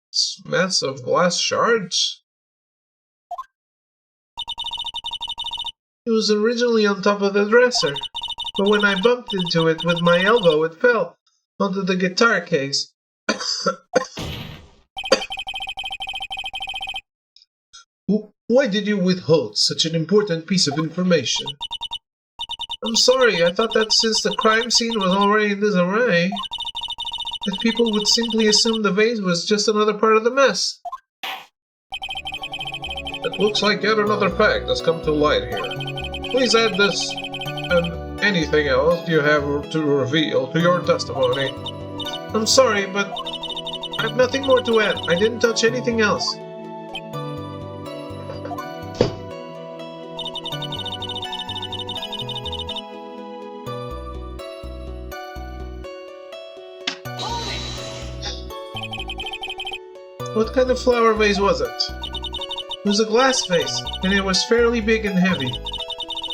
It's massive glass shards. It was originally on top of the dresser, but when I bumped into it with my elbow, it fell onto the guitar case. Why did you withhold such an important piece of information? I'm sorry, I thought that since the crime scene was already in disarray, that people would simply assume the vase was just another part of the mess. It looks like yet another fact has come to light here. Please add this and anything else you have to reveal to your testimony. I'm sorry, but I have nothing more to add. I didn't touch anything else. What kind of flower vase was it? It was a glass vase, and it was fairly big and heavy.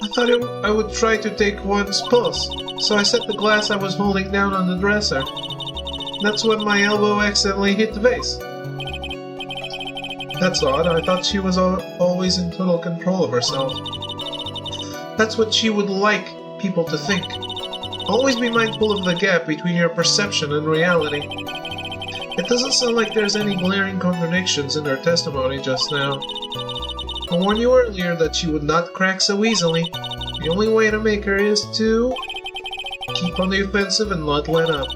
I thought I would try to take one's pulse, so I set the glass I was holding down on the dresser. That's when my elbow accidentally hit the vase. That's odd. I thought she was always in total control of herself. That's what she would like people to think. Always be mindful of the gap between your perception and reality. It doesn't sound like there's any glaring contradictions in her testimony just now. I warned you earlier that she would not crack so easily. The only way to make her is to keep on the offensive and not let up.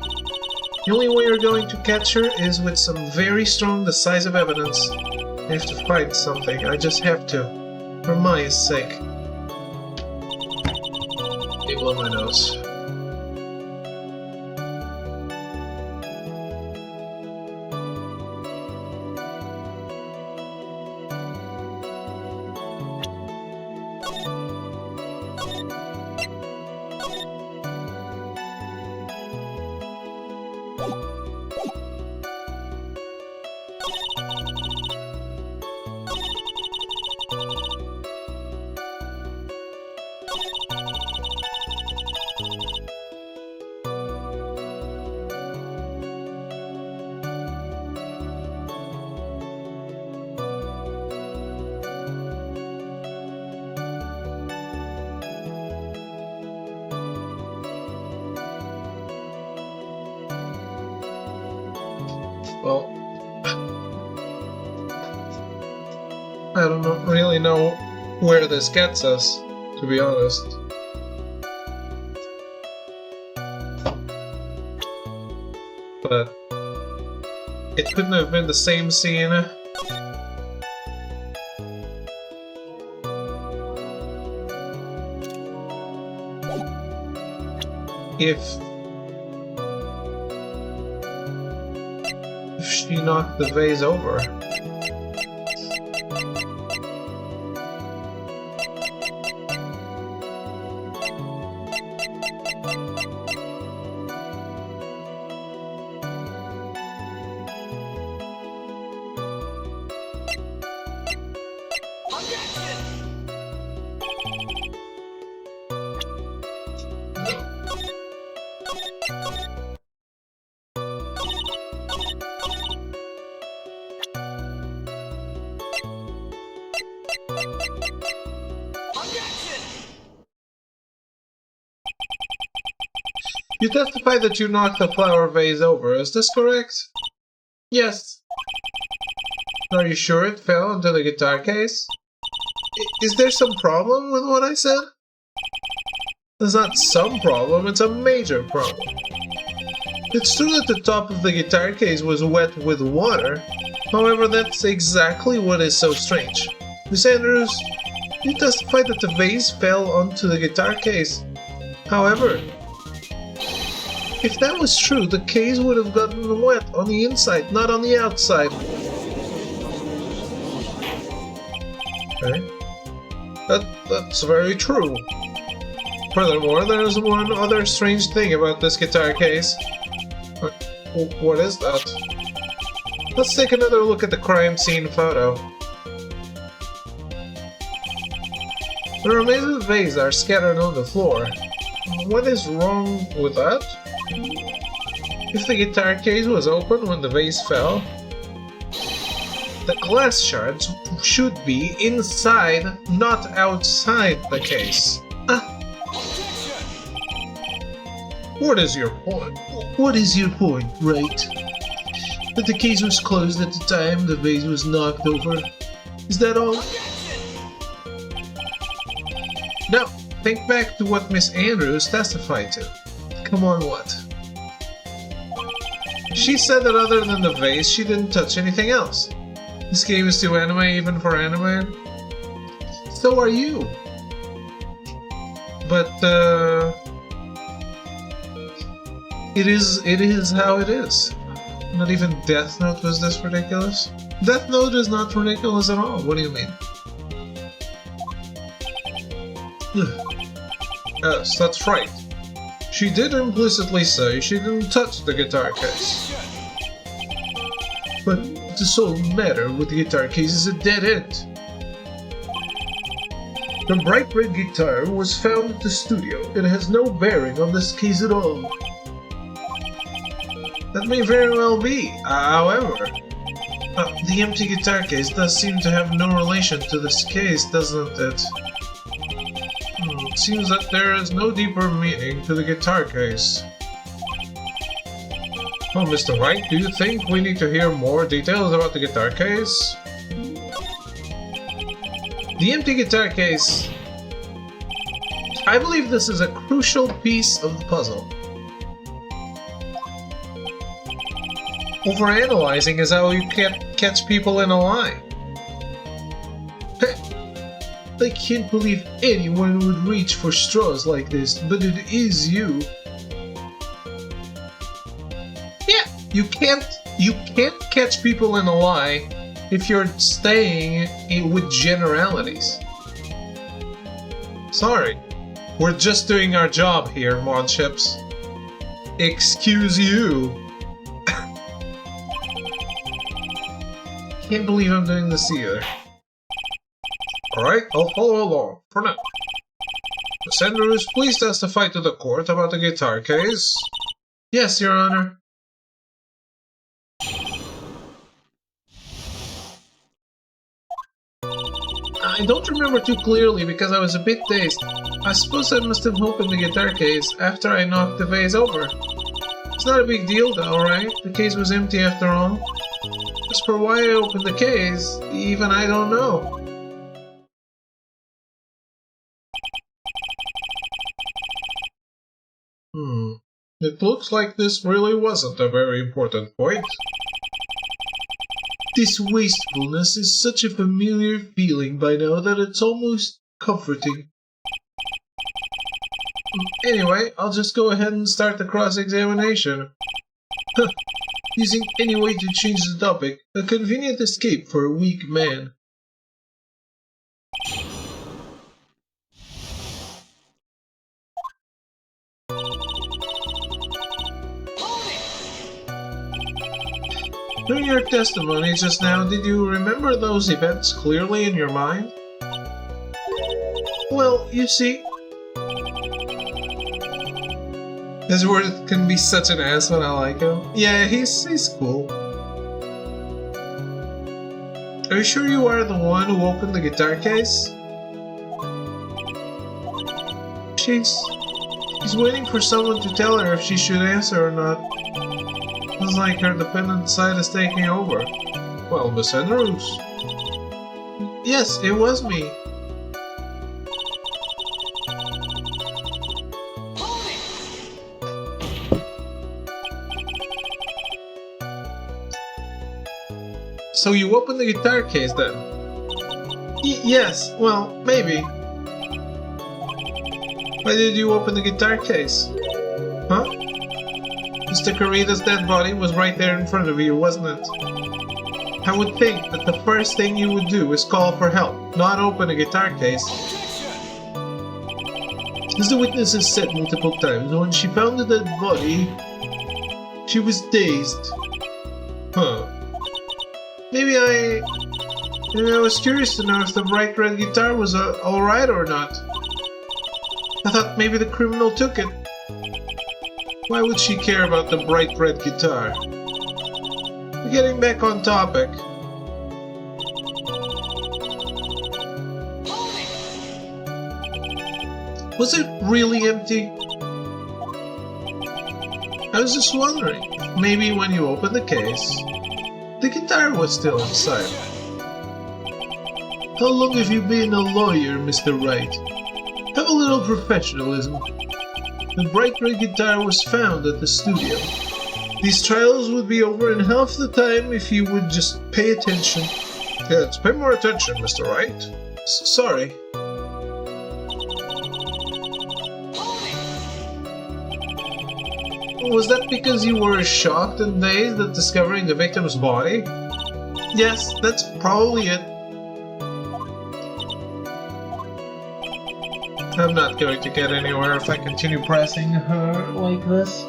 The only way you're going to catch her is with some very strong, decisive evidence. I have to find something. I just have to. For Maya's sake. They blow my nose. Well, I don't really know where this gets us, to be honest. But it couldn't have been the same scene. If she knocked the vase over. You testify that you knocked the flower vase over, is this correct? Yes. Are you sure it fell into the guitar case? Is there some problem with what I said? There's not some problem, it's a major problem. It's true that the top of the guitar case was wet with water, however that's exactly what is so strange. Miss Andrews, you testified that the vase fell onto the guitar case. However, if that was true, the case would have gotten wet on the inside, not on the outside. Okay. That's very true. Furthermore, there's one other strange thing about this guitar case. What is that? Let's take another look at the crime scene photo. The remains of the vase are scattered on the floor. What is wrong with that? If the guitar case was open when the vase fell, the glass shards should be inside, not outside the case. What is your point? What is your point, Wright? That the case was closed at the time the vase was knocked over? Is that all? Now, think back to what Miss Andrews testified to. Come on, what? She said that other than the vase, she didn't touch anything else. This game is too anime even for anime. So are you. But, it is how it is. Not even Death Note was this ridiculous. Death Note is not ridiculous at all. What do you mean? Yes, that's right. She did implicitly say she didn't touch the guitar case. But the sole matter with the guitar case is a dead end. The bright red guitar was found at the studio. It has no bearing on this case at all. That may very well be. However, the empty guitar case does seem to have no relation to this case, doesn't it? It seems that there is no deeper meaning to the guitar case. Well, Mr. Wright, do you think we need to hear more details about the guitar case? The empty guitar case. I believe this is a crucial piece of the puzzle. Overanalyzing is how you can't catch people in a lie. I can't believe anyone would reach for straws like this, but it is you. Yeah, you can't catch people in a lie if you're staying with generalities. Sorry, we're just doing our job here, mod ships. Excuse you. Can't believe I'm doing this either. Alright, I'll follow along, for now. Miss Andrews, please testify to the court about the guitar case. Yes, Your Honor. I don't remember too clearly because I was a bit dazed. I suppose I must have opened the guitar case after I knocked the vase over. It's not a big deal though, right? The case was empty after all. As for why I opened the case, even I don't know. It looks like this really wasn't a very important point. This wastefulness is such a familiar feeling by now that it's almost comforting. Anyway, I'll just go ahead and start the cross-examination. Using any way to change the topic, a convenient escape for a weak man. During your testimony just now, did you remember those events clearly in your mind? Well, you see... This word can be such an ass when I like him. Yeah, he's cool. Are you sure you are the one who opened the guitar case? She's waiting for someone to tell her if she should answer or not. It's like her dependent side is taking over. Well, Miss Andrews. Yes, it was me. So you opened the guitar case then? Yes, well, maybe. Why did you open the guitar case? Huh? Mr. Corrida's dead body was right there in front of you, wasn't it? I would think that the first thing you would do is call for help, not open a guitar case. As the witness has said multiple times, when she found the dead body, she was dazed. Huh. Maybe I was curious to know if the bright red guitar was alright or not. I thought maybe the criminal took it. Why would she care about the bright red guitar? We're getting back on topic. Was it really empty? I was just wondering, maybe when you opened the case, the guitar was still inside. How long have you been a lawyer, Mr. Wright? Have a little professionalism. The bright red guitar was found at the studio. These trials would be over in half the time if you would just pay attention. Yes, pay more attention, Mr. Wright. Sorry. Was that because you were shocked and dazed at discovering the victim's body? Yes, that's probably it. I'm not going to get anywhere if I continue pressing her like this.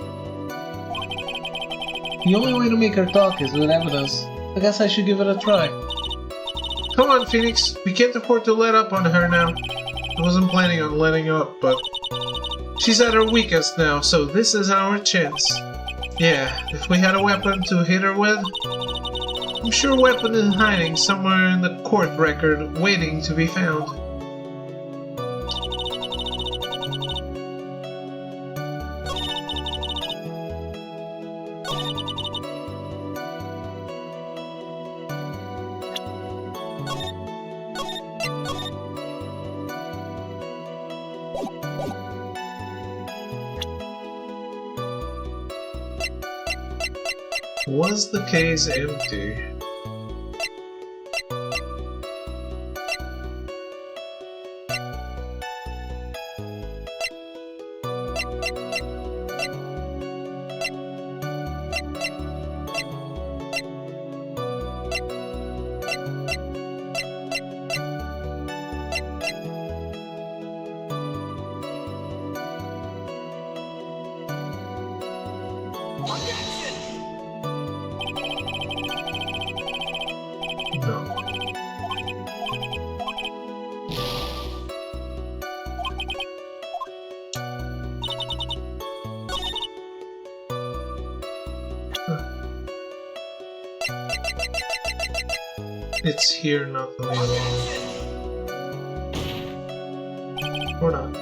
The only way to make her talk is with evidence. I guess I should give it a try. Come on, Phoenix. We can't afford to let up on her now. I wasn't planning on letting up, but... She's at her weakest now, so this is our chance. Yeah, if we had a weapon to hit her with... I'm sure a weapon is hiding somewhere in the court record, waiting to be found. Was the case empty? It's here, not the other one. Or not.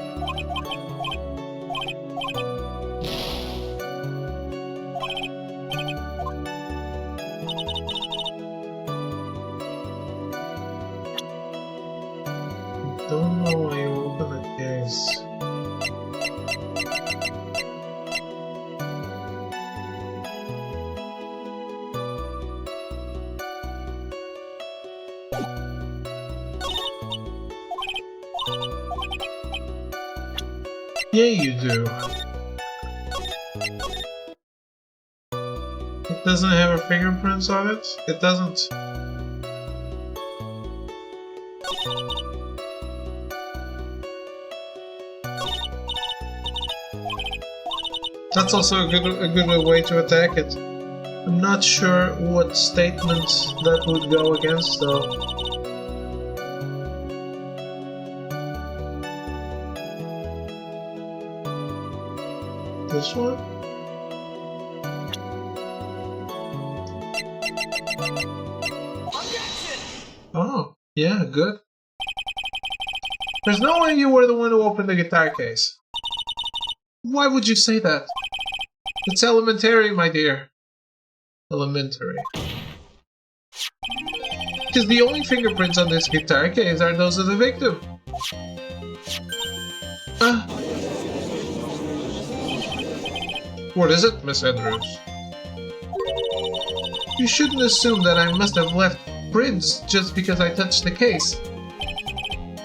Don't know why you open the case. Yeah, you do. It doesn't have her fingerprints on it? It doesn't. That's also a good way to attack it. I'm not sure what statement that would go against, though. This one? Oh, yeah, good. There's no way you were the one who opened the guitar case. Why would you say that? It's elementary, my dear. Elementary. Because the only fingerprints on this guitar case are those of the victim. What is it, Miss Andrews? You shouldn't assume that I must have left prints just because I touched the case.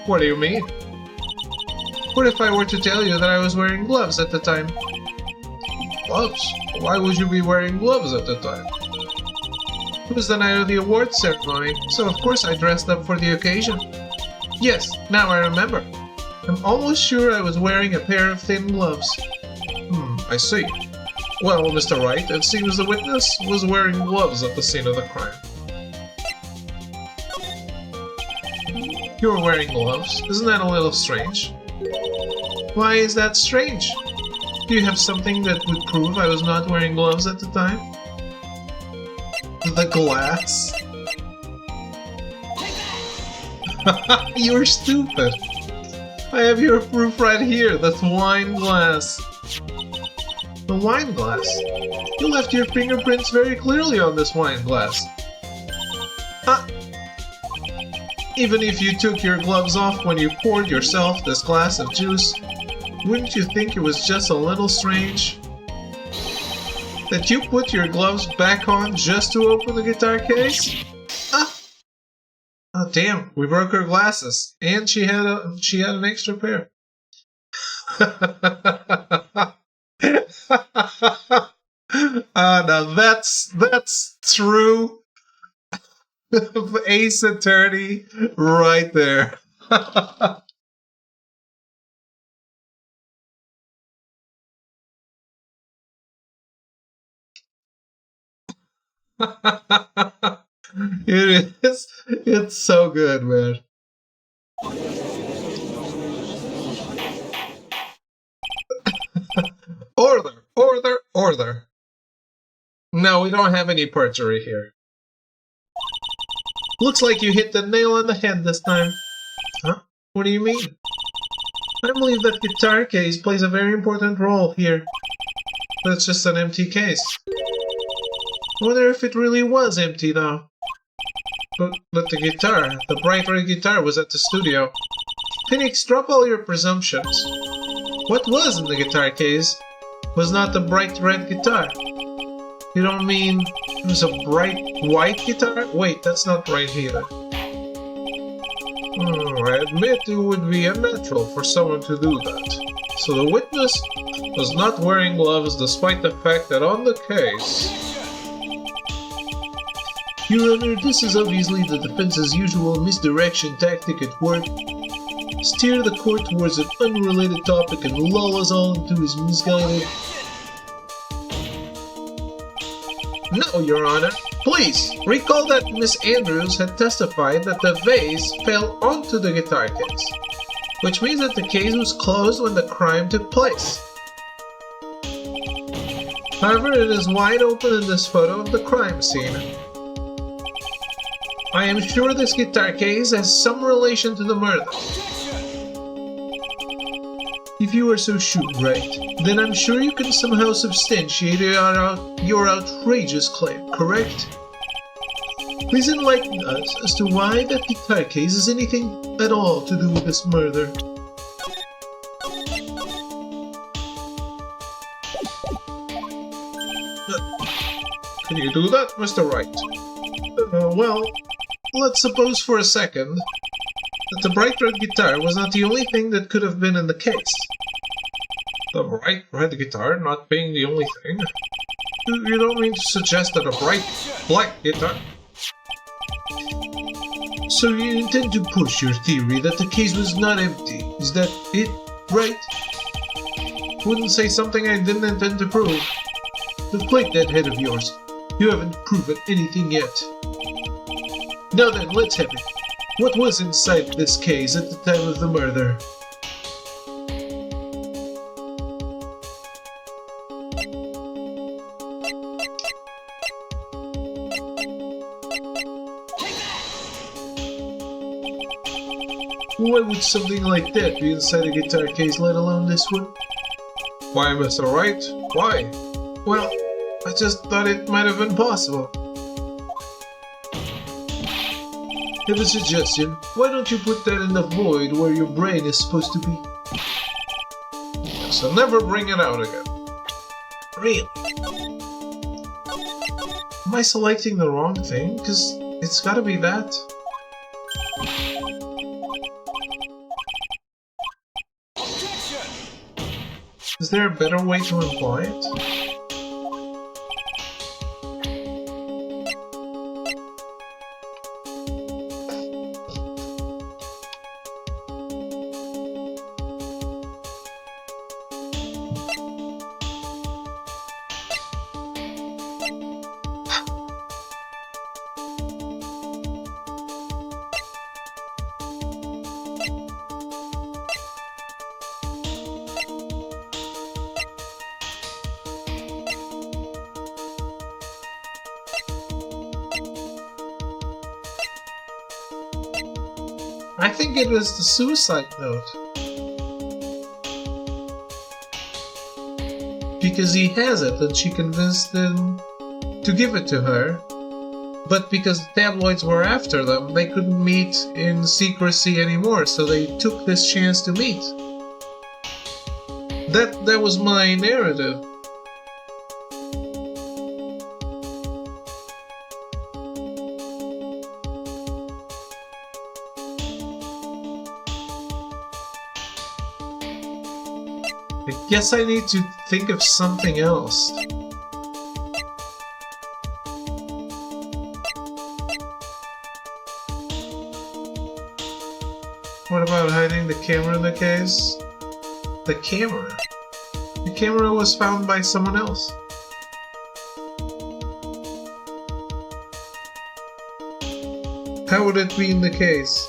What do you mean? What if I were to tell you that I was wearing gloves at the time? Gloves? Why would you be wearing gloves at the time? It was the night of the awards ceremony, so of course I dressed up for the occasion. Yes, now I remember. I'm almost sure I was wearing a pair of thin gloves. I see. Well, Mr. Wright, it seems the witness was wearing gloves at the scene of the crime. You were wearing gloves? Isn't that a little strange? Why is that strange? Do you have something that would prove I was not wearing gloves at the time? The glass? You're stupid. I have your proof right here, that wine glass. The wine glass? You left your fingerprints very clearly on this wine glass. Even if you took your gloves off when you poured yourself this glass of juice, wouldn't you think it was just a little strange? That you put your gloves back on just to open the guitar case? Oh damn, we broke her glasses. And she had an extra pair. Now that's true Ace Attorney right there. It is. It's so good, man. Order, order, order. No, we don't have any perjury here. Looks like you hit the nail on the head this time. Huh? What do you mean? I believe that guitar case plays a very important role here. But it's just an empty case. I wonder if it really was empty, though. But the guitar, the bright red guitar, was at the studio. Phoenix, drop all your presumptions. What was in the guitar case was not the bright red guitar. You don't mean it was a bright white guitar? Wait, that's not right either. I admit it would be unnatural for someone to do that. So the witness was not wearing gloves despite the fact that on the case... Your Honor, this is obviously the defense's usual misdirection tactic at work. Steer the court towards an unrelated topic and lull us all into his misguided... No, Your Honor. Please, recall that Miss Andrews had testified that the vase fell onto the guitar case, which means that the case was closed when the crime took place. However, it is wide open in this photo of the crime scene. I am sure this guitar case has some relation to the murder. If you are so sure, Wright, then I'm sure you can somehow substantiate your outrageous claim, correct? Please enlighten us as to why that guitar case has anything at all to do with this murder. Can you do that, Mr. Wright? Well, let's suppose for a second that the bright red guitar was not the only thing that could have been in the case. The bright red guitar not being the only thing? You don't mean to suggest that a bright black guitar... So you intend to push your theory that the case was not empty? Is that it, right? Wouldn't say something I didn't intend to prove. Deflate that head of yours. You haven't proven anything yet. Now then, let's have it. What was inside this case at the time of the murder? Why would something like that be inside a guitar case, let alone this one? Why, Mr. Wright? Why? Well, I just thought it might have been possible. I have a suggestion. Why don't you put that in the void where your brain is supposed to be? So never bring it out again. Really? Am I selecting the wrong thing? Because it's gotta be that. Is there a better way to imply it? I think it was the suicide note. Because he has it and she convinced him to give it to her. But because the tabloids were after them, they couldn't meet in secrecy anymore, so they took this chance to meet. That was my narrative. I guess I need to think of something else. What about hiding the camera in the case? The camera? The camera was found by someone else. How would it be in the case?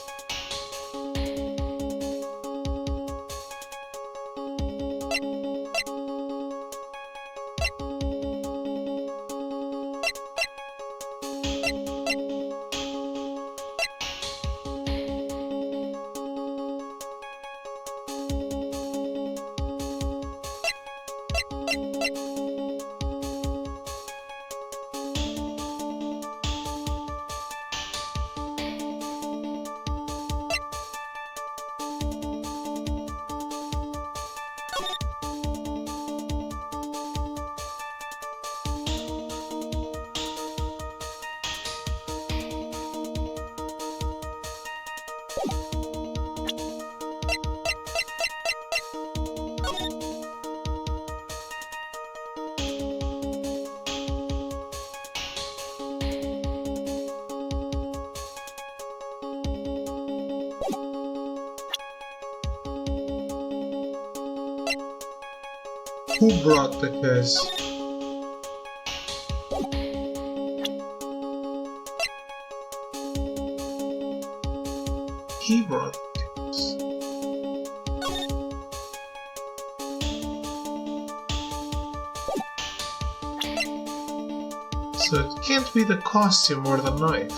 Who brought the case? He brought the case. So it can't be the costume or the knife.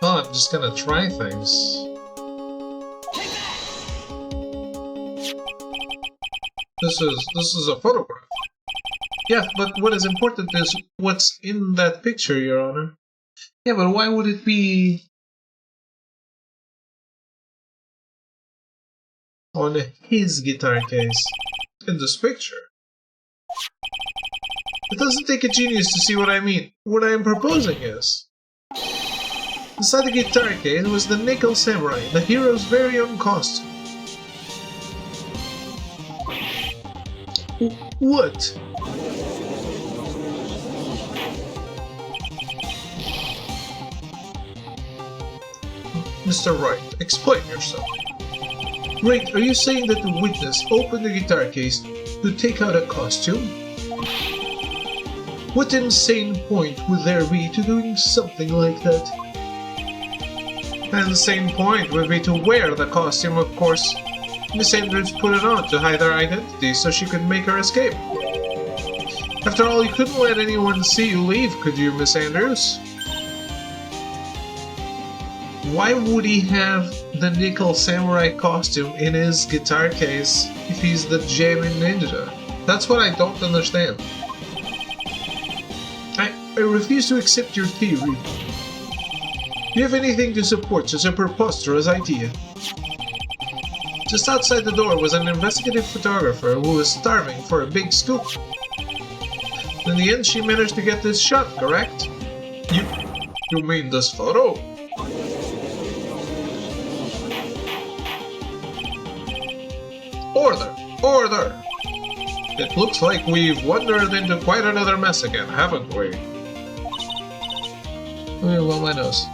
fun. I'm just gonna try things. This is a photograph. Yeah, but what is important is what's in that picture, Your Honor. Yeah, but why would it be on his guitar case in this picture? It doesn't take a genius to see what I mean. What I am proposing is, inside the guitar case was the Nickel Samurai, the hero's very own costume. What? Mr. Wright, explain yourself. Wright, are you saying that the witness opened the guitar case to take out a costume? What insane point would there be to doing something like that? An insane point would be to wear the costume, of course. Miss Andrews put it on to hide her identity so she could make her escape. After all, you couldn't let anyone see you leave, could you, Miss Andrews? Why would he have the Nickel Samurai costume in his guitar case if he's the Jamming Ninja? That's what I don't understand. I refuse to accept your theory. Do you have anything to support such a preposterous idea? Just outside the door was an investigative photographer who was starving for a big scoop. In the end, she managed to get this shot, correct? You mean this photo? Order! Order! It looks like we've wandered into quite another mess again, haven't we? Well, my nose.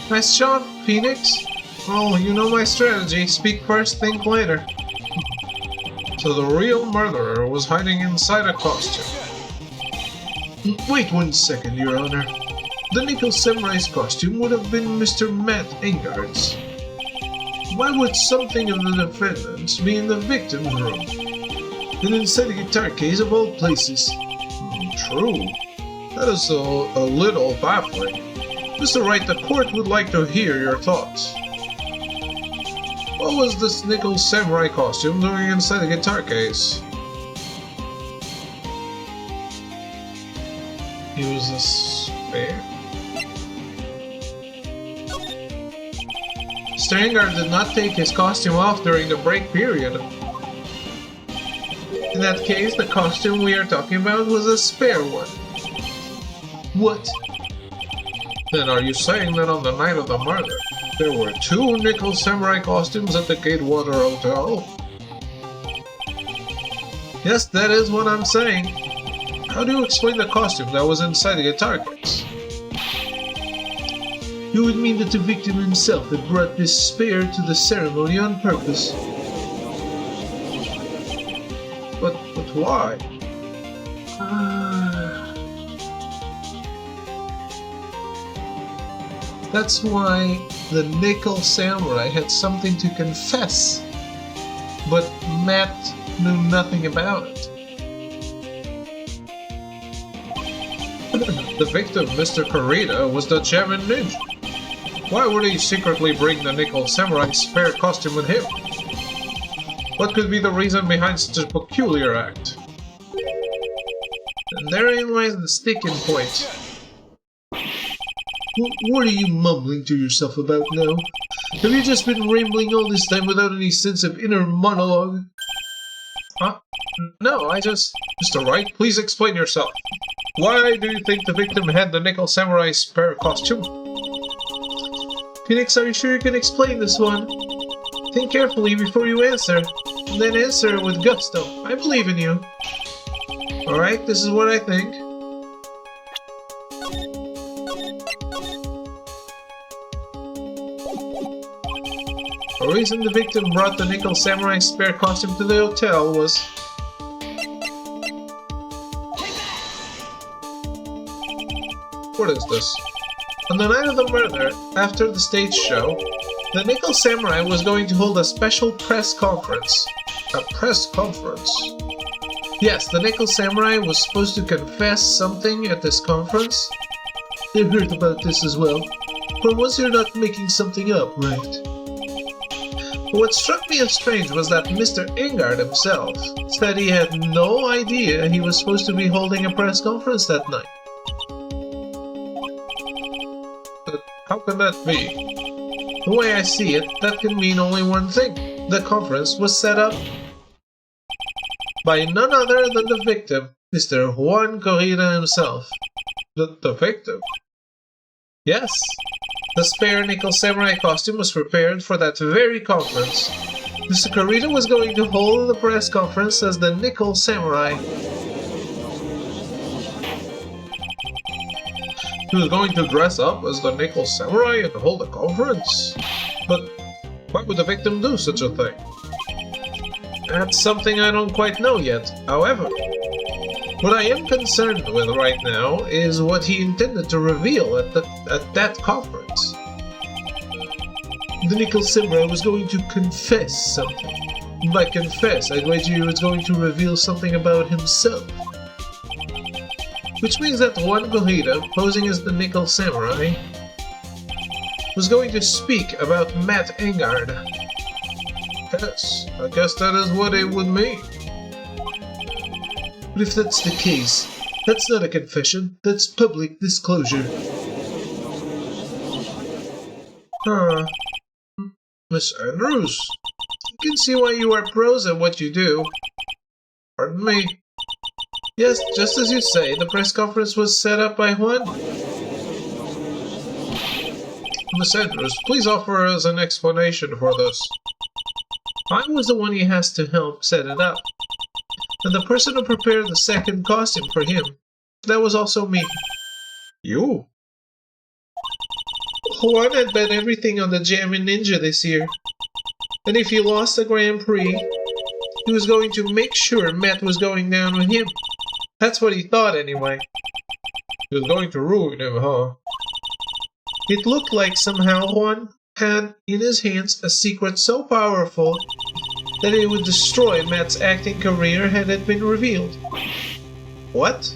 Nice shot, Phoenix. Oh, you know my strategy. Speak first, think later. So the real murderer was hiding inside a costume. Wait 1 second, Your Honor. The Nickel Samurai's costume would have been Mr. Matt Engard's. Why would something of the defendant's be in the victim's room? And inside the guitar case of all places? True. That is a little baffling. Mr. Wright, the court would like to hear your thoughts. What was this Nickel Samurai costume doing inside the guitar case? He was a spare. Mr. Engard did not take his costume off during the break period. In that case, the costume we are talking about was a spare one. What? Then are you saying that on the night of the murder, there were 2 Nickel Samurai costumes at the Gatewater Hotel? Yes, that is what I'm saying. How do you explain the costume that was inside the guitar case? You would mean that the victim himself had brought this spare to the ceremony on purpose. But why? That's why the Nickel Samurai had something to confess, but Matt knew nothing about it. The victim, Mr. Kurita, was the Jamming Ninja. Why would he secretly bring the Nickel Samurai's spare costume with him? What could be the reason behind such a peculiar act? And therein lies the sticking point. What are you mumbling to yourself about now? Have you just been rambling all this time without any sense of inner monologue? Huh? No, I just... Mr. Wright, please explain yourself. Why do you think the victim had the Nickel Samurai's spare costume? Phoenix, are you sure you can explain this one? Think carefully before you answer, and then answer with gusto. I believe in you. Alright, this is what I think. The reason the victim brought the Nickel Samurai spare costume to the hotel was... What is this? On the night of the murder, after the stage show, the Nickel Samurai was going to hold a special press conference. A press conference? Yes, the Nickel Samurai was supposed to confess something at this conference. I heard about this as well. But once you're not making something up, right? What struck me as strange was that Mr. Ingard himself said he had no idea he was supposed to be holding a press conference that night. But how can that be? The way I see it, that can mean only one thing. The conference was set up by none other than the victim, Mr. Juan Corrida himself. The victim? Yes. The spare Nickel Samurai costume was prepared for that very conference. Mr. Corrida was going to hold the press conference as the Nickel Samurai. He was going to dress up as the Nickel Samurai and hold a conference? But why would the victim do such a thing? That's something I don't quite know yet. However, what I am concerned with right now is what he intended to reveal at that conference. The Nickel Samurai was going to confess something. By confess, I'd wager he was going to reveal something about himself. Which means that Juan Corrida, posing as the Nickel Samurai, was going to speak about Matt Engard. Yes, I guess that is what it would mean. But if that's the case, that's not a confession, that's public disclosure. Miss Andrews, I can see why you are pros at what you do. Pardon me. Yes, just as you say, the press conference was set up by Juan. Miss Andrews, please offer us an explanation for this. I was the one he has to help set it up. And the person who prepared the second costume for him, that was also me. You? Juan had bet everything on the Jammin' Ninja this year. And if he lost the Grand Prix, he was going to make sure Matt was going down with him. That's what he thought anyway. He was going to ruin him, huh? It looked like somehow Juan had in his hands a secret so powerful that it would destroy Matt's acting career had it been revealed. What?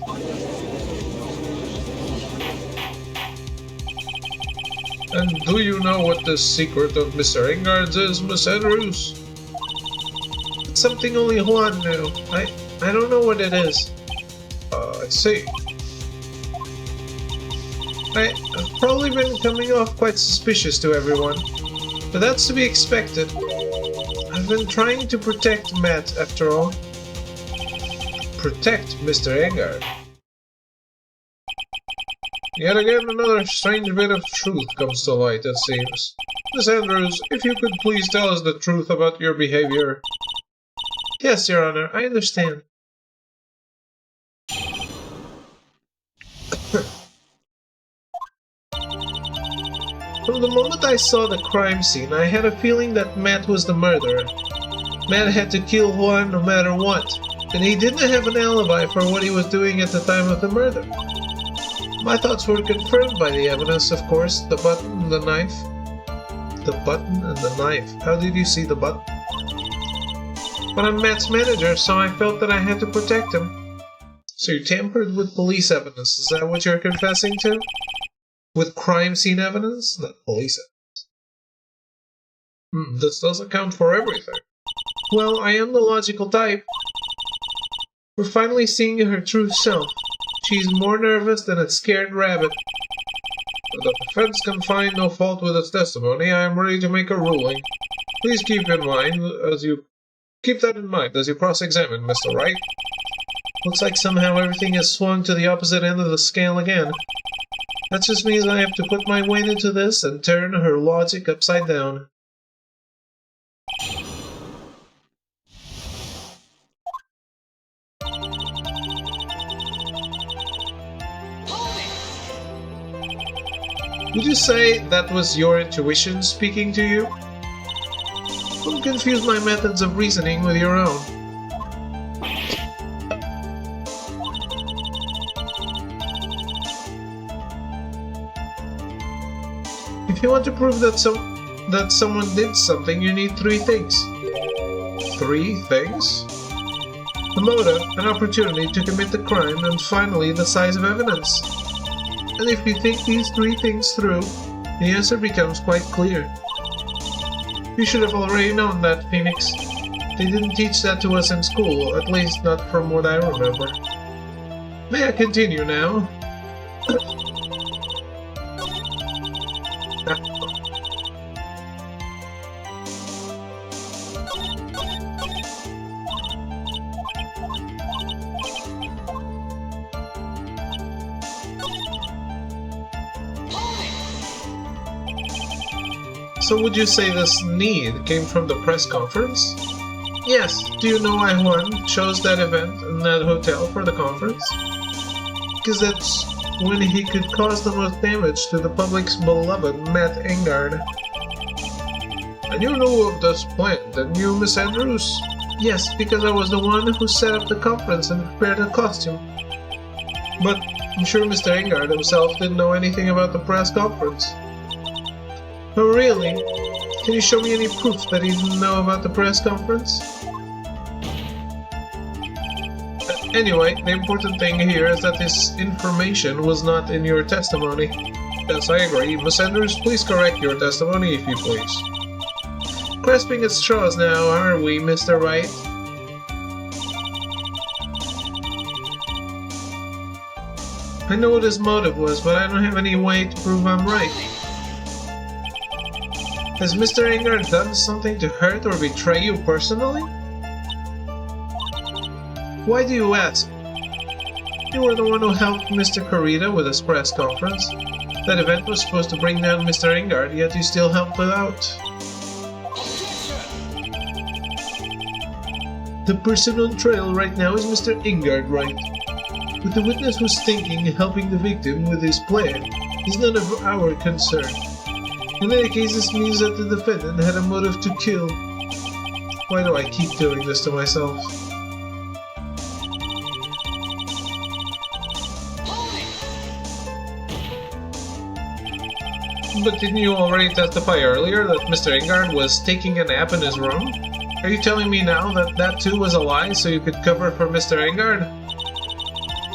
And do you know what the secret of Mr. Ingard's is, Miss Andrews? It's something only Juan knew. I don't know what it is. I see. I've probably been coming off quite suspicious to everyone, but that's to be expected. I've been trying to protect Matt, after all. Protect Mr. Engard. Yet again, another strange bit of truth comes to light, it seems. Miss Andrews, if you could please tell us the truth about your behavior. Yes, Your Honor, I understand. From the moment I saw the crime scene, I had a feeling that Matt was the murderer. Matt had to kill Juan no matter what, and he didn't have an alibi for what he was doing at the time of the murder. My thoughts were confirmed by the evidence, of course, the button and the knife. The button and the knife. How did you see the button? But I'm Matt's manager, so I felt that I had to protect him. So you tampered with police evidence, is that what you're confessing to? With crime scene evidence? Not police evidence. This doesn't count for everything. Well, I am the logical type. We're finally seeing her true self. She's more nervous than a scared rabbit. If the defense can find no fault with its testimony, I am ready to make a ruling. Please keep that in mind as you cross-examine, Mr. Wright. Looks like somehow everything has swung to the opposite end of the scale again. That just means I have to put my weight into this and turn her logic upside down. Would you say that was your intuition speaking to you? Don't confuse my methods of reasoning with your own. If you want to prove that someone did something, you need 3 things. 3 things? The motive, an opportunity to commit the crime, and finally the size of evidence. And if you think these 3 things through, the answer becomes quite clear. You should have already known that, Phoenix. They didn't teach that to us in school, at least not from what I remember. May I continue now? So would you say this need came from the press conference? Yes. Do you know why Juan chose that event and that hotel for the conference? Because that's when he could cause the most damage to the public's beloved Matt Engard. And you knew of this plan, didn't you, Miss Andrews? Yes, because I was the one who set up the conference and prepared the costume. But I'm sure Mr. Engard himself didn't know anything about the press conference. Oh, really? Can you show me any proof that he didn't know about the press conference? Anyway, the important thing here is that this information was not in your testimony. Yes, I agree. Miss Andrews, please correct your testimony if you please. Grasping at straws now, are we, Mr. Wright? I know what his motive was, but I don't have any way to prove I'm right. Has Mr. Engard done something to hurt or betray you personally? Why do you ask? You were the one who helped Mr. Corrida with his press conference. That event was supposed to bring down Mr. Engard, yet you still helped it out. The person on trial right now is Mr. Engard, Wright. But the witness who's thinking helping the victim with his plan is none of our concern. In any case, this means that the defendant had a motive to kill. Why do I keep doing this to myself? But didn't you already testify earlier that Mr. Engard was taking a nap in his room? Are you telling me now that that too was a lie so you could cover for Mr. Engard?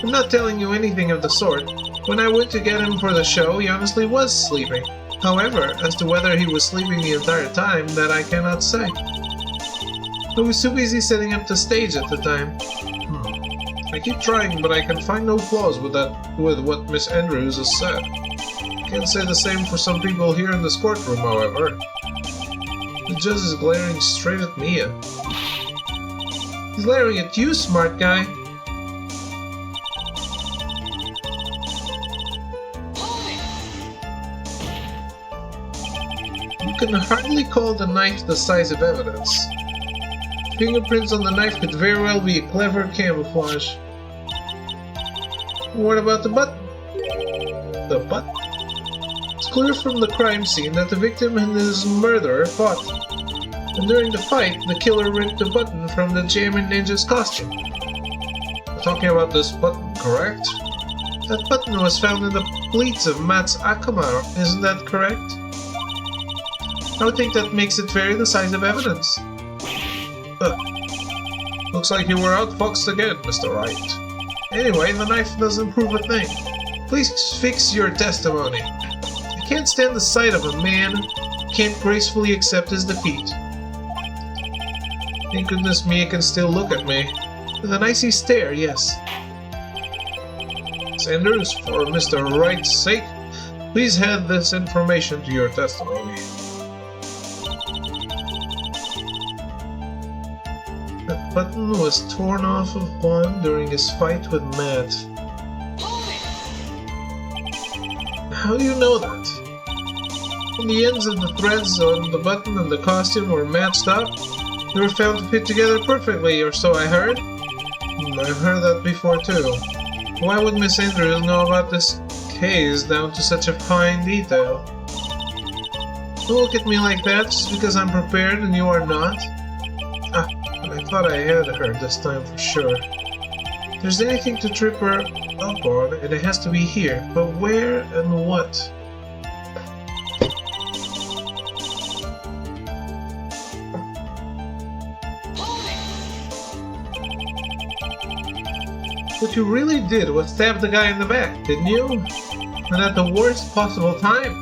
I'm not telling you anything of the sort. When I went to get him for the show, he honestly was sleeping. However, as to whether he was sleeping the entire time, that I cannot say. I was too busy setting up the stage at the time. I keep trying, but I can find no flaws with what Miss Andrews has said. Can't say the same for some people here in this courtroom, however. The judge is glaring straight at Mia. He's glaring at you, smart guy. You can hardly call the knife the size of evidence. Fingerprints on the knife could very well be a clever camouflage. What about the button? The button? It's clear from the crime scene that the victim and his murderer fought. And during the fight, the killer ripped the button from the Jamming Ninja's costume. We're talking about this button, correct? That button was found in the pleats of Matt's Akama, isn't that correct? I would think that makes it vary the size of evidence. Looks like you were outfoxed again, Mr. Wright. Anyway, the knife doesn't prove a thing. Please fix your testimony. I can't stand the sight of a man who can't gracefully accept his defeat. Thank goodness Mia can still look at me. With an icy stare, yes. Sanders, for Mr. Wright's sake, please add this information to your testimony. That button was torn off of Juan during his fight with Matt. How do you know that? When the ends of the threads on the button and the costume were matched up, they were found to fit together perfectly, or so I heard. I've heard that before too. Why would Miss Andrews know about this case down to such a fine detail? Don't look at me like that just because I'm prepared and you are not. I thought I had her this time for sure. If there's anything to trip her up on, it has to be here. But where and what? What you really did was stab the guy in the back, didn't you? And at the worst possible time.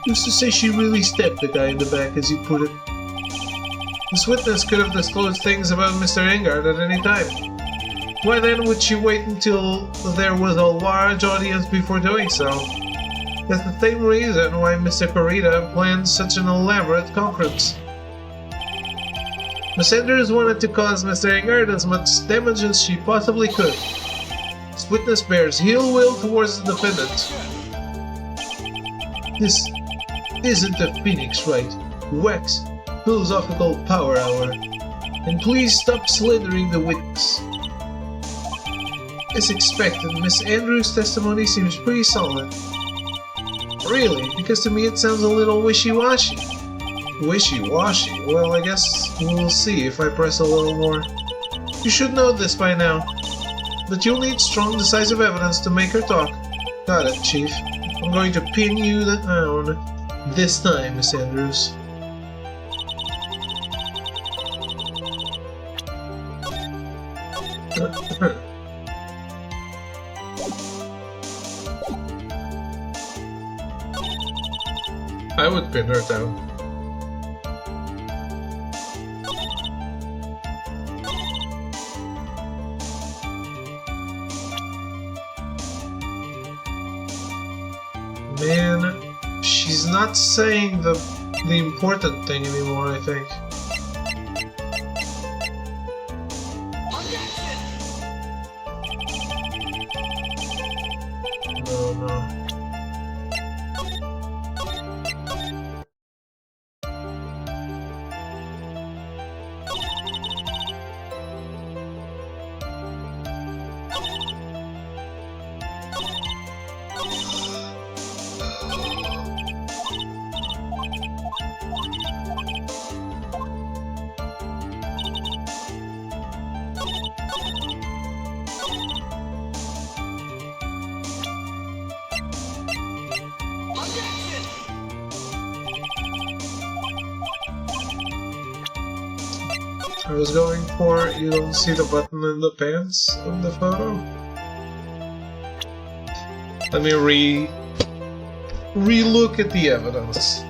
Who's to say she really stabbed the guy in the back, as you put it? This witness could have disclosed things about Mr. Engard at any time. Why then would she wait until there was a large audience before doing so? That's the same reason why Mr. Corrida planned such an elaborate conference. Miss Andrews wanted to cause Mr. Engard as much damage as she possibly could. This witness bears ill will towards the defendant. This isn't a Phoenix, Wright. Wax, philosophical power hour. And please stop slandering the witness. As expected, Miss Andrews' testimony seems pretty solid. Really? Because to me it sounds a little wishy-washy. Wishy-washy? Well, I guess we'll see if I press a little more. You should know this by now. That you'll need strong, decisive evidence to make her talk. Got it, Chief. I'm going to pin you down. This time, Miss Andrews. I would pin her down. Man, she's not saying the important thing anymore, I think. No. I was going for, you don't see the button in the pants of the photo? Let me re-look at the evidence.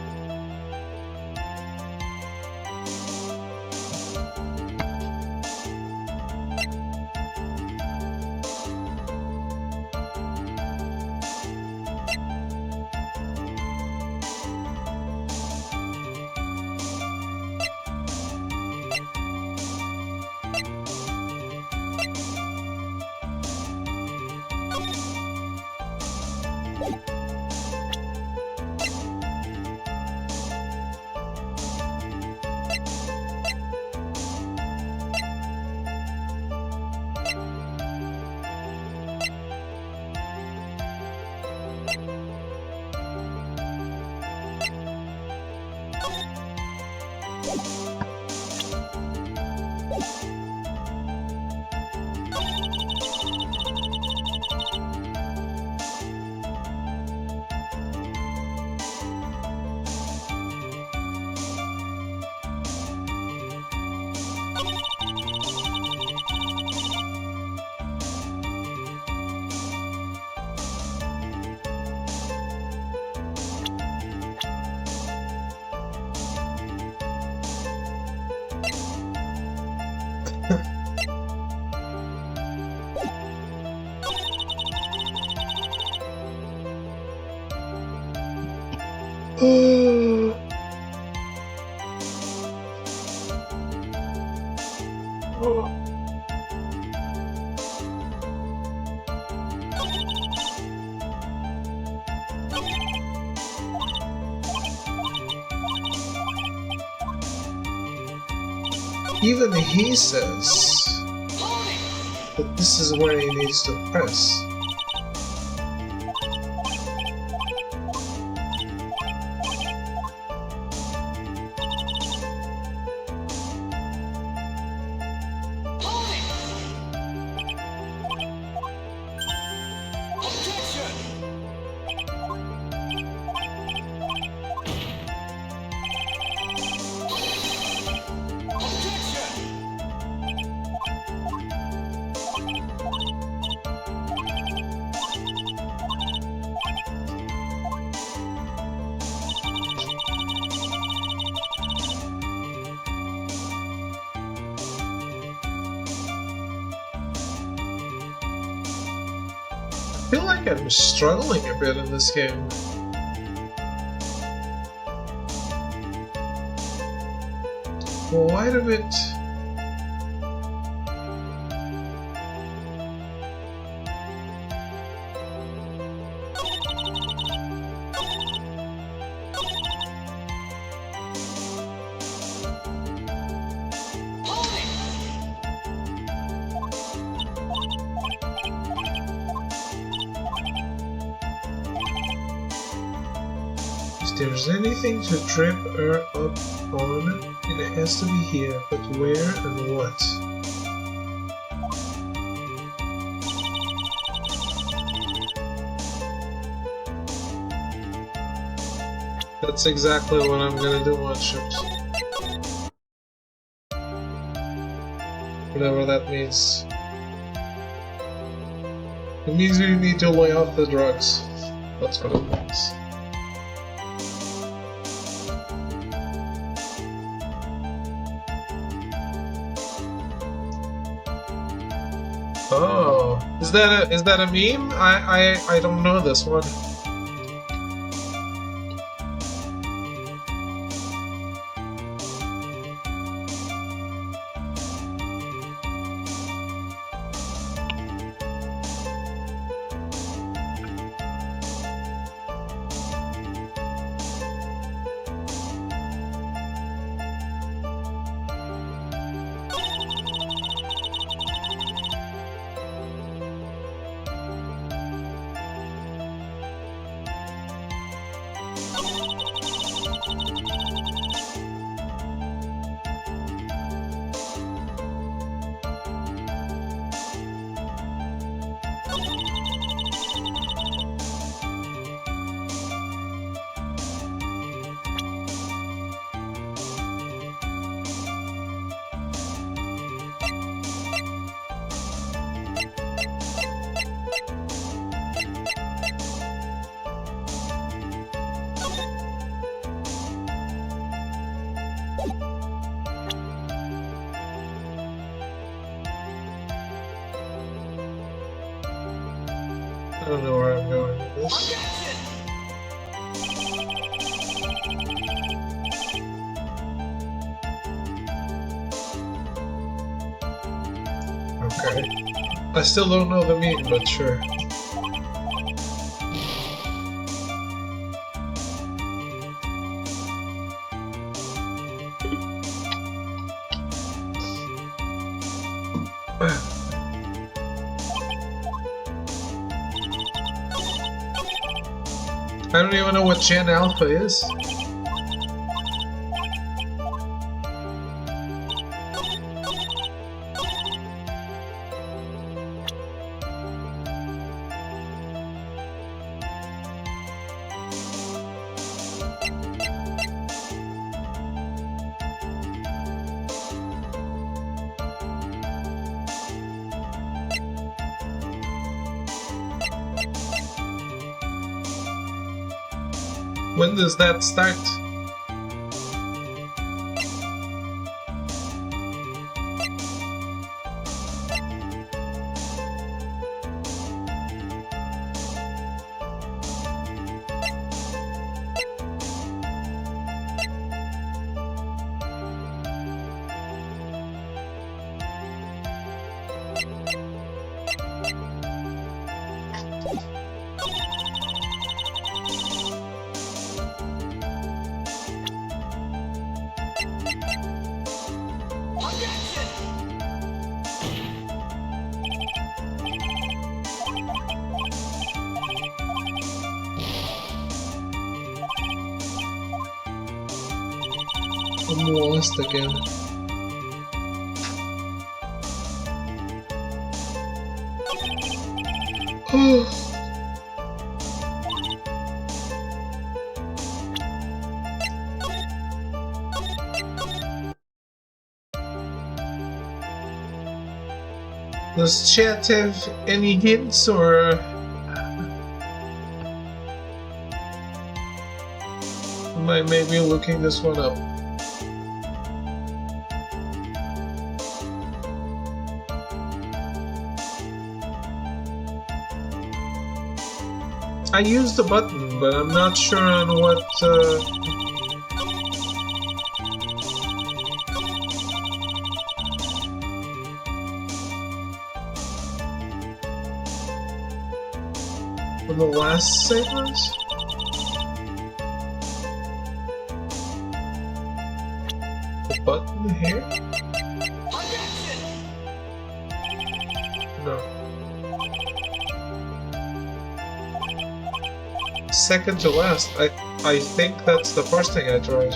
Even he says that this is where he needs to press. I feel like I'm struggling a bit in this game. Quite a bit. If there's anything to trip her up on, it has to be here, but where and what? That's exactly what I'm gonna do on ships. Whatever that means. It means you need to lay off the drugs. That's what it means. Oh, is that a meme? I don't know this one. I don't know where I'm going with this. Okay. I still don't know the meme, but sure. I don't even know what Gen Alpha is. When does that start? I'm lost again. Does chat have any hints or am I maybe looking this one up? I used the button, but I'm not sure on what. On the last sequence? The button here? No. Second to last. I think that's the first thing I tried.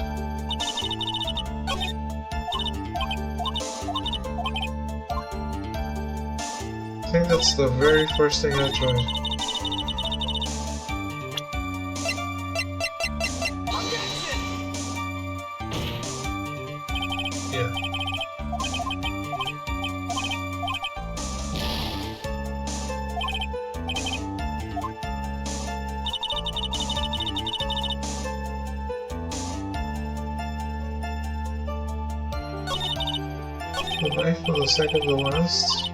I think that's the very first thing I tried. Yeah. The knife for the second to last.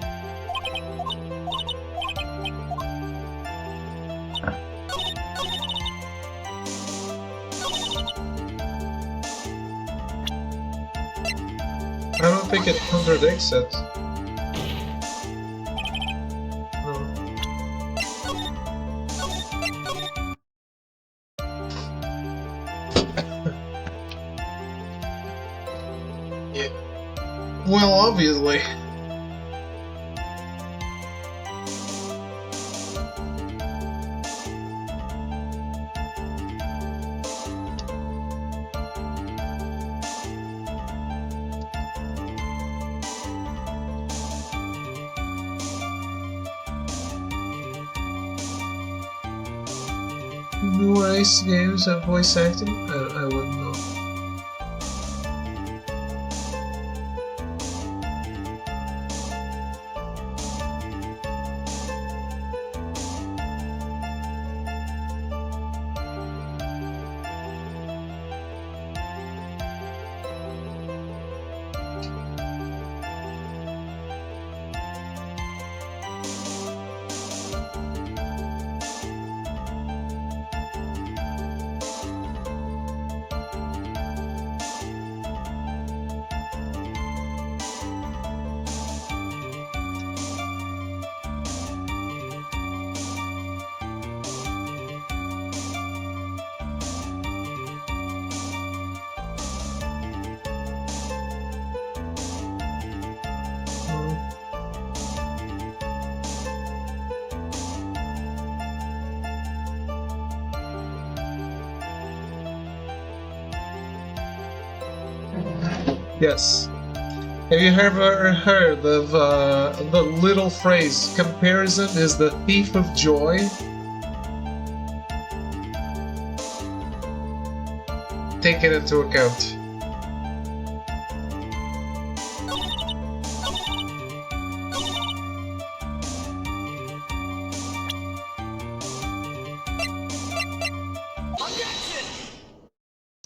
I don't think it contradicts it. No. Yeah. Well, obviously. New Race games have voice acting? I wouldn't know. Yes. Have you ever heard of the little phrase, comparison is the thief of joy? Take it into account.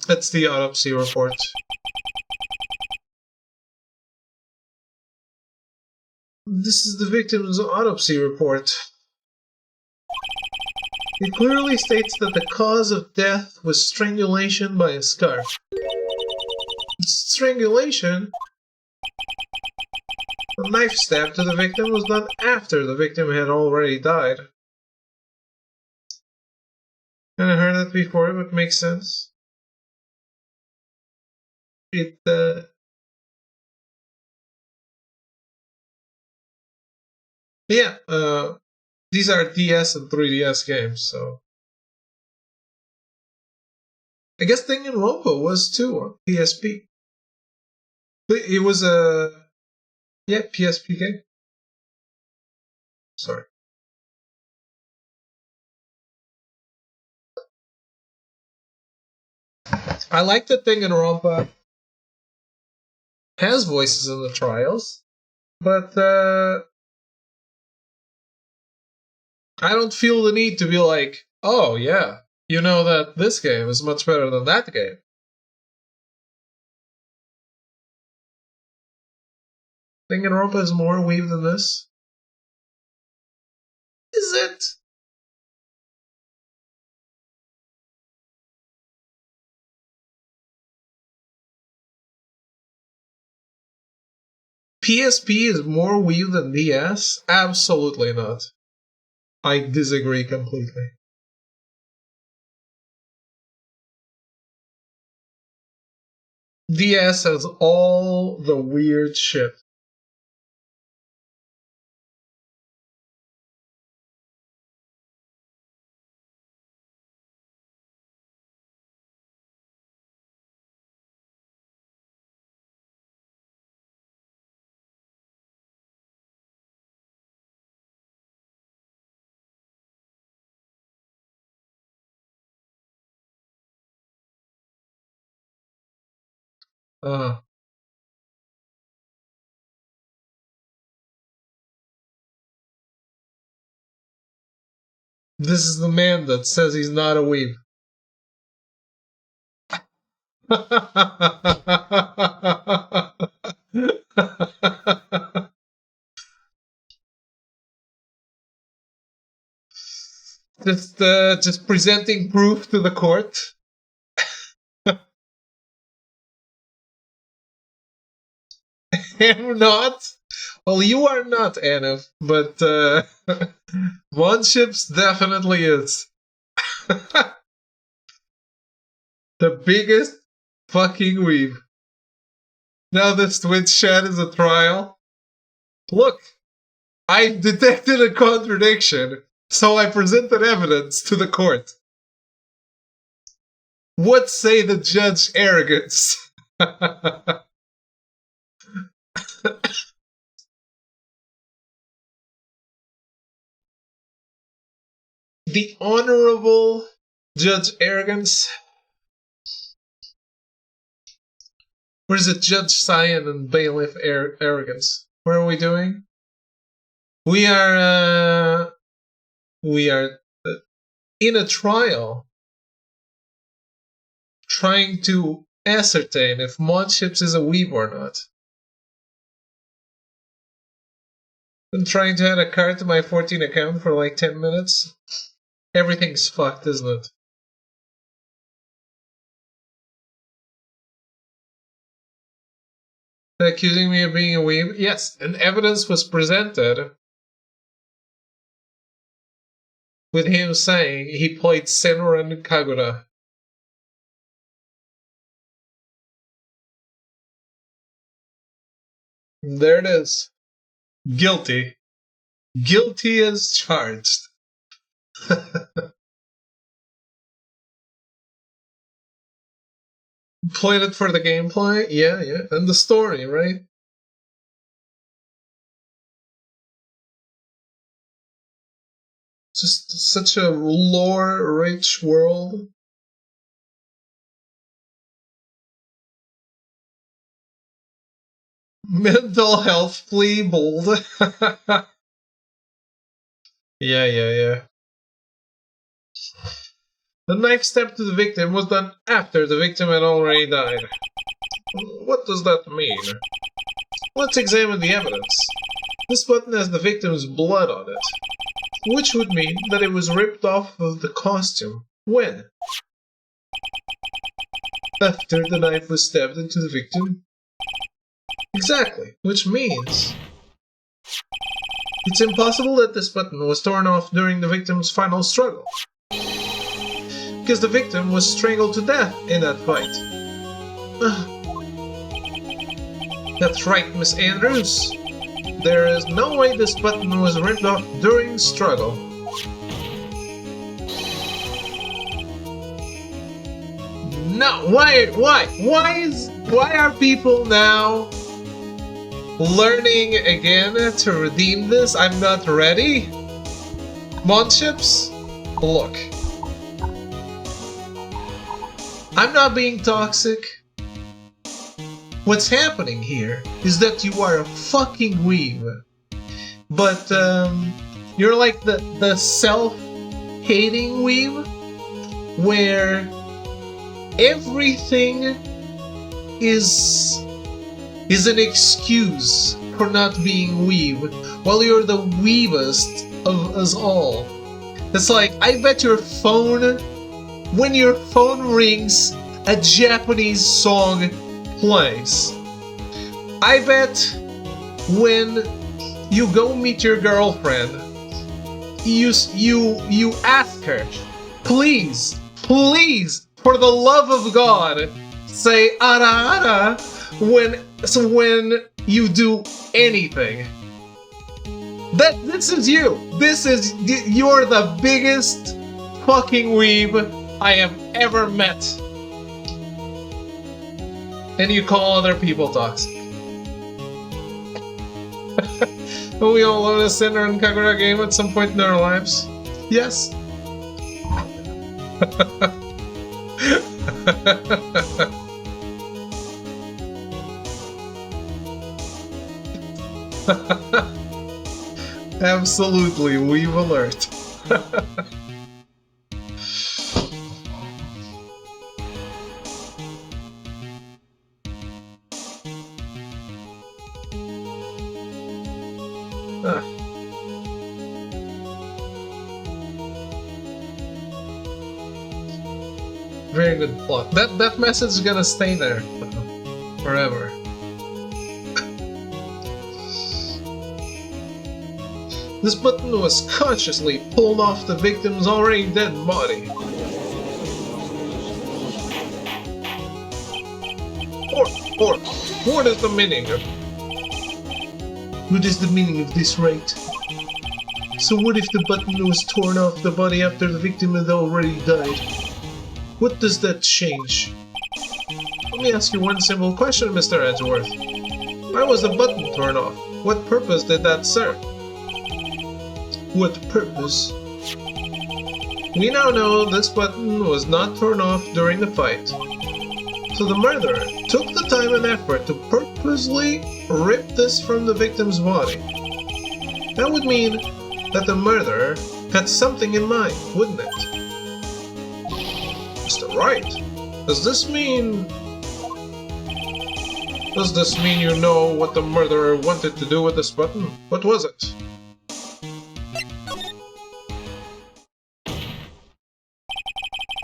That's the autopsy report. This is the victim's autopsy report. It clearly states that the cause of death was strangulation by a scarf. Strangulation? The knife stab to the victim was done after the victim had already died. And I heard that before, but makes sense. Yeah, these are DS and 3DS games, so I guess Danganronpa was too on PSP. But it was a PSP game. Sorry. I like that Danganronpa has voices in the trials, but I don't feel the need to be like, oh yeah, you know that this game is much better than that game. Danganronpa is more weave than this. Is it? PSP is more Wii U than DS? Absolutely not. I disagree completely. DS has all the weird shit. Uh, this is the man that says he's not a weeb. Just presenting proof to the court. I'm not. Well, you are not, Anna, but Monships definitely is. The biggest fucking weeb. Now this Twitch chat is a trial. Look, I detected a contradiction, so I presented evidence to the court. What say the judge arrogance? The Honorable Judge Arrogance. Where's it Judge Cyan and Bailiff Arrogance? What are we doing? We are in a trial trying to ascertain if Monships is a weeb or not. Been trying to add a card to my 14 account for like 10 minutes. Everything's fucked, isn't it? Accusing me of being a weeb? Yes, and evidence was presented with him saying he played Senran Kagura. There it is. Guilty. Guilty as charged. Played it for the gameplay? Yeah. And the story, right? Just such a lore-rich world. Mental health plea bold. Yeah. The knife stab to the victim was done after the victim had already died. What does that mean? Let's examine the evidence. This button has the victim's blood on it, which would mean that it was ripped off of the costume. When? After the knife was stabbed into the victim. Exactly, which means it's impossible that this button was torn off during the victim's final struggle, because the victim was strangled to death in that fight. That's right, Miss Andrews. There is no way this button was ripped off during struggle. No, why are people now learning again to redeem this? I'm not ready. Monships, look. I'm not being toxic. What's happening here is that you are a fucking weeb. But you're like the self-hating weeb, where everything is an excuse for not being weeb, while you're the weebest of us all. It's like, I bet your phone, when your phone rings, a Japanese song plays. I bet when you go meet your girlfriend, you ask her, please, for the love of God, say ara ara when you do anything. This is you. You're the biggest fucking weeb I have ever met. And you call other people toxic. We all own a Sinner and Kagura game at some point in our lives. Yes. Absolutely, we've alert. Very good plot. That message is gonna stay there forever. This button was consciously pulled off the victim's already dead body. Or, what is the meaning of... What is the meaning of this, Wright? So what if the button was torn off the body after the victim had already died? What does that change? Let me ask you one simple question, Mr. Edgeworth. Why was the button torn off? What purpose did that serve? What purpose? We now know this button was not torn off during the fight. So the murderer took the time and effort to purposely rip this from the victim's body. That would mean that the murderer had something in mind, wouldn't it? Mr. Wright, does this mean you know what the murderer wanted to do with this button? What was it?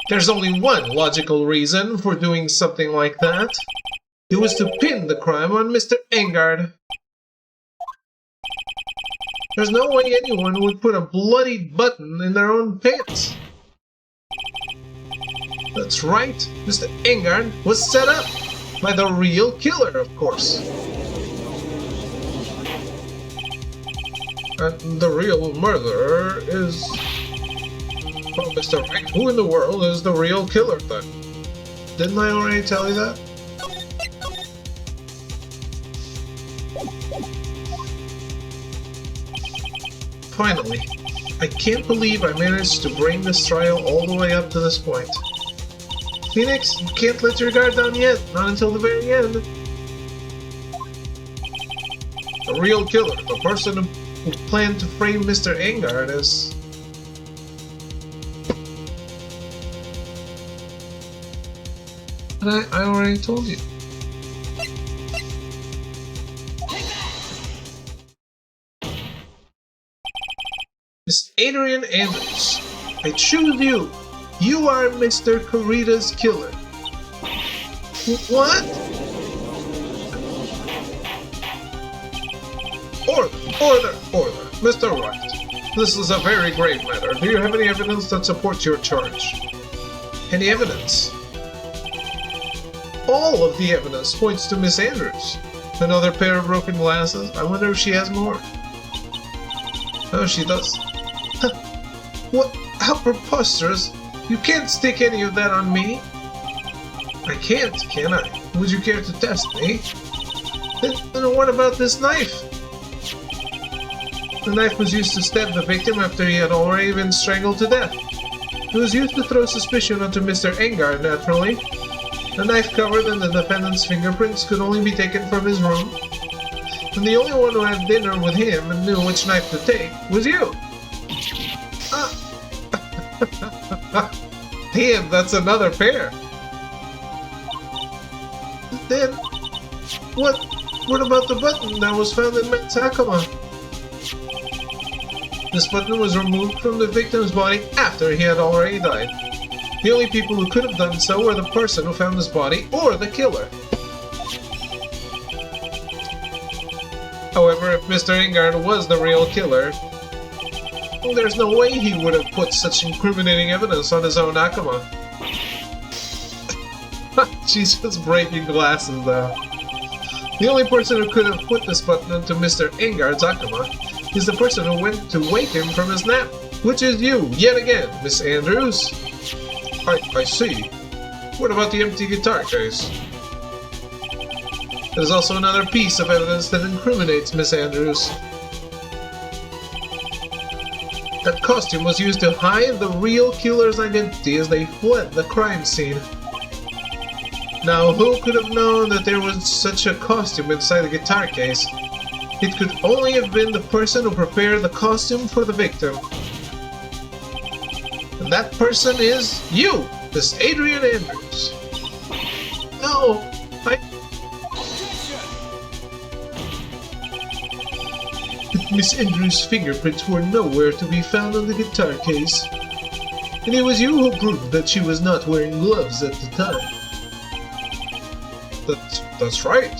There's only one logical reason for doing something like that. It was to pin the crime on Mr. Engard. There's no way anyone would put a bloody button in their own pants. That's right, Mr. Engard was set up by the real killer, of course. And the real murderer is... Well, Mr. Wright, who in the world is the real killer then? Didn't I already tell you that? Finally, I can't believe I managed to bring this trial all the way up to this point. Phoenix, you can't let your guard down yet, not until the very end. The real killer, the person who planned to frame Mr. Engard as... I already told you. Miss Adrian Andrews, I choose you. You are Mr. Kurita's killer. What? Order. Mr. Wright, this is a very grave matter. Do you have any evidence that supports your charge? Any evidence? All of the evidence points to Miss Andrews. Another pair of broken glasses? I wonder if she has more. Oh, she does. What? How preposterous! You can't stick any of that on me. I can't, can I? Would you care to test me? Then what about this knife? The knife was used to stab the victim after he had already been strangled to death. It was used to throw suspicion onto Mr. Engard, naturally. The knife covered in the defendant's fingerprints could only be taken from his room. And the only one who had dinner with him and knew which knife to take was you. Damn, that's another pair. Then, what about the button that was found in Matt's Hakama? This button was removed from the victim's body after he had already died. The only people who could have done so were the person who found his body or the killer. However, if Mr. Ingard was the real killer, there's no way he would have put such incriminating evidence on his own Akuma. She's just breaking glasses now. The only person who could have put this button onto Mr. Ingard's Akuma is the person who went to wake him from his nap, which is you, yet again, Miss Andrews. I see. What about the empty guitar case? There's also another piece of evidence that incriminates Miss Andrews. That costume was used to hide the real killer's identity as they fled the crime scene. Now, who could have known that there was such a costume inside the guitar case? It could only have been the person who prepared the costume for the victim. And that person is you, Miss Adrian Andrews. No, Miss Andrews' fingerprints were nowhere to be found on the guitar case. And it was you who proved that she was not wearing gloves at the time. That's right.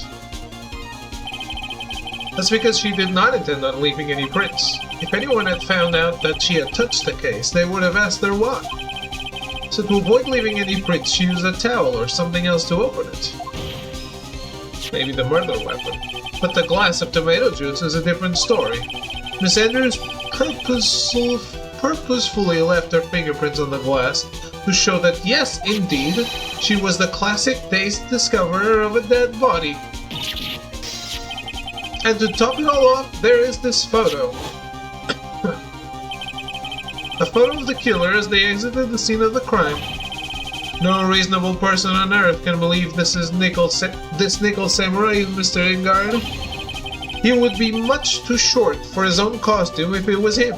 That's because she did not intend on leaving any prints. If anyone had found out that she had touched the case, they would have asked her why. So to avoid leaving any prints, she used a towel or something else to open it. Maybe the murder weapon. But the glass of tomato juice is a different story. Miss Andrews purposefully left her fingerprints on the glass to show that yes, indeed, she was the classic dazed discoverer of a dead body. And to top it all off, there is this photo. A photo of the killer as they exited the scene of the crime. No reasonable person on earth can believe this Nickel Samurai is Mr. Ingard. He would be much too short for his own costume if it was him.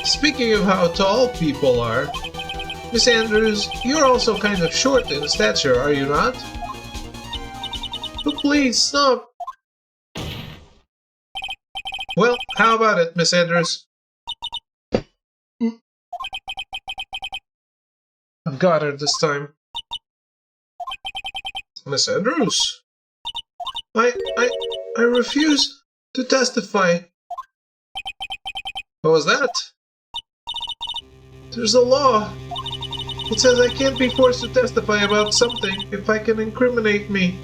Speaking of how tall people are, Miss Andrews, you're also kind of short in stature, are you not? Oh, please, stop! Well, how about it, Miss Andrews? I've got her this time. Miss Andrews? I refuse to testify. What was that? There's a law. It says I can't be forced to testify about something if it can incriminate me.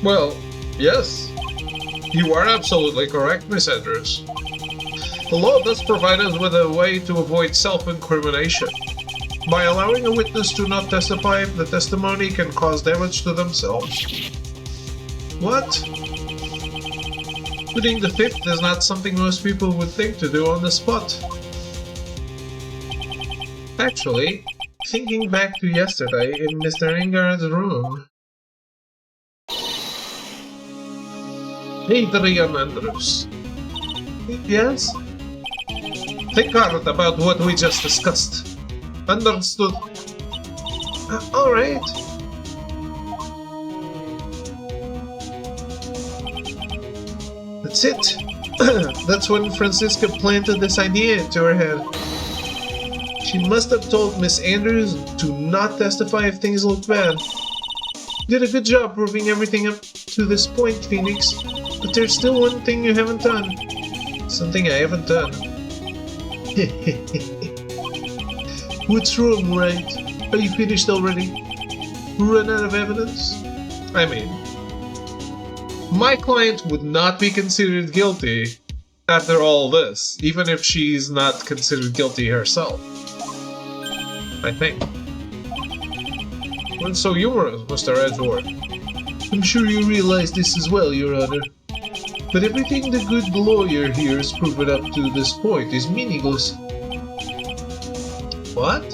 Well, yes. You are absolutely correct, Miss Andrews. The law does provide us with a way to avoid self-incrimination. By allowing a witness to not testify, the testimony can cause damage to themselves. What? Pleading the fifth is not something most people would think to do on the spot. Actually, thinking back to yesterday in Mr. Ingard's room... Adrian Andrews. Yes? Think hard about what we just discussed. Understood? Alright. That's it. That's when Francisca planted this idea into her head. She must have told Miss Andrews to not testify if things looked bad. You did a good job proving everything up to this point, Phoenix. But there's still one thing you haven't done. Something I haven't done. What's wrong, Wright? Are you finished already? Run out of evidence? I mean, my client would not be considered guilty after all this, even if she's not considered guilty herself. I think. What's so humorous, Mr. Edgeworth? I'm sure you realize this as well, Your Honor. But everything the good lawyer here has proven up to this point is meaningless. What?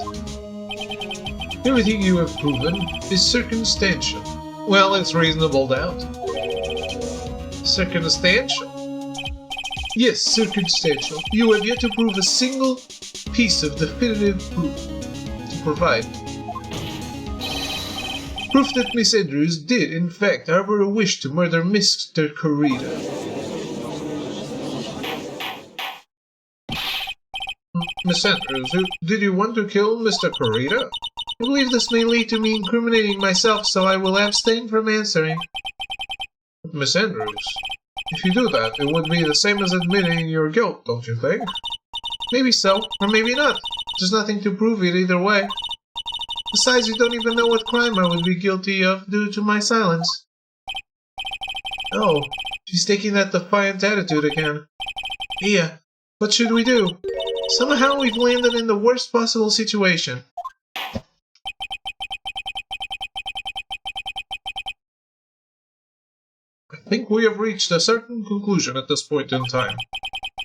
Everything you have proven is circumstantial. Well, it's reasonable doubt. Circumstantial? Yes, circumstantial. You have yet to prove a single piece of definitive proof to provide. Proof that Miss Andrews did, in fact, harbor a wish to murder Mr. Kurita. Miss Andrews, did you want to kill Mr. Kurita? I believe this may lead to me incriminating myself, so I will abstain from answering. Miss Andrews, if you do that, it would be the same as admitting your guilt, don't you think? Maybe so, or maybe not. There's nothing to prove it either way. Besides, you don't even know what crime I would be guilty of due to my silence. Oh, she's taking that defiant attitude again. Iya, what should we do? Somehow we've landed in the worst possible situation. I think we have reached a certain conclusion at this point in time.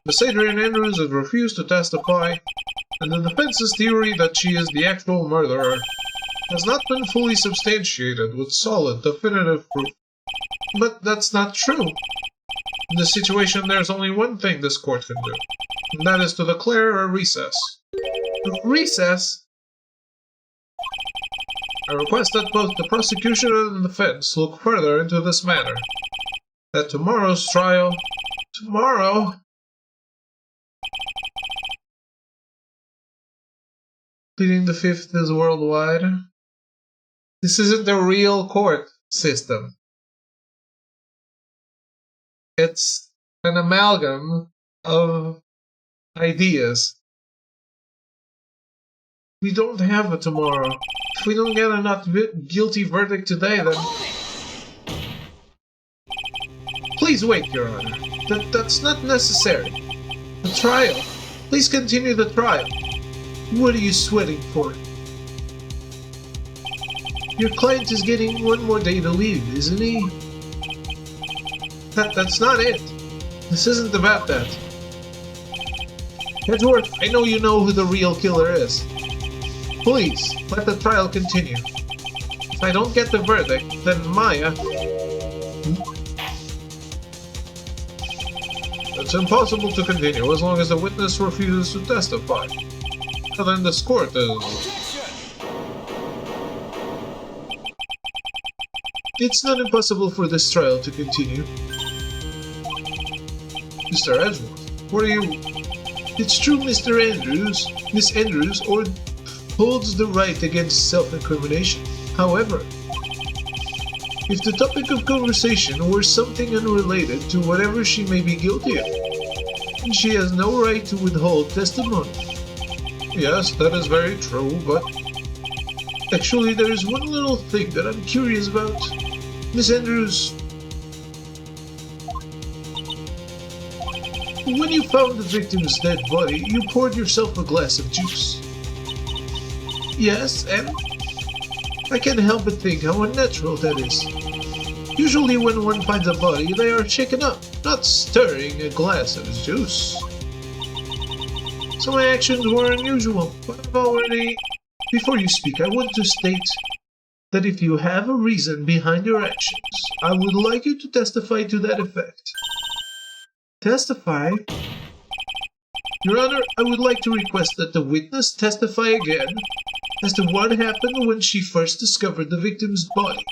Miss Adrian Andrews has refused to testify, and the defense's theory that she is the actual murderer has not been fully substantiated with solid, definitive proof. But that's not true. In this situation, there's only one thing this court can do, and that is to declare a recess. Recess? I request that both the prosecution and the defense look further into this matter. At tomorrow's trial... Tomorrow? Pleading the fifth is worldwide. This isn't a real court system. It's an amalgam of ideas. We don't have a tomorrow. If we don't get a not guilty verdict today, then... Please wait, Your Honor. That's not necessary. The trial. Please continue the trial. What are you sweating for? Your client is getting one more day to leave, isn't he? That's not it. This isn't about that. Edgeworth, I know you know who the real killer is. Please, let the trial continue. If I don't get the verdict, then Maya... It's impossible to continue as long as the witness refuses to testify. And then this court is... It's not impossible for this trial to continue. Mr. Edgeworth, what are you... It's true Mr. Andrews, Miss Andrews, holds the right against self-incrimination. However, if the topic of conversation were something unrelated to whatever she may be guilty of, then she has no right to withhold testimony. Yes, that is very true, but... Actually, there is one little thing that I'm curious about. Miss Andrews... When you found the victim's dead body, you poured yourself a glass of juice. Yes, and... I can't help but think how unnatural that is. Usually when one finds a body, they are shaken up, not stirring a glass of juice. So my actions were unusual, but I've already... Before you speak, I want to state that if you have a reason behind your actions, I would like you to testify to that effect. Testify? Your Honor, I would like to request that the witness testify again as to what happened when she first discovered the victim's body.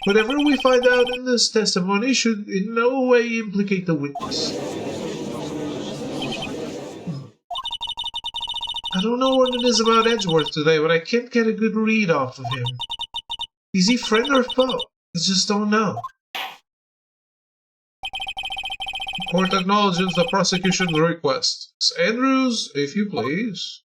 Whatever we find out in this testimony should in no way implicate the witness. I don't know what it is about Edgeworth today, but I can't get a good read off of him. Is he friend or foe? I just don't know. The court acknowledges the prosecution's request. Miss Andrews, if you please.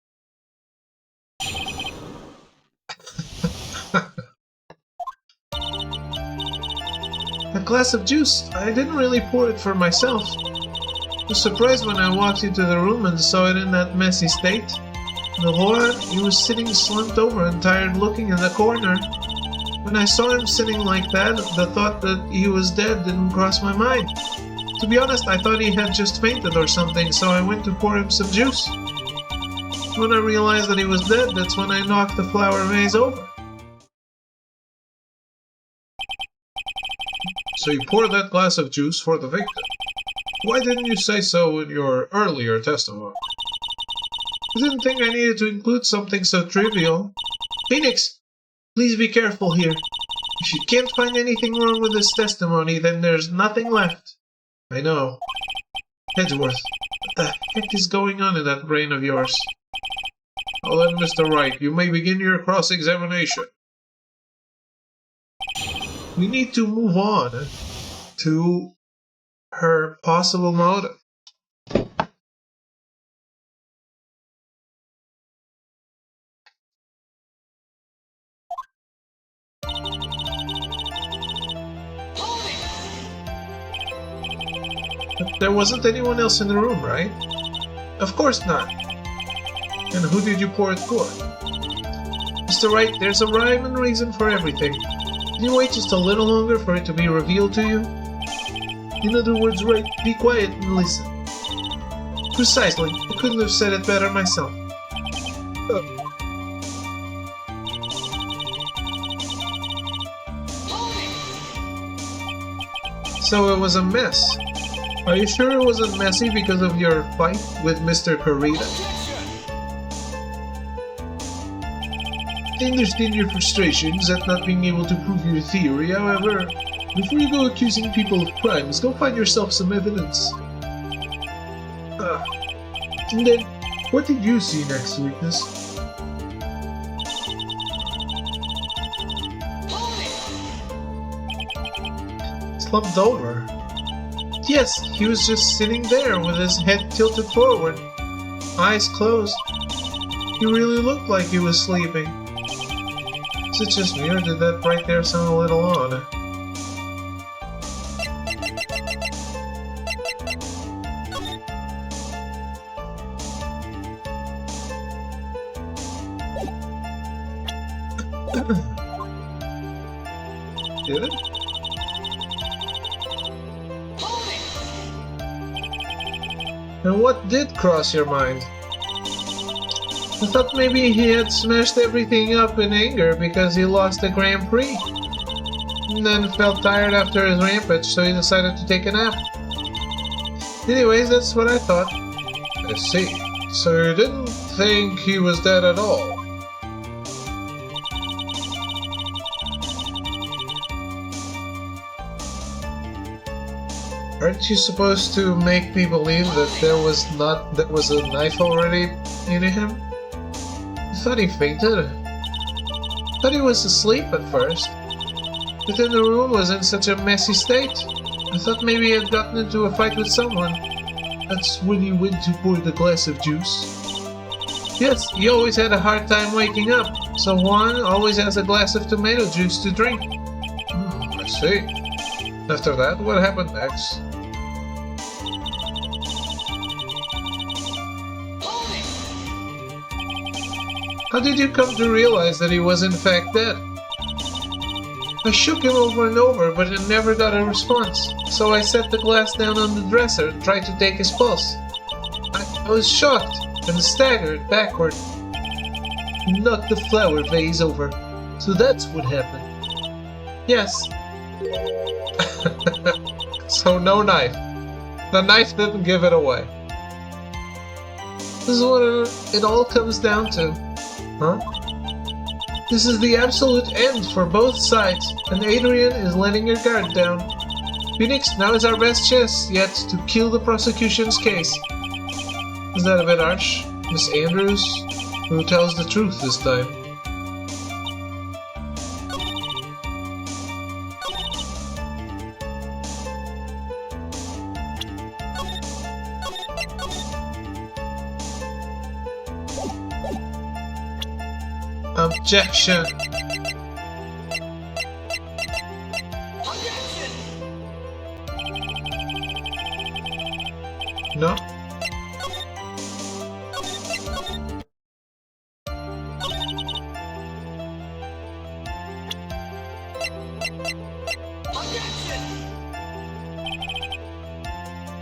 A glass of juice. I didn't really pour it for myself. I was surprised when I walked into the room and saw it in that messy state. The Lord, he was sitting slumped over and tired looking in the corner. When I saw him sitting like that, the thought that he was dead didn't cross my mind. To be honest, I thought he had just fainted or something, so I went to pour him some juice. When I realized that he was dead, that's when I knocked the flower vase over. So you poured that glass of juice for the victim. Why didn't you say so in your earlier testimony? I didn't think I needed to include something so trivial. Phoenix, please be careful here. If you can't find anything wrong with this testimony, then there's nothing left. I know. Edgeworth, what the heck is going on in that brain of yours? Well then, Mr. Wright, you may begin your cross-examination. We need to move on to her possible motive. But there wasn't anyone else in the room, right? Of course not. And who did you pour it for? Mr. Wright, there's a rhyme and reason for everything. Can you wait just a little longer for it to be revealed to you? In other words, Wright, be quiet and listen. Precisely. I couldn't have said it better myself. So it was a mess. Are you sure it wasn't messy because of your fight with Mr. Corita? I understand your frustrations at not being able to prove your theory, however, before you go accusing people of crimes, go find yourself some evidence. And then, what did you see next, Weakness? Slumped over. Yes, he was just sitting there with his head tilted forward, eyes closed. He really looked like he was sleeping. Is it just me, or did that right there sound a little odd? Did it? And what did cross your mind? I thought maybe he had smashed everything up in anger because he lost the Grand Prix. And then felt tired after his rampage, so he decided to take a nap. Anyways, that's what I thought. I see. So you didn't think he was dead at all? Aren't you supposed to make me believe that there was a knife already in him? I thought he fainted. I thought he was asleep at first. But then the room was in such a messy state. I thought maybe he had gotten into a fight with someone. That's when he went to pour the glass of juice. Yes, he always had a hard time waking up, so Juan always has a glass of tomato juice to drink. I see. After that, what happened next? How did you come to realize that he was in fact dead? I shook him over and over, but it never got a response, so I set the glass down on the dresser and tried to take his pulse. I was shocked and staggered backward. He knocked the flower vase over, so that's what happened. Yes. So no knife. The knife didn't give it away. This is what it all comes down to. Huh? This is the absolute end for both sides, and Adrian is letting your guard down. Phoenix, now is our best chance yet to kill the prosecution's case. Is that a bit harsh? Miss Andrews? Who tells the truth this time? Objection! No?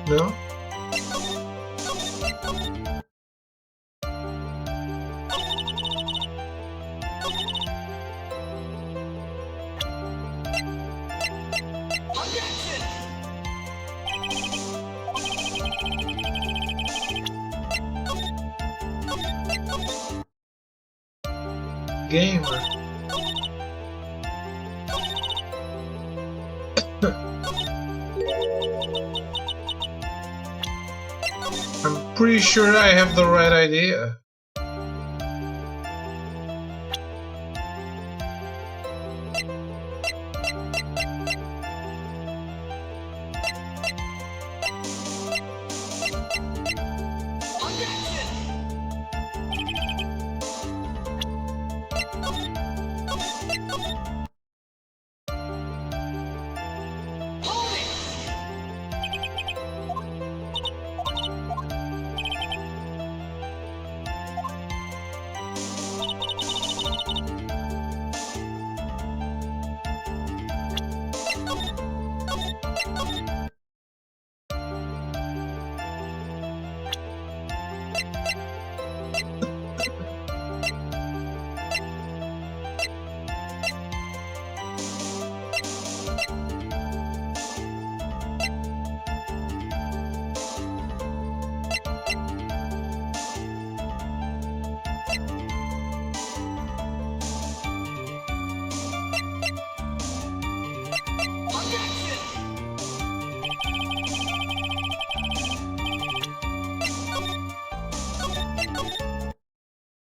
No? Gamer. I'm pretty sure I have the right idea.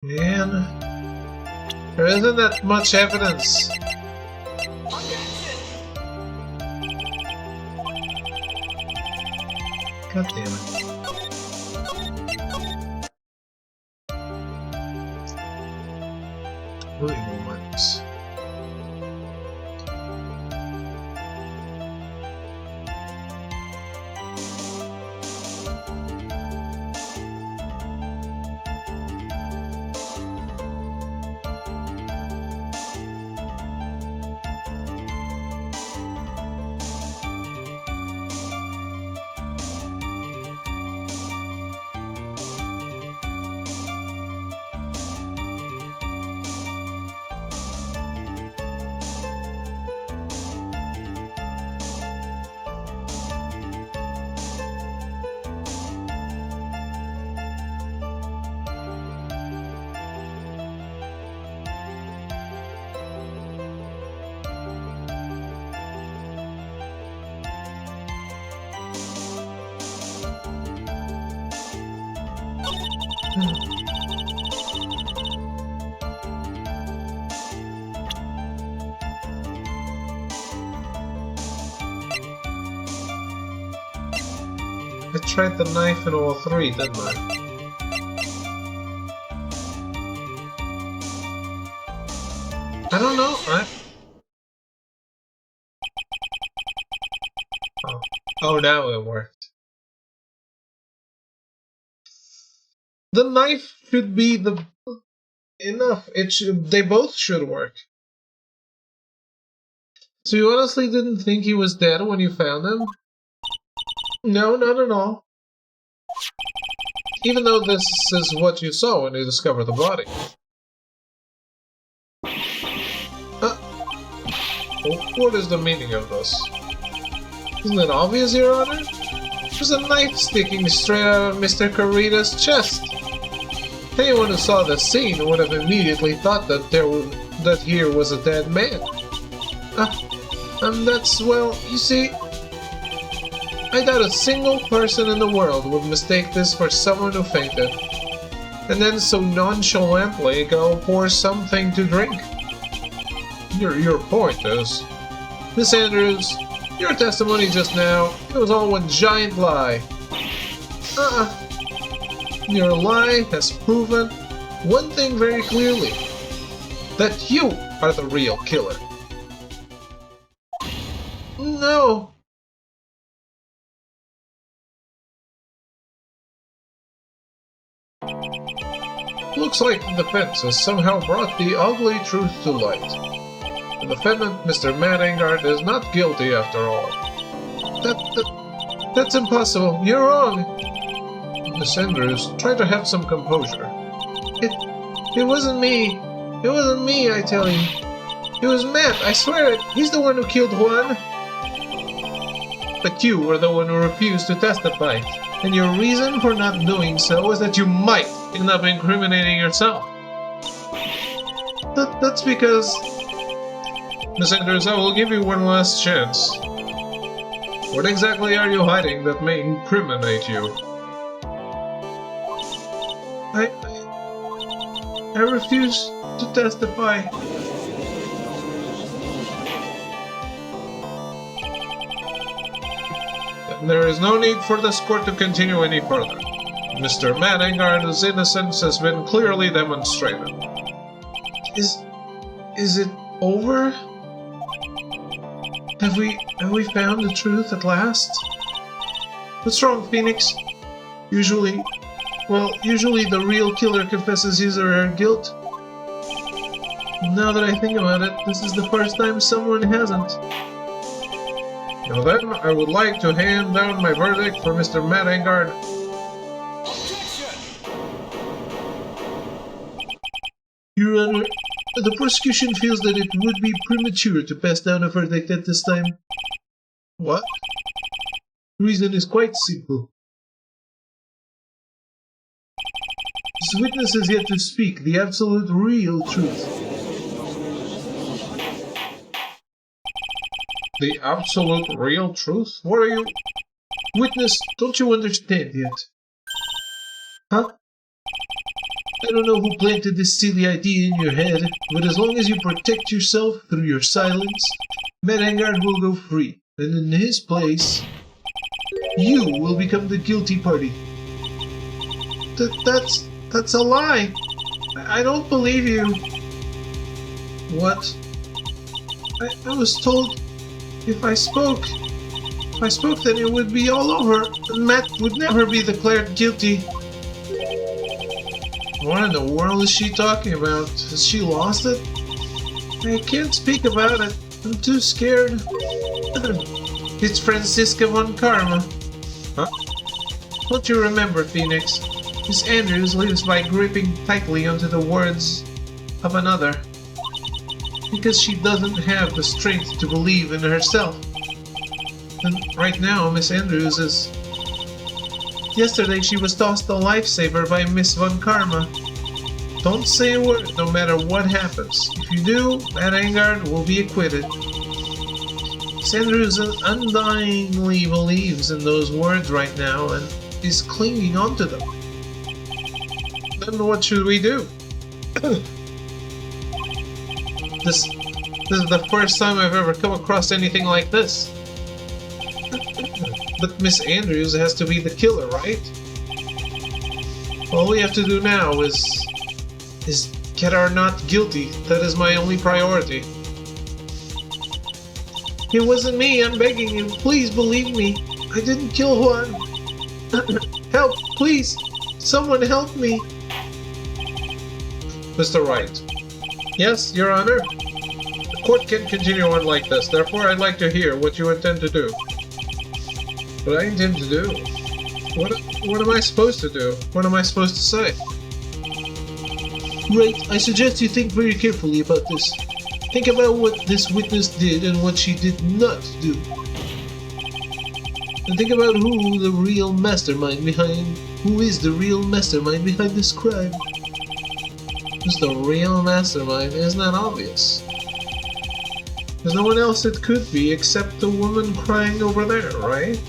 Man, there isn't that much evidence. God damn it. Really moments. I tried the knife in all three, didn't I? I don't know. Oh, now it worked. The knife should be enough. They both should work. So you honestly didn't think he was dead when you found him? No, not at all. Even though this is what you saw when you discovered the body. What is the meaning of this? Isn't it obvious, Your Honor? There's a knife sticking straight out of Mr. Carita's chest. Anyone who saw the scene would have immediately thought that here was a dead man. Well, you see, I doubt a single person in the world would mistake this for someone who fainted, and then so nonchalantly go pour something to drink. Your point is, Miss Andrews, your testimony just now, it was all one giant lie. Your lie has proven one thing very clearly, that you are the real killer. No. Looks like the defense has somehow brought the ugly truth to light. The defendant, Mr. Maddingard, is not guilty after all. That's impossible. You're wrong. Miss Andrews, try to have some composure. It wasn't me. It wasn't me, I tell you. It was Matt, I swear it. He's the one who killed Juan. But you were the one who refused to testify. And your reason for not doing so was that you might end up incriminating yourself. That's because... Miss Andrews, I will give you one last chance. What exactly are you hiding that may incriminate you? I refuse to testify. There is no need for this court to continue any further. Mr. Maddingard's innocence has been clearly demonstrated. Is it over? Have we found the truth at last? What's wrong, Phoenix? Usually the real killer confesses his or her guilt. Now that I think about it, this is the first time someone hasn't. Now then, I would like to hand down my verdict for Mr. Maddingard. Your Honor, the prosecution feels that it would be premature to pass down a verdict at this time. What? The reason is quite simple. This witness has yet to speak the absolute real truth. The absolute real truth? What are you... Witness, don't you understand yet? Huh? I don't know who planted this silly idea in your head, but as long as you protect yourself through your silence, Matt Engard will go free, and in his place, you will become the guilty party. That's a lie. I don't believe you. What? I was told if I spoke, then it would be all over. Matt would never be declared guilty. What in the world is she talking about? Has she lost it? I can't speak about it. I'm too scared. It's Franziska von Karma. Huh? Don't you remember, Phoenix? Miss Andrews lives by gripping tightly onto the words of another. Because she doesn't have the strength to believe in herself. And right now, Miss Andrews is... Yesterday she was tossed a lifesaver by Miss Von Karma. Don't say a word, no matter what happens. If you do, Matt Engard will be acquitted. Miss Andrews undyingly believes in those words right now and is clinging onto them. Then what should we do? This is the first time I've ever come across anything like this. But Miss Andrews has to be the killer, right? All we have to do now is get her not guilty. That is my only priority. It wasn't me, I'm begging you. Please believe me. I didn't kill Juan. Help, please. Someone help me. Mr. Wright. Yes, Your Honor? The court can't continue on like this, therefore I'd like to hear what you intend to do. What I intend to do? What am I supposed to do? What am I supposed to say? Wright, I suggest you think very carefully about this. Think about what this witness did and what she did not do. And think about who is the real mastermind behind this crime. Who's the real mastermind? Isn't that obvious? There's no one else it could be except the woman crying over there, right?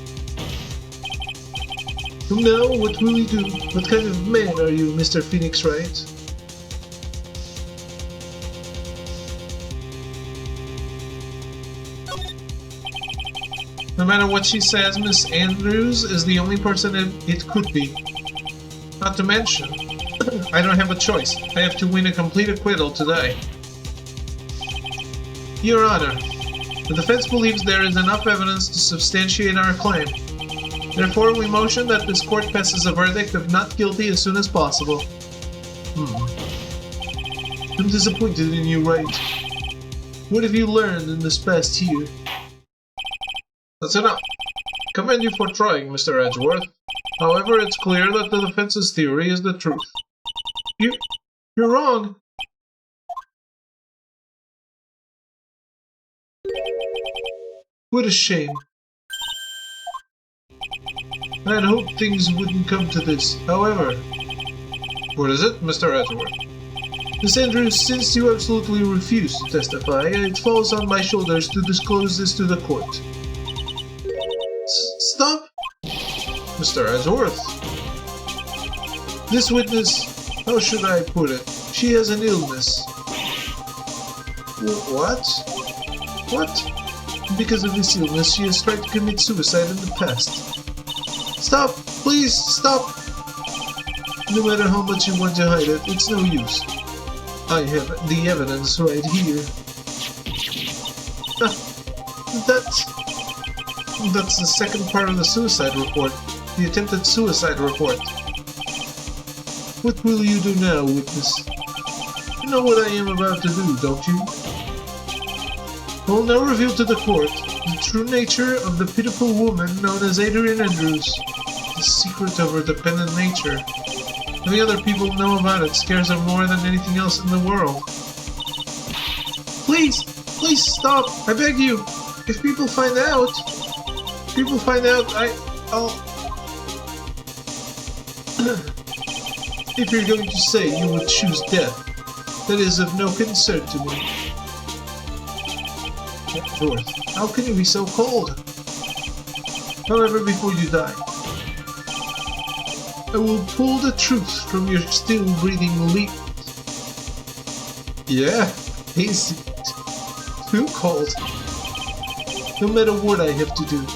Now, what will we do? What kind of man are you, Mr. Phoenix Wright? No matter what she says, Miss Andrews is the only person it could be. Not to mention, I don't have a choice. I have to win a complete acquittal today. Your Honor, the defense believes there is enough evidence to substantiate our claim. Therefore, we motion that this court passes a verdict of not guilty as soon as possible. I'm disappointed in you, Wright. What have you learned in this past year? That's enough. Commend you for trying, Mr. Edgeworth. However, it's clear that the defense's theory is the truth. You're wrong. What a shame. I'd hoped things wouldn't come to this. However... What is it, Mr. Edgeworth? Miss Andrews, since you absolutely refuse to testify, it falls on my shoulders to disclose this to the court. Stop! Mr. Edgeworth. This witness, how should I put it? She has an illness. What? What? Because of this illness, she has tried to commit suicide in the past. Stop! Please, stop! No matter how much you want to hide it, it's no use. I have the evidence right here. That's the second part of the suicide report. The attempted suicide report. What will you do now, witness? You know what I am about to do, don't you? I will now reveal to the court the true nature of the pitiful woman known as Adrian Andrews. The secret of her dependent nature. Many other people know about it scares her more than anything else in the world. Please! Please stop! I beg you! If people find out... I'll... If you're going to say you would choose death, that is of no concern to me. Edgeworth, how can you be so cold? However, before you die, I will pull the truth from your still breathing leak. Yeah, easy. Too cold. No matter what I have to do.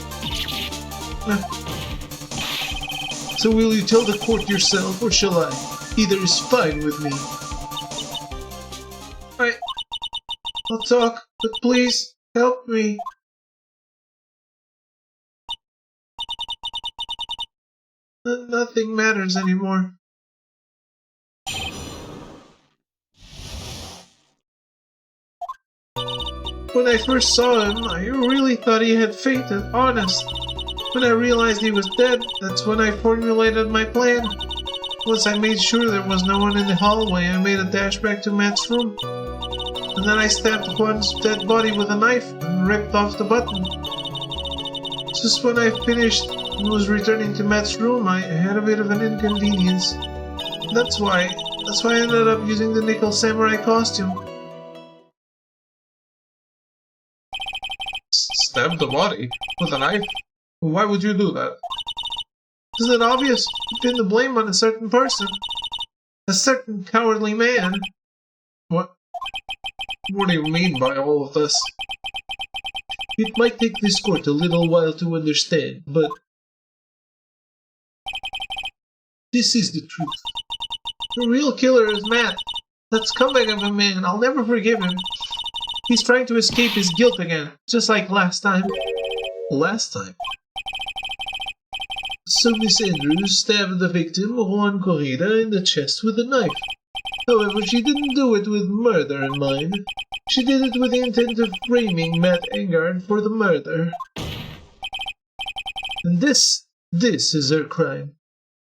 So will you tell the court yourself, or shall I? Either is fine with me. I'll talk, but please, help me. Nothing matters anymore. When I first saw him, I really thought he had fainted, honest. When I realized he was dead, that's when I formulated my plan. Once I made sure there was no one in the hallway, I made a dash back to Matt's room. And then I stabbed Juan's dead body with a knife and ripped off the button. Just when I finished and was returning to Matt's room, I had a bit of an inconvenience. That's why I ended up using the nickel samurai costume. Stab the body with a knife? Why would you do that? Isn't it obvious? You pin the blame on a certain person. A certain cowardly man. What do you mean by all of this? It might take this court a little while to understand, but this is the truth. The real killer is Matt. That scumbag of a man. I'll never forgive him. He's trying to escape his guilt again, just like last time. Last time? So Miss Andrews stabbed the victim, Juan Corrida, in the chest with a knife. However, she didn't do it with murder in mind. She did it with the intent of framing Matt Engard for the murder. And this is her crime.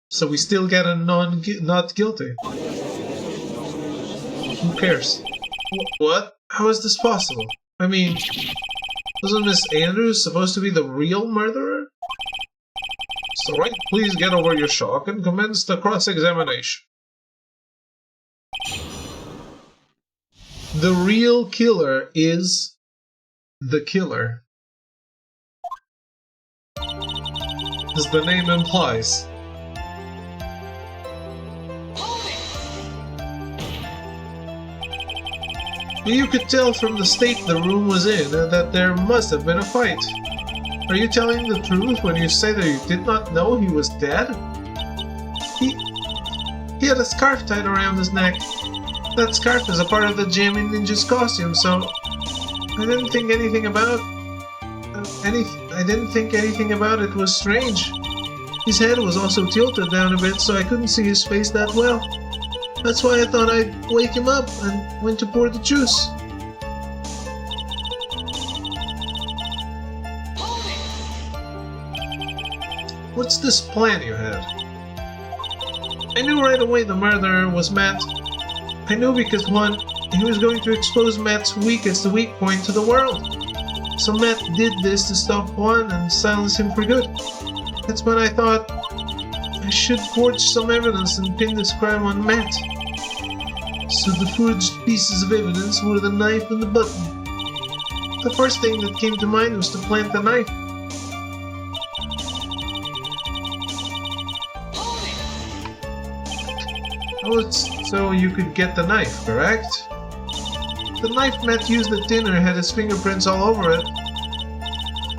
So we still get a not guilty. Who cares? What? How is this possible? I mean, wasn't Miss Andrews supposed to be the real murderer? So Wright, please get over your shock and commence the cross-examination. The real killer is the killer. As the name implies. You could tell from the state the room was in that there must have been a fight. Are you telling the truth when you say that you did not know he was dead? He had a scarf tied around his neck. That scarf is a part of the Jammin' Ninja's costume, so I didn't think anything about it was strange. His head was also tilted down a bit, so I couldn't see his face that well. That's why I thought I'd wake him up and went to pour the juice. What's this plan you had? I knew right away the murderer was Matt. I knew because, one, he was going to expose Matt's weakest weak point to the world. So Matt did this to stop Juan and silence him for good. That's when I thought I should forge some evidence and pin this crime on Matt. So the forged pieces of evidence were the knife and the button. The first thing that came to mind was to plant the knife. So you could get the knife, correct? The knife Matt used at dinner had his fingerprints all over it.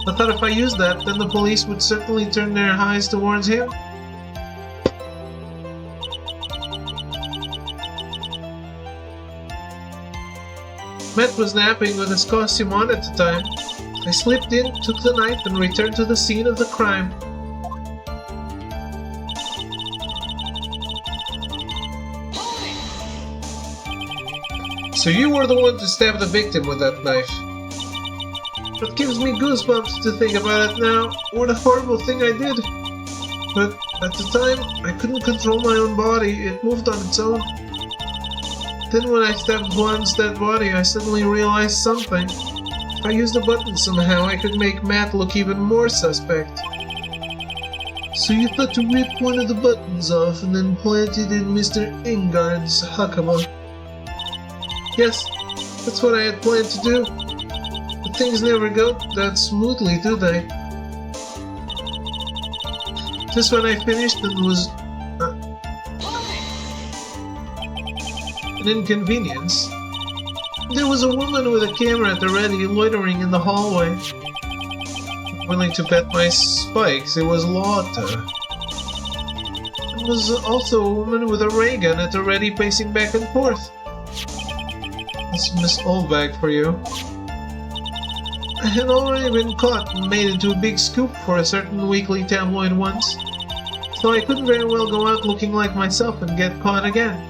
I thought if I used that, then the police would certainly turn their eyes towards him. Matt was napping with his costume on at the time. I slipped in, took the knife, and returned to the scene of the crime. So you were the one to stab the victim with that knife. It gives me goosebumps to think about it now. What a horrible thing I did. But at the time, I couldn't control my own body. It moved on its own. Then when I stabbed Juan's dead body, I suddenly realized something. If I used the button somehow, I could make Matt look even more suspect. So you thought to rip one of the buttons off and then plant it in Mr. Engard's hakama? Yes, that's what I had planned to do. But things never go that smoothly, do they? Just when I finished and was an inconvenience. There was a woman with a camera at the ready loitering in the hallway. Willing to bet my spikes it was Lotta. There was also a woman with a ray gun at the ready pacing back and forth. That's Miss Oldbag for you. I had already been caught and made into a big scoop for a certain weekly tabloid once, so I couldn't very well go out looking like myself and get caught again.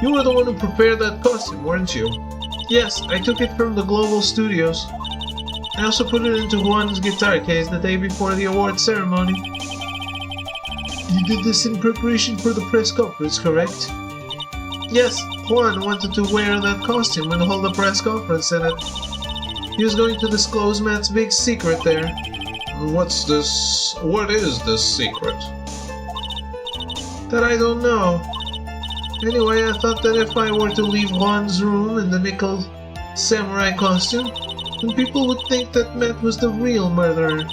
You were the one who prepared that costume, weren't you? Yes, I took it from the Global Studios. I also put it into Juan's guitar case the day before the award ceremony. You did this in preparation for the press conference, correct? Yes, Juan wanted to wear that costume and hold a press conference in it. He was going to disclose Matt's big secret there. What's this? What is this secret? That I don't know. Anyway, I thought that if I were to leave Juan's room in the nickel samurai costume, then people would think that Matt was the real murderer.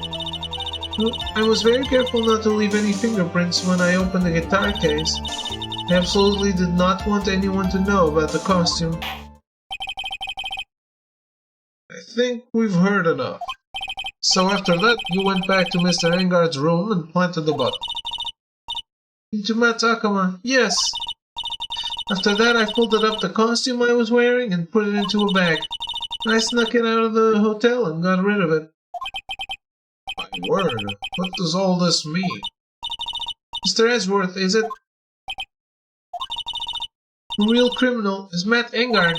I was very careful not to leave any fingerprints when I opened the guitar case. I absolutely did not want anyone to know about the costume. I think we've heard enough. So after that, you went back to Mr. Engard's room and planted the button. Into Matt's Akama, yes. After that, I folded up the costume I was wearing and put it into a bag. I snuck it out of the hotel and got rid of it. My word, what does all this mean? Mr. Edgeworth, is it? The real criminal is Matt Engard.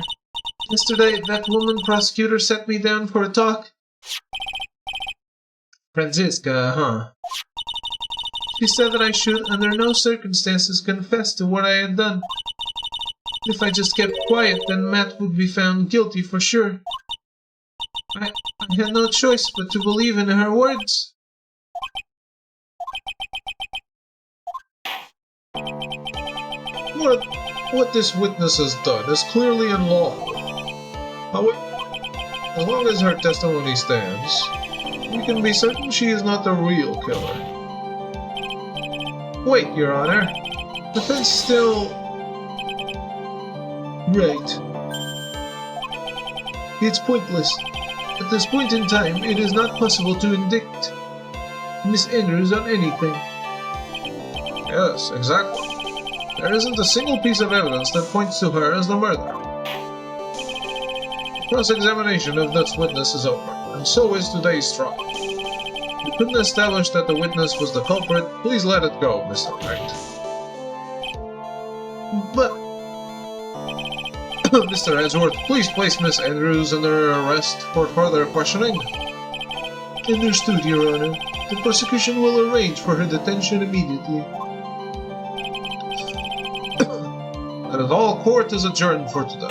Yesterday, that woman prosecutor set me down for a talk. Franziska, huh? She said that I should, under no circumstances, confess to what I had done. If I just kept quiet, then Matt would be found guilty for sure. I had no choice but to believe in her words. What this witness has done is clearly unlawful. However, as long as her testimony stands, we can be certain she is not the real killer. Wait, Your Honor. The defense still... Right. It's pointless. At this point in time, it is not possible to indict Miss Andrews on anything. Yes, exactly. There isn't a single piece of evidence that points to her as the murderer. Cross-examination of this witness is over, and so is today's trial. If you couldn't establish that the witness was the culprit, please let it go, Mr. Wright. But... Mr. Edgeworth, please place Miss Andrews under arrest for further questioning. Understood, Your Honor. The prosecution will arrange for her detention immediately. That is all. Court is adjourned for today.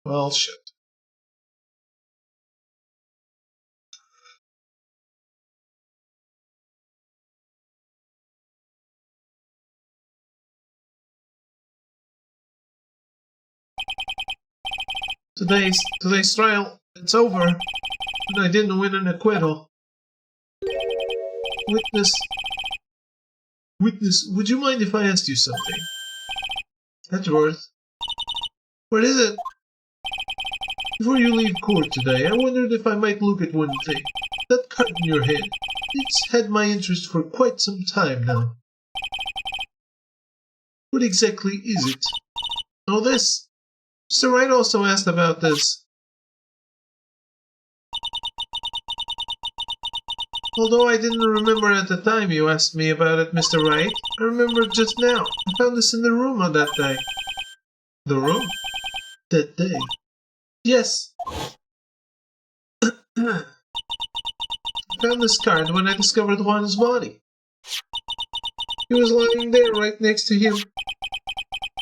Well, shit. Today's trial, it's over, and I didn't win an acquittal. Witness, would you mind if I asked you something? Edgeworth? What is it? Before you leave court today, I wondered if I might look at one thing. That card in your hand. It's had my interest for quite some time now. What exactly is it? Oh, this. Mr. Wright also asked about this. Although I didn't remember at the time you asked me about it, Mr. Wright, I remember just now. I found this in the room on that day. The room? That day. Yes. I found this card when I discovered Juan's body. He was lying there right next to him.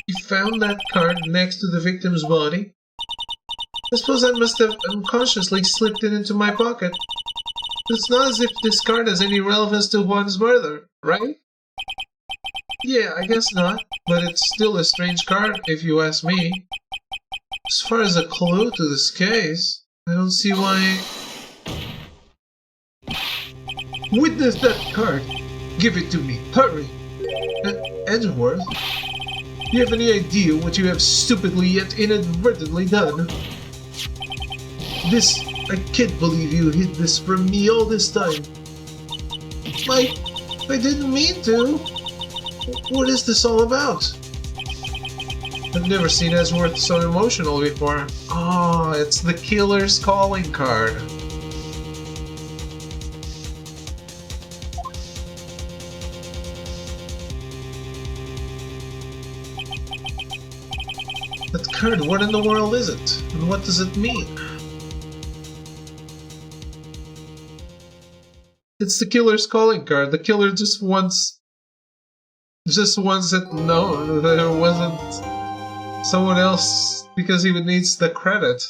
You found that card next to the victim's body? I suppose I must have unconsciously slipped it into my pocket. It's not as if this card has any relevance to Juan's murder, right? Yeah, I guess not, but it's still a strange card, if you ask me. As far as a clue to this case, I don't see why... Witness that card! Give it to me, hurry! Edgeworth? Do you have any idea what you have stupidly yet inadvertently done? This... I can't believe you hid this from me all this time. I didn't mean to. What is this all about? I've never seen Edgeworth so emotional before. Oh, it's the killer's calling card. That card, what in the world is it? And what does it mean? It's the killer's calling card. The killer just wants it known that it wasn't someone else because he needs the credit.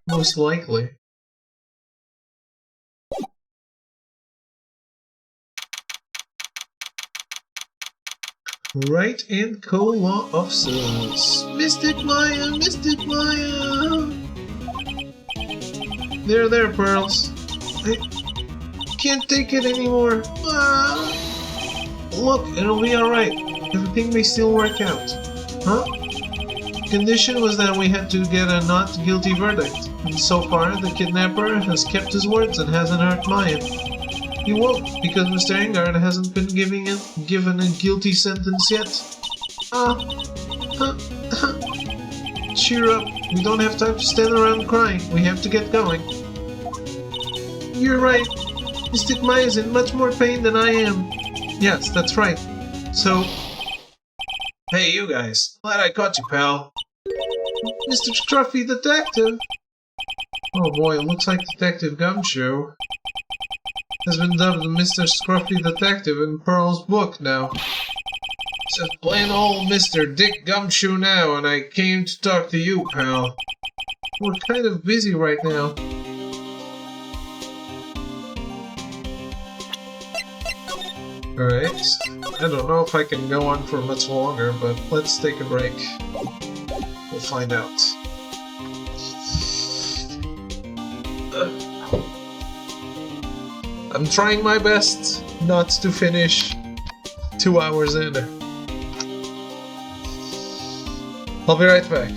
Most likely. Wright and co-law officers. Mystic Maya, Mystic Maya. There, Pearls. I can't take it anymore. Ah. Look, it'll be alright. Everything may still work out. Huh? The condition was that we had to get a not guilty verdict. And so far, the kidnapper has kept his words and hasn't hurt Maya. He won't, because Mr. Engard hasn't been given a guilty sentence yet. Cheer up. We don't have time to stand around crying. We have to get going. You're right. Mystic Maya is in much more pain than I am. Yes, that's right. So... Hey, you guys. Glad I caught you, pal. Mr. Scruffy Detective. Oh boy, it looks like Detective Gumshoe has been dubbed Mr. Scruffy Detective in Pearl's book now. Just plain old Mr. Dick Gumshoe now, and I came to talk to you, pal. We're kind of busy right now. Alright, I don't know if I can go on for much longer, but let's take a break. We'll find out. I'm trying my best not to finish 2 hours in. I'll be right back.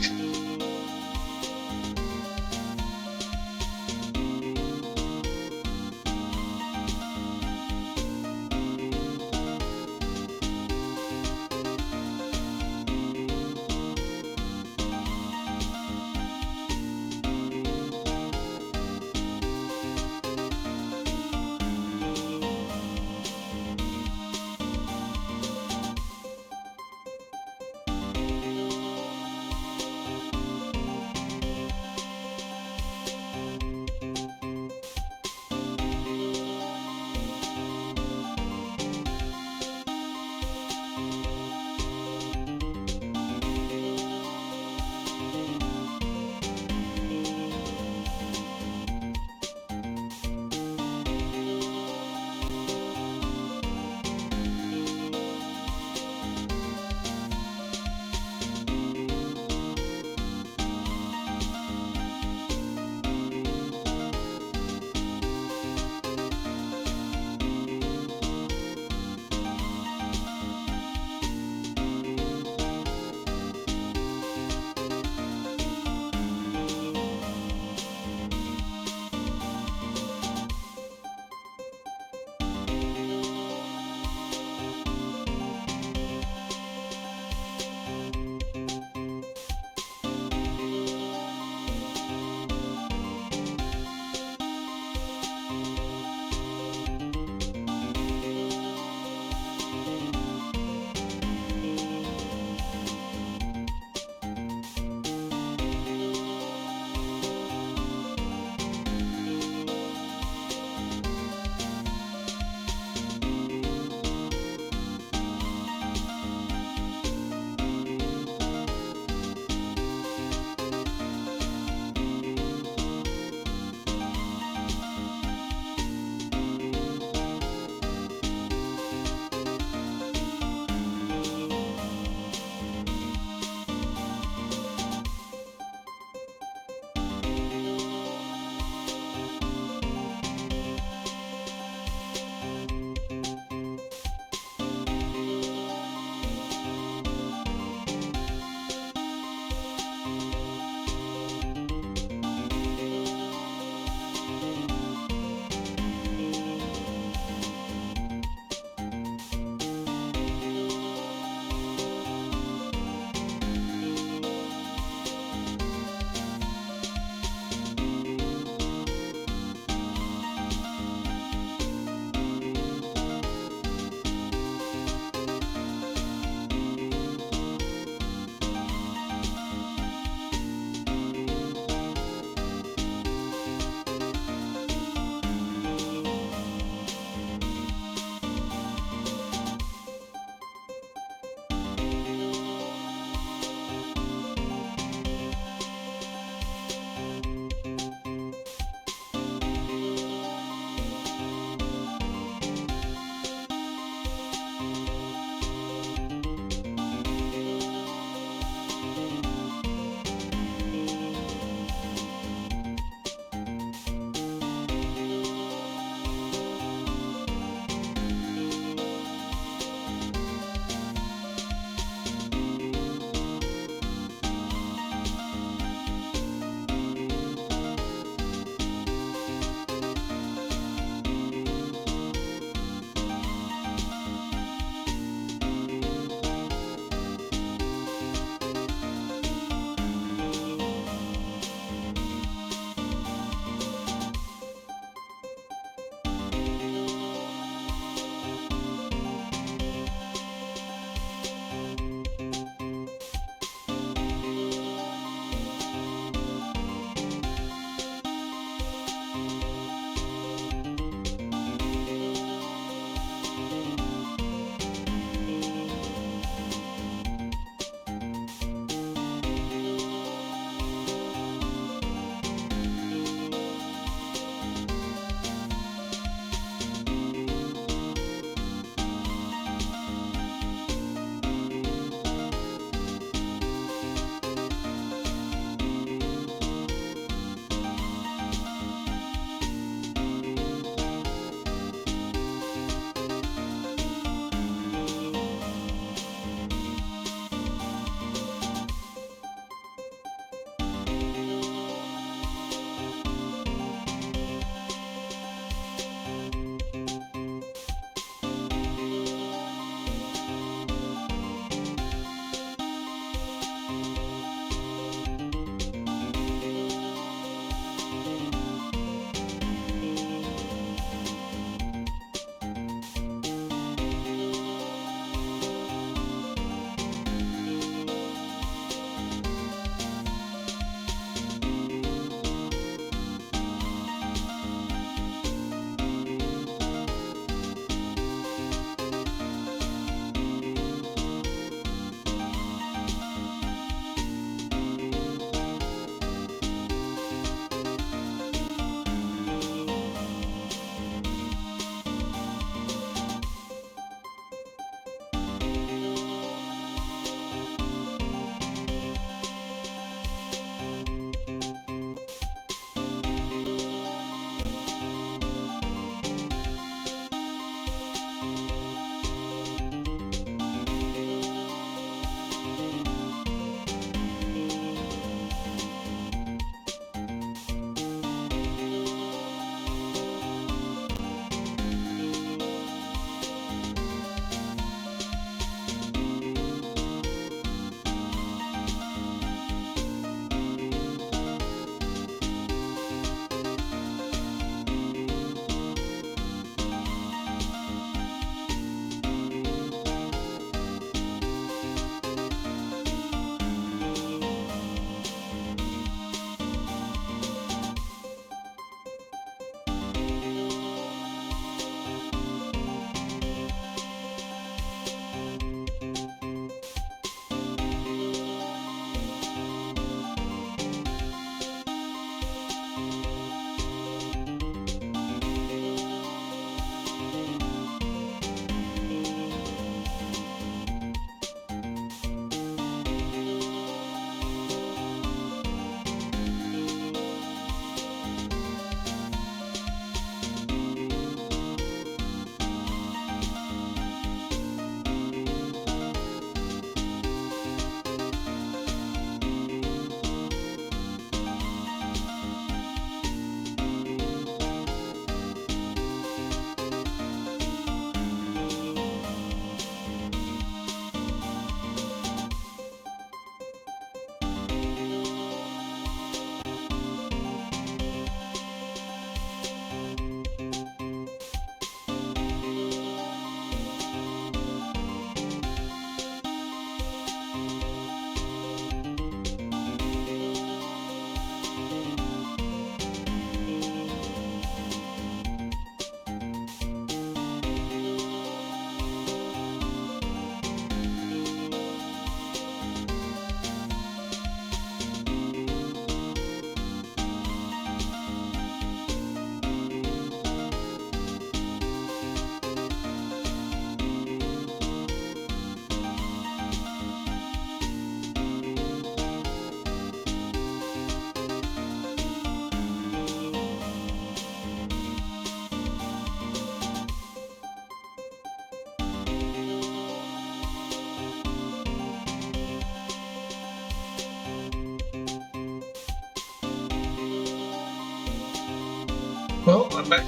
I'm back.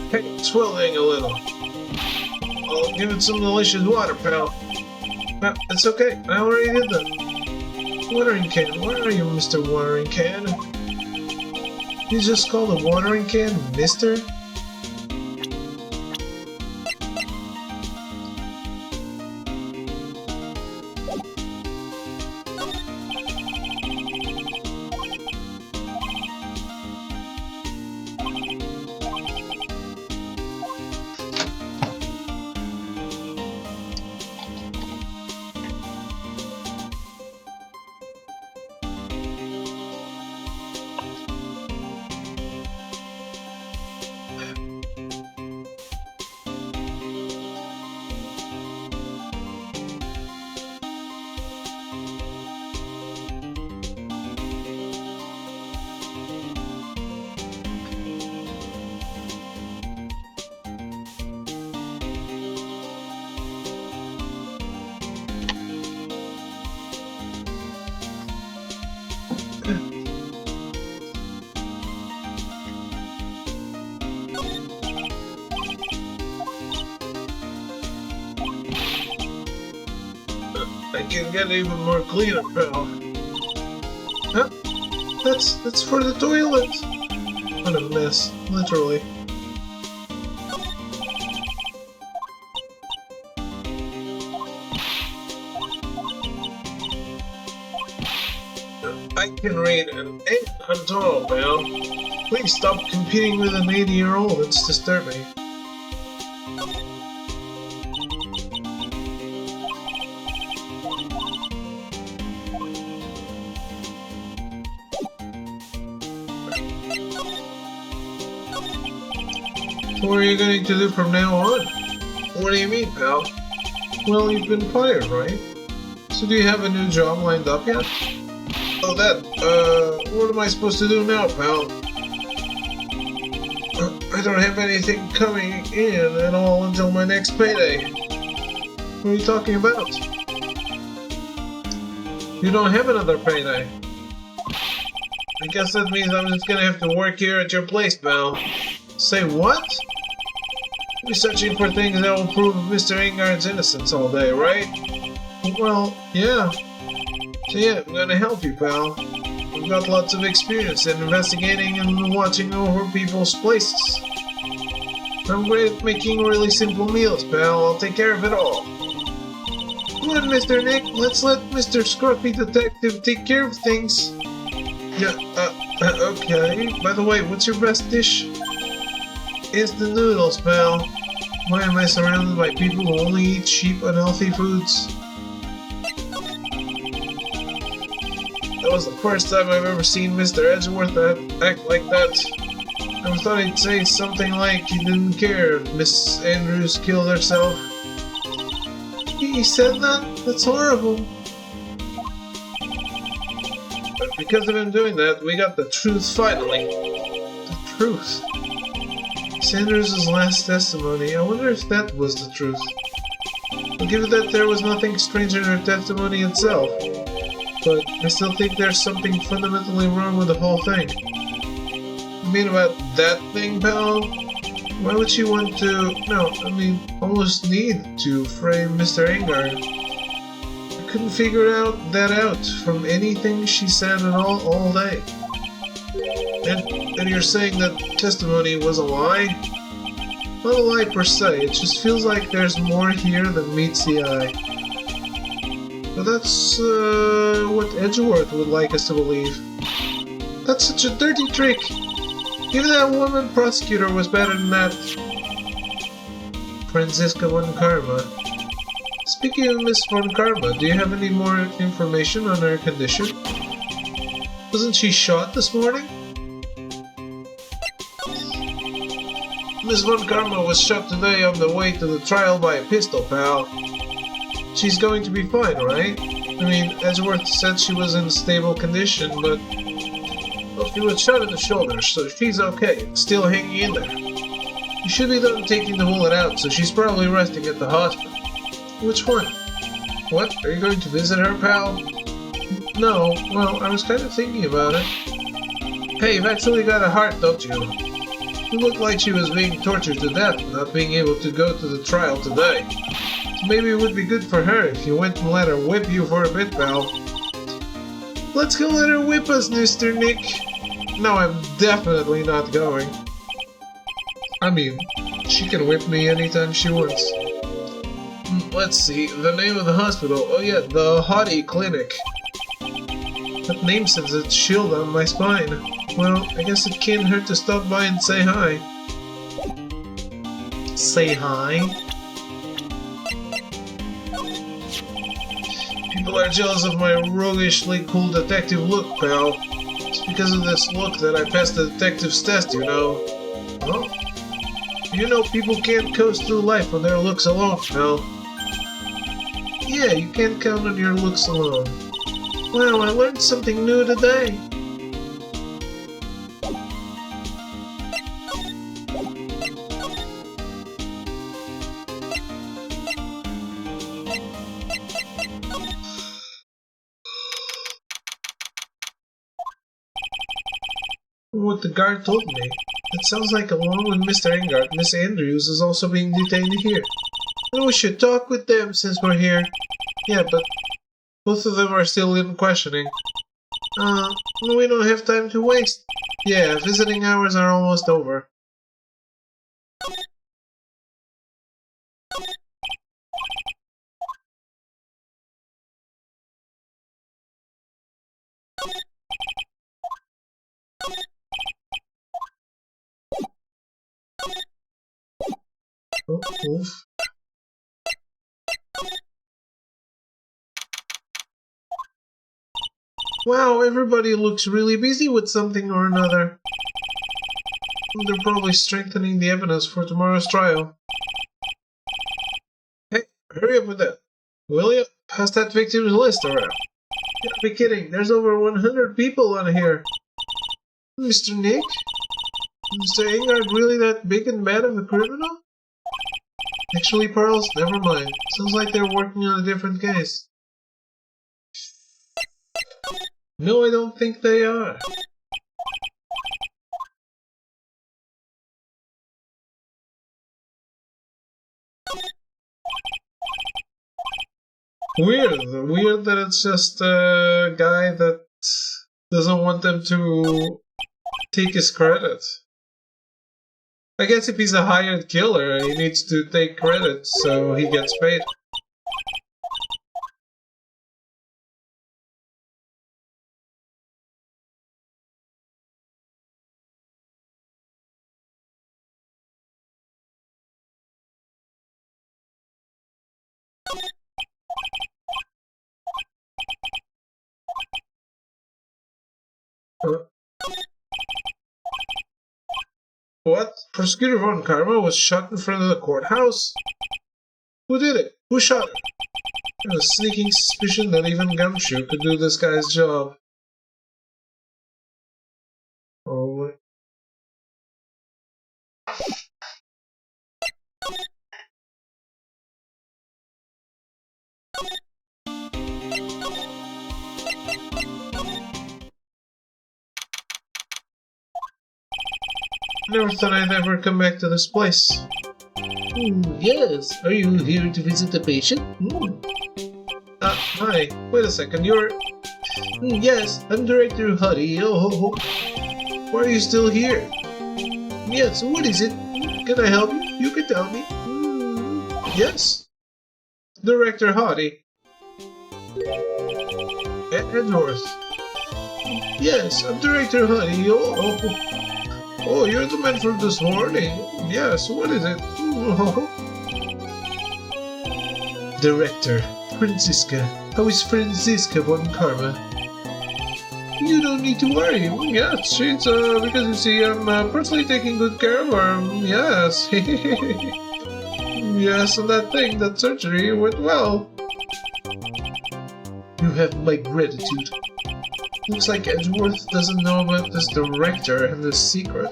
Hey, it's swelling a little. I'll give it some delicious water, pal. No, it's okay. I already did that. Watering can. Where are you, Mr. Watering Can? You just called a watering can, mister? I can get even more cleaner, pal. Huh? That's for the toilet. What a mess, literally. I can read an 8 I'm tall, pal. Please stop competing with an 80-year-old. It's disturbing. What are you going to do from now on? What do you mean, pal? Well, you've been fired, right? So do you have a new job lined up yet? Oh, what am I supposed to do now, pal? I don't have anything coming in at all until my next payday. What are you talking about? You don't have another payday. I guess that means I'm just gonna have to work here at your place, pal. Say what? You're searching for things that will prove Mr. Ingard's innocence all day, right? Well, yeah. So yeah, I'm gonna help you, pal. I've got lots of experience in investigating and watching over people's places. I'm great at making really simple meals, pal. I'll take care of it all. Come on, Mr. Nick. Let's let Mr. Scruffy Detective take care of things. Yeah, okay. By the way, what's your best dish? Instant noodles, pal. Why am I surrounded by people who only eat cheap, unhealthy foods? That was the first time I've ever seen Mr. Edgeworth act like that. I thought he'd say something like he didn't care if Miss Andrews killed herself. He said that? That's horrible. But because of him doing that, we got the truth finally. The truth. Sanders' last testimony. I wonder if that was the truth. I'll give it that there was nothing strange in her testimony itself. But I still think there's something fundamentally wrong with the whole thing. You mean about that thing, pal? Why would she want to... No, I mean, almost need to frame Mr. Ingard? I couldn't figure that out from anything she said at all day. And you're saying that testimony was a lie? Not a lie per se, it just feels like there's more here than meets the eye. But that's what Edgeworth would like us to believe. That's such a dirty trick! Even that woman prosecutor was better than that. Franziska von Karma. Speaking of Miss von Karma, do you have any more information on her condition? Wasn't she shot this morning? Miss von Karma was shot today on the way to the trial by a pistol, pal. She's going to be fine, right? I mean, Edgeworth said she was in stable condition, but... Well, she was shot in the shoulder, so she's okay. Still hanging in there. You should be done taking the bullet out, so she's probably resting at the hospital. Which one? What? Are you going to visit her, pal? No. Well, I was kind of thinking about it. Hey, you've actually got a heart, don't you? You look like she was being tortured to death, not being able to go to the trial today. So maybe it would be good for her if you went and let her whip you for a bit, pal. Let's go let her whip us, Mr. Nick. No, I'm definitely not going. I mean, she can whip me anytime she wants. Let's see, the name of the hospital. Oh yeah, the Haughty Clinic. That name sends a chill down my spine. Well, I guess it can't hurt to stop by and say hi. Say hi? People are jealous of my roguishly cool detective look, pal. It's because of this look that I passed the detective's test, you know. Well, you know people can't coast through life on their looks alone, pal. Yeah, you can't count on your looks alone. Wow, I learned something new today. What the guard told me. It sounds like along with Mr. Engard, Miss Andrews is also being detained here. And we should talk with them since we're here. Yeah, but both of them are still in questioning. We don't have time to waste. Yeah, visiting hours are almost over. Oh, oof. Wow, everybody looks really busy with something or another. They're probably strengthening the evidence for tomorrow's trial. Hey, hurry up with that. Will you? Pass that victim's list around. You can't be kidding, there's over 100 people on here. Mr. Nick? Mr. Engard really that big and bad of a criminal? Actually, Pearls, never mind. Sounds like they're working on a different case. No, I don't think they are. Weird that it's just a guy that doesn't want them to take his credit. I guess if he's a hired killer, he needs to take credit so he gets paid. What? Prosecutor Von Karma was shot in front of the courthouse? Who did it? Who shot him? I have a sneaking suspicion that even Gumshoe could do this guy's job. Oh. Never thought I'd ever come back to this place. Yes. Are you here to visit the patient? Hi. Wait a second. You're... Yes, I'm Director Huddy. Oh. Why are you still here? Yes, what is it? Can I help you? You can tell me. Yes. Director Huddy. Edgeworth. Yes, I'm Director Huddy. Oh, you're the man from this morning. Yes, what is it? Director, Franziska. How is Franziska Von Karma? You don't need to worry. Yes, she's, because you see, I'm personally taking good care of her. Yes. Yes, and that surgery went well. You have my gratitude. Looks like Edgeworth doesn't know about this director and this secret.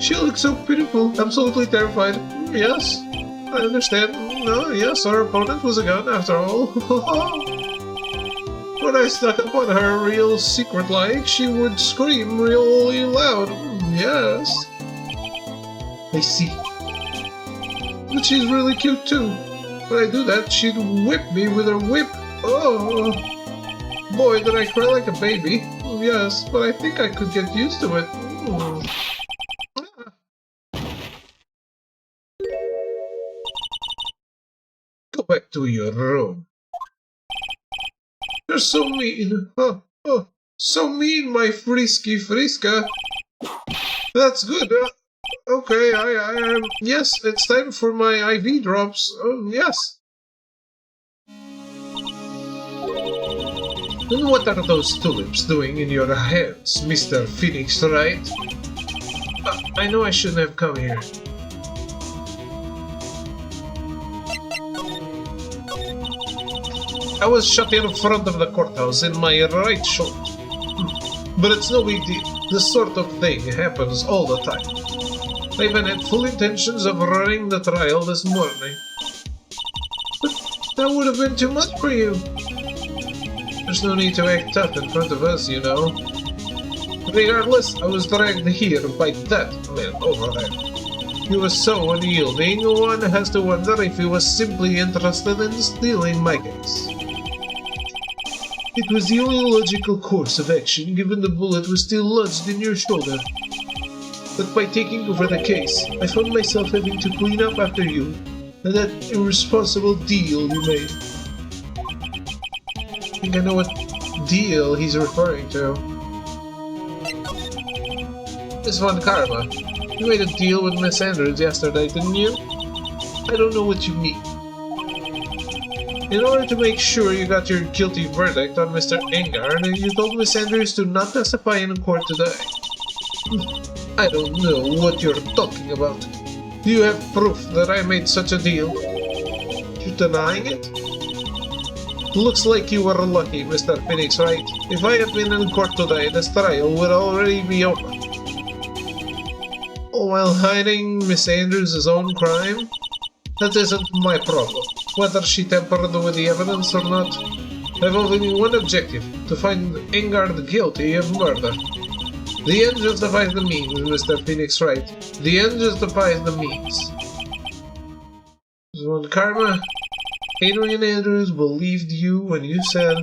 She looks so pitiful, absolutely terrified. Yes, I understand. Yes, our opponent was a gun after all. when I stuck up on her real secret like, she would scream really loud. Yes. I see. But she's really cute too. When I do that, she'd whip me with her whip. Oh. Boy, did I cry like a baby. Yes, but I think I could get used to it. Go back to your room. You're so mean. Oh, so mean, my frisky friska. That's good. Okay, I yes, it's time for my IV drops. Oh, yes. And what are those tulips doing in your hands, Mr. Phoenix, Wright? I know I shouldn't have come here. I was shot in front of the courthouse in my right shoulder. But it's no big deal. This sort of thing happens all the time. I even had full intentions of running the trial this morning. But that would have been too much for you. There's no need to act tough in front of us, you know. Regardless, I was dragged here by that man over there. He was so unyielding, one has to wonder if he was simply interested in stealing my case. It was the only logical course of action, given the bullet was still lodged in your shoulder. But by taking over the case, I found myself having to clean up after you, and that irresponsible deal you made. I think I know what deal he's referring to. Miss Von Karma, you made a deal with Miss Andrews yesterday, didn't you? I don't know what you mean. In order to make sure you got your guilty verdict on Mr. Engard, you told Miss Andrews to not testify in court today. I don't know what you're talking about. Do you have proof that I made such a deal? You're denying it? Looks like you were lucky, Mr. Phoenix, right? If I had been in court today, this trial would already be over. All while hiding Miss Andrews' own crime? That isn't my problem. Whether she tampered with the evidence or not, I've only one objective, to find Engard guilty of murder. The end justifies the means, Mr. Phoenix, right? The end justifies the means. Von Karma, Adrian Andrews believed you when you said,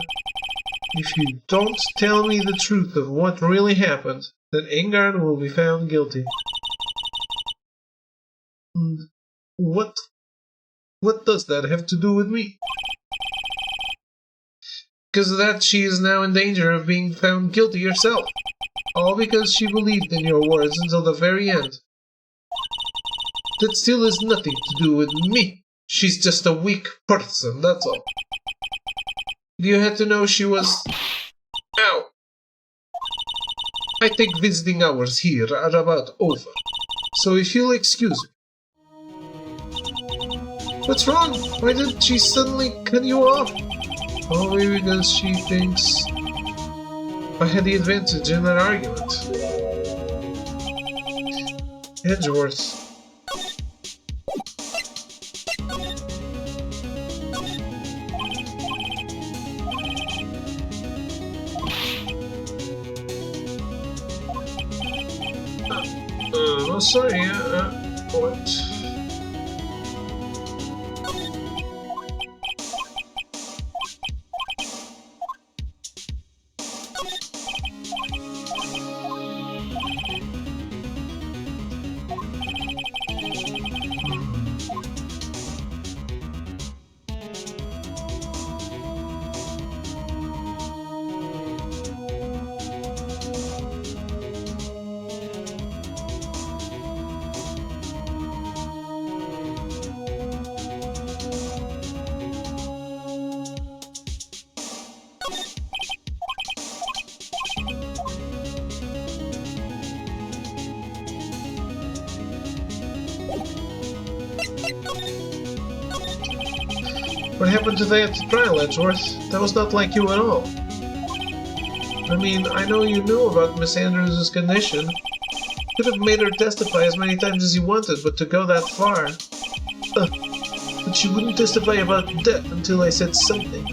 if you don't tell me the truth of what really happened, then Engard will be found guilty. What does that have to do with me? Because that she is now in danger of being found guilty herself. All because she believed in your words until the very end. That still has nothing to do with me. She's just a weak person, that's all. You had to know she was... Ow! I think visiting hours here are about over. So if you'll excuse me. What's wrong? Why did she suddenly cut you off? Probably because she thinks I had the advantage in that argument. Edgeworth. Sorry, what? What happened today at the trial, Edgeworth? That was not like you at all. I mean, I know you knew about Miss Andrews' condition. Could have made her testify as many times as you wanted, but to go that far... But she wouldn't testify about death until I said something.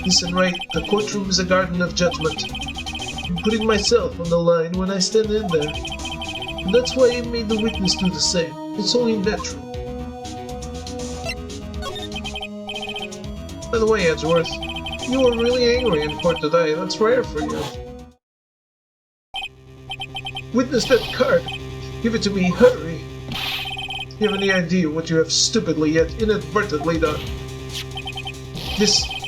Listen, Wright, the courtroom is a garden of judgment. I'm putting myself on the line when I stand in there. And that's why I made the witness do the same. It's only natural. By the way, Edgeworth, you were really angry in court today. That's rare for you. Witness that card. Give it to me, hurry. Do you have any idea what you have stupidly yet inadvertently done?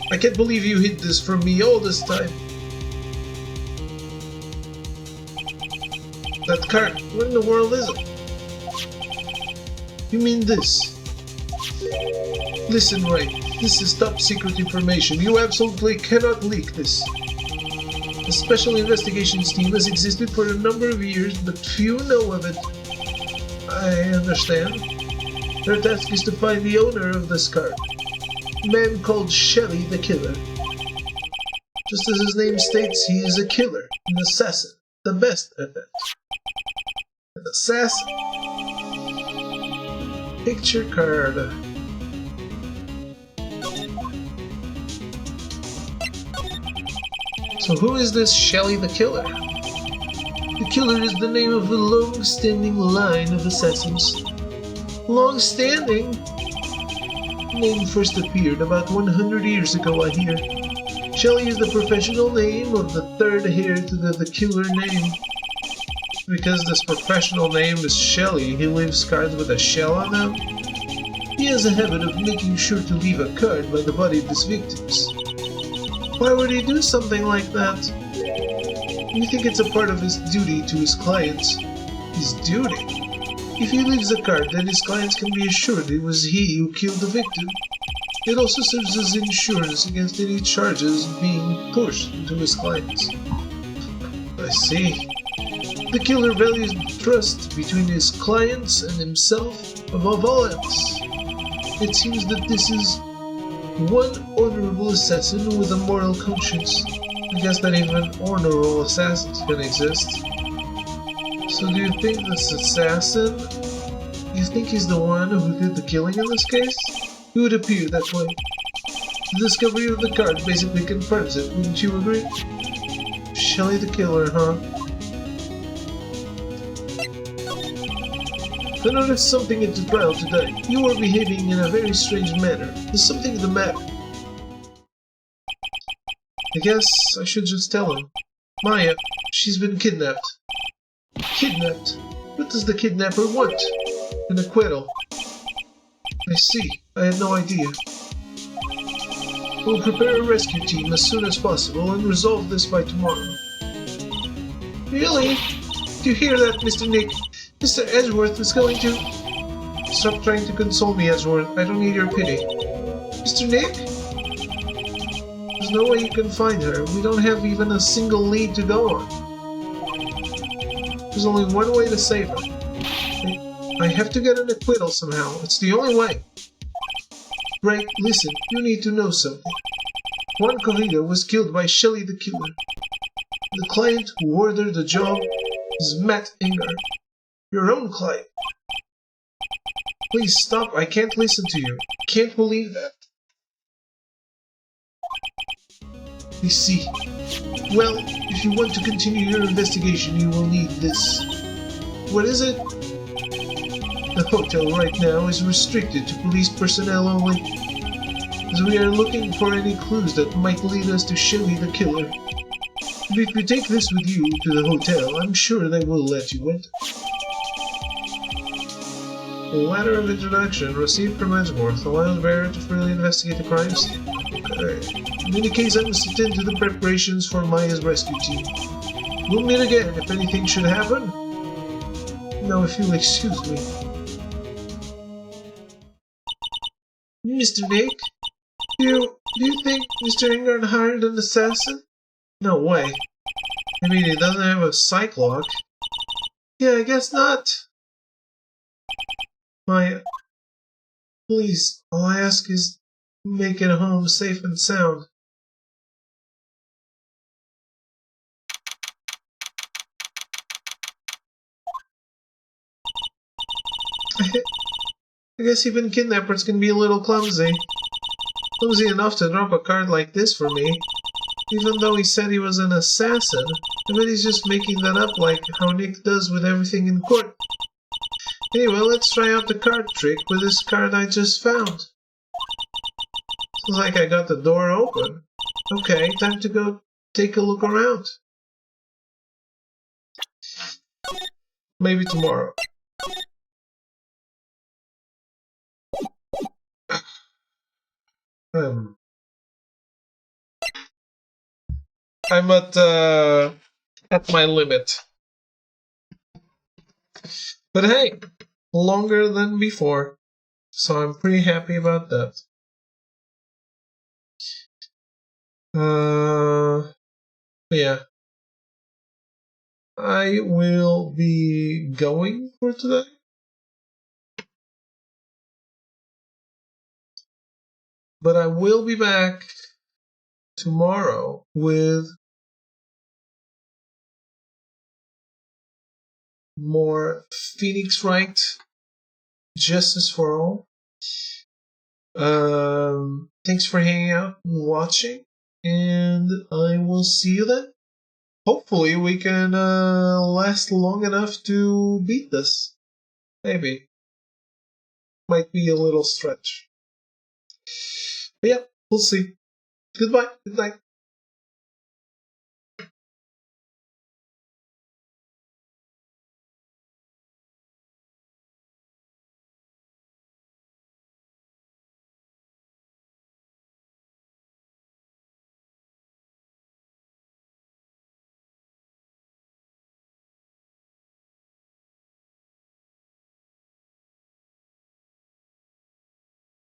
I can't believe you hid this from me all this time. That card, what in the world is it? You mean this? Listen, Wright, this is top secret information. You absolutely cannot leak this. The Special Investigations Team has existed for a number of years, but few know of it. I understand. Their task is to find the owner of this card. A man called Shelley the Killer. Just as his name states, he is a killer, an assassin, the best at that. An assassin. Picture card. So who is this Shelley the Killer? The Killer is the name of a long-standing line of assassins. Long-standing? The name first appeared about 100 years ago, I hear. Shelley is the professional name of the third heir to the Killer name. Because this professional name is Shelley, he leaves cards with a shell on them? He has a habit of making sure to leave a card by the body of his victims. Why would he do something like that? You think it's a part of his duty to his clients? His duty? If he leaves a card, then his clients can be assured it was he who killed the victim. It also serves as insurance against any charges being pushed into his clients. I see. The Killer values trust between his clients and himself above all else. It seems that this is one honorable assassin with a moral conscience. I guess that even honorable assassins can exist. So do you think this assassin, you think he's the one who did the killing in this case? It would appear that way. The discovery of the card basically confirms it, wouldn't you agree? Shelley the Killer, huh? I noticed something at the trial today. You were behaving in a very strange manner. Is something the matter? I guess I should just tell him. Maya, she's been kidnapped. Kidnapped? What does the kidnapper want? An acquittal. I see. I had no idea. We'll prepare a rescue team as soon as possible and resolve this by tomorrow. Really? Do you hear that, Mr. Nick? Mr. Edgeworth is going to... Stop trying to console me, Edgeworth. I don't need your pity. Mr. Nick? There's no way you can find her. We don't have even a single lead to go on. There's only one way to save her. I have to get an acquittal somehow. It's the only way. Wright, listen. You need to know something. Juan Corrida was killed by Shelley the Killer. The client who ordered the job is Matt Ingar. Your own client. Please stop. I can't listen to you. I can't believe that. I see. Well, if you want to continue your investigation, you will need this. What is it? The hotel right now is restricted to police personnel only, as we are looking for any clues that might lead us to Shelley the Killer. But if you take this with you to the hotel, I'm sure they will let you enter. A letter of introduction received from Edgeworth allows bearer to freely investigate the crime scene. Okay. In any case, I must attend to the preparations for Maya's rescue team. We'll meet again if anything should happen. Now, if you'll excuse me. Mr. Nick? Do you think Mr. Ingar hired an assassin? No way. I mean, he doesn't have a psych lock. Yeah, I guess not. Maya, please, all I ask is make it home safe and sound. I guess even kidnappers can be a little clumsy. Clumsy enough to drop a card like this for me. Even though he said he was an assassin, I bet he's just making that up like how Nick does with everything in court. Anyway, let's try out the card trick with this card I just found. Seems like I got the door open. Okay, time to go take a look around. Maybe tomorrow. I'm at my limit. But hey, longer than before, so I'm pretty happy about that. Yeah. I will be going for today. But I will be back tomorrow with more Phoenix Wright Justice for All. Thanks for hanging out and watching, and I will see you then. Hopefully we can last long enough to beat this. Maybe. Might be a little stretch. But yeah, we'll see. Goodbye. Good night.